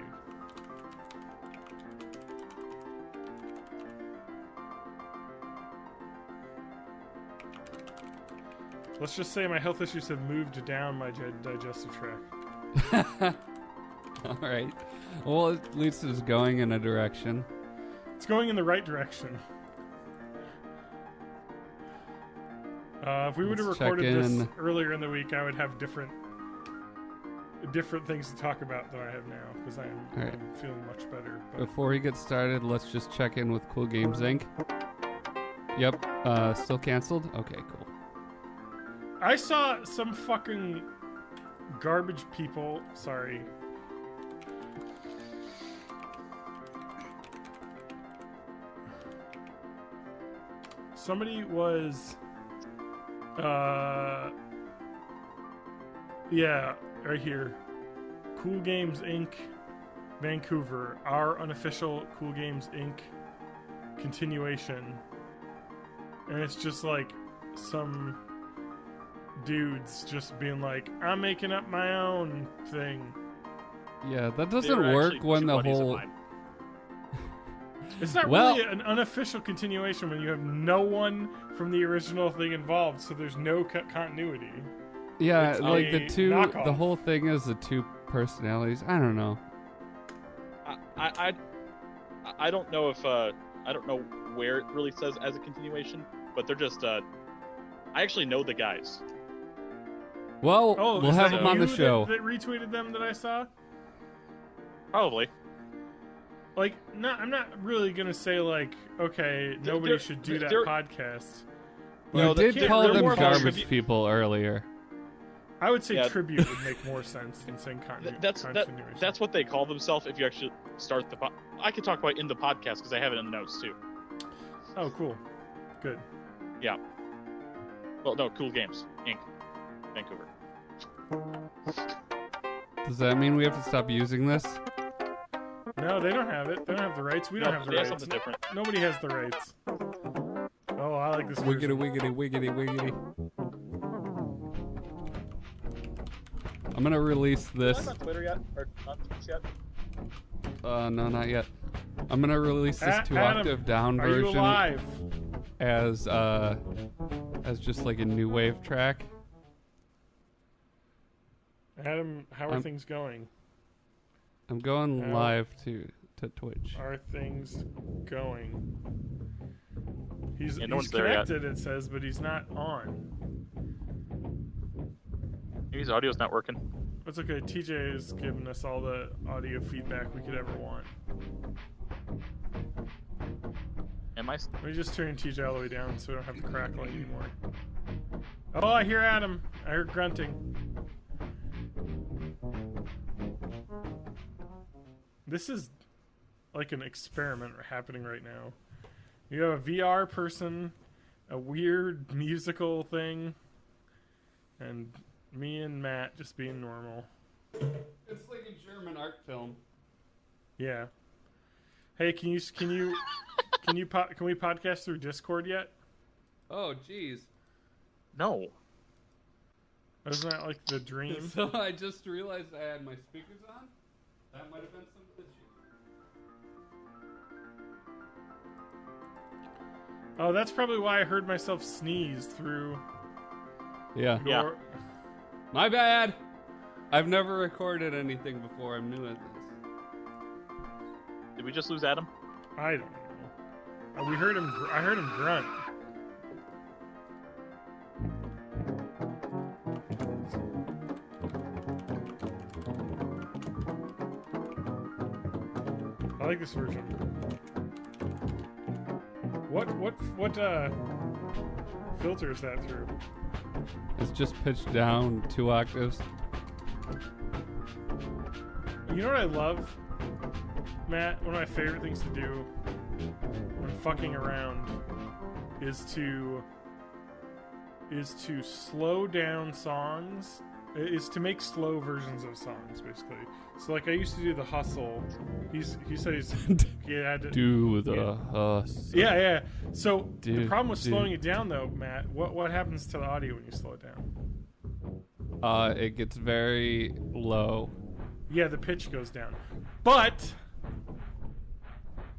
Let's just say my health issues have moved down my digestive tract. All right. Well, at least it's going in a direction. It's going in the right direction. If we would have recorded this earlier in the week, I would have different things to talk about than I have now because I'm feeling much better. But. Before we get started, let's just check in with Cool Games Inc. Yep. Still canceled? Okay, cool. I saw some fucking garbage people. Sorry. Somebody was. Yeah, right here. Cool Games Inc. Vancouver. Our unofficial Cool Games Inc. continuation. And it's just like some dudes just being like, I'm making up my own thing. Yeah, that doesn't work when the whole... It's not really an unofficial continuation when you have no one from the original thing involved, so there's no continuity. Yeah, it's like knockoff. the whole thing is the two personalities. I don't know. I don't know if I don't know where it really says as a continuation, but they're just I actually know the guys. Well, we'll have them on the show. That retweeted them that I saw? Probably. Like, I'm not really gonna say like, okay, nobody should do that podcast. You did call them garbage people earlier. I would say tribute would make more sense than saying continuation. That's what they call themselves if you actually start the I could talk about in the podcast because I have it in the notes too. Oh, cool. Good. Yeah. Well, no, Cool Games Inc. Vancouver. Does that mean we have to stop using this? No, they don't have it. They don't have the rights. We don't have the rights. Something different. Nobody has the rights. Oh, I like this Wiggity, version. wiggity. I'm gonna release this. Am I on Twitter yet? Or on Twitch yet? No, not yet. I'm gonna release this 2-octave down are you version alive? as just like a new wave track. Adam, how are things going? I'm going live to Twitch. Are things going? He's one's there yet. connected, it says, but he's not on. Maybe his audio's not working. It's okay. TJ is giving us all the audio feedback we could ever want. Am I? Let me just turn TJ all the way down so we don't have the crackling anymore. Oh, I hear Adam. I heard grunting. This is like an experiment happening right now. You have a VR person, a weird musical thing, and me and Matt just being normal. It's like a German art film. Yeah. Hey, can we podcast through Discord yet? Oh, jeez. No. Isn't that like the dream? So I just realized I had my speakers on. That might have been some issue. Oh, that's probably why I heard myself sneeze through Yeah. Yeah. your... My bad. I've never recorded anything before. I'm new at this. Did we just lose Adam? I don't know. We heard him. I heard him grunt. I like this version. What filter is that through? It's just pitched down 2 octaves. You know what I love, Matt? One of my favorite things to do when fucking around is to slow down songs. Is to make slow versions of songs, basically. So, like, I used to do the hustle. He said he had to Do the hustle. Yeah. So the Do- problem with do- slowing it down, though, Matt, what happens to the audio when you slow it down? It gets very low. Yeah, the pitch goes down, but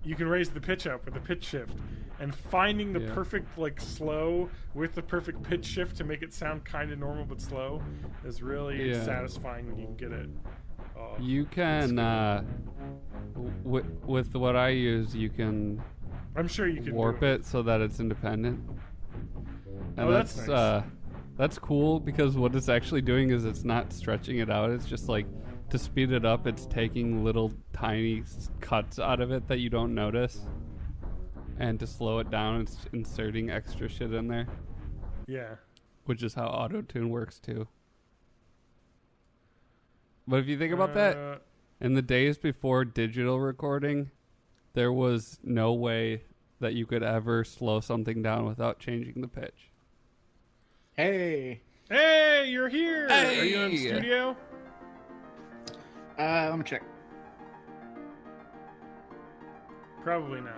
you can raise the pitch up with the pitch shift. And finding the Yeah. perfect like slow with the perfect pitch shift to make it sound kind of normal but slow is really Yeah. satisfying when you can get it. Oh, You can, with what I use, you can I'm sure you can warp do it so that it's independent. And Oh, that's nice. That's cool because what it's actually doing is it's not stretching it out. It's just like to speed it up, it's taking little tiny cuts out of it that you don't notice. And to slow it down, it's inserting extra shit in there, Yeah. which is how auto-tune works too. But if you think about that, in the days before digital recording, there was no way that you could ever slow something down without changing the pitch. Hey. Hey, you're here. Hey! Are you in the studio? Let me check. Probably not.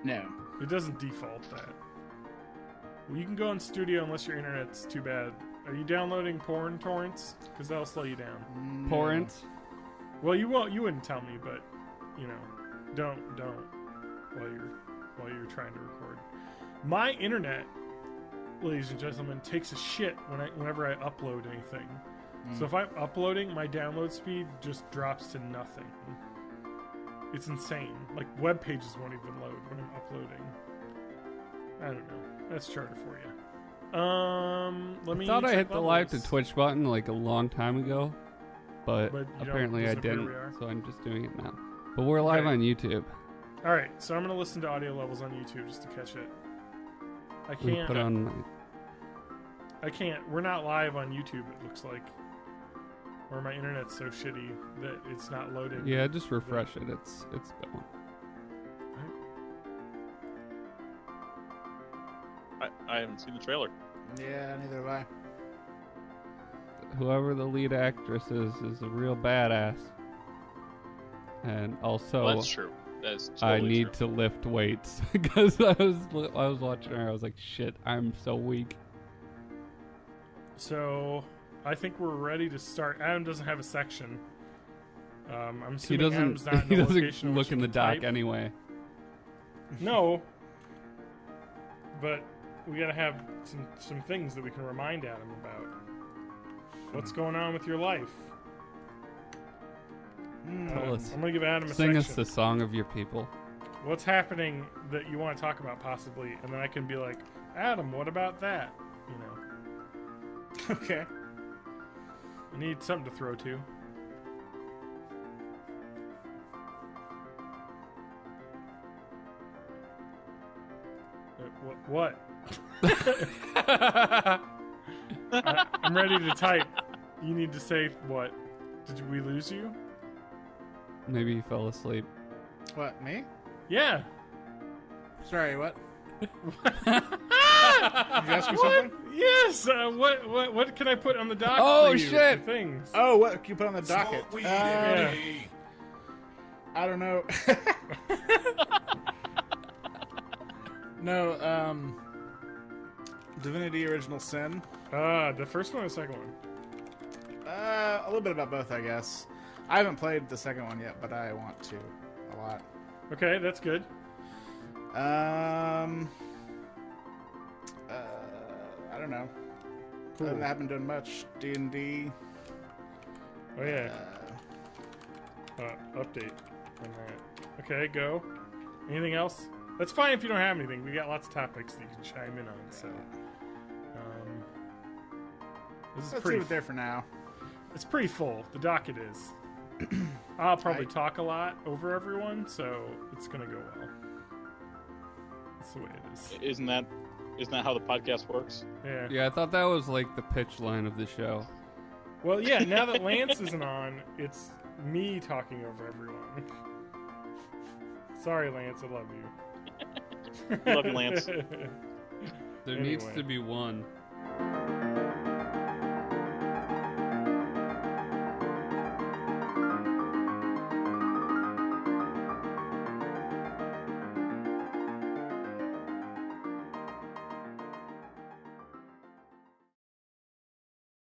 No. It doesn't default that. Well, you can go in studio unless your internet's too bad. Are you downloading porn torrents? Because that'll slow you down. Torrents? Well, you won't. You wouldn't tell me, but you know, don't while you're trying to record. My internet, ladies and gentlemen, takes a shit whenever I upload anything. So if I'm uploading, my download speed just drops to nothing. It's insane. Like web pages won't even load when I'm uploading. I don't know. That's Charter for you. Let me. I thought I check hit the live to levels. Twitch button like a long time ago, but But you don't- apparently I doesn't appear we didn't, are. so I'm just doing it now. But we're live Okay. on YouTube. All right, so I'm gonna listen to audio levels on YouTube just to catch it. I We can't. put on. I can't. We're not live on YouTube. It looks like, or my internet's so shitty that it's not loading. Yeah, just refresh it. It's going. I haven't seen the trailer. Yeah, neither have I. Whoever the lead actress is a real badass. And also, Well, that's true. That is totally I need true. to lift weights because I was watching her. I was like, shit, I'm so weak. So I think we're ready to start. Adam doesn't have a section. I'm He assuming Adam's not doesn't. He in a doesn't location in look which in he the can dock type. anyway. No. But we gotta have some things that we can remind Adam about. What's going on with your life? Tell us. I'm gonna give Adam a Sing section. us the song of your people. What's happening that you want to talk about possibly, and then I can be like, Adam, what about that? You know, Okay. I need something to throw to. What? I'm ready to type. You need to say what? Did we lose you? Maybe he fell asleep. What, me? Yeah. Sorry, what? Did you ask me something? Yes. What can I put on the docket Oh, for you? shit. For things. Oh, what can you put on the docket? Yeah. I don't know. No, Divinity Original Sin. The first one or the second one? A little bit about both, I guess. I haven't played the second one yet, but I want to a lot. Okay, that's good. I don't know. Cool. I haven't been doing much. D&D. Oh yeah. Update on that. Okay, go. Anything else? That's fine if you don't have anything. We got lots of topics that you can chime in on. So, this is Let's pretty. leave it there for now. It's pretty full. The docket is. I'll probably talk a lot over everyone, so it's gonna go well. That's the way it is. Isn't that how the podcast works? Yeah. Yeah, I thought that was like the pitch line of the show. Well, yeah. Now that Lance isn't on, it's me talking over everyone. Sorry, Lance. I love you. Love you, Lance. There needs to be one.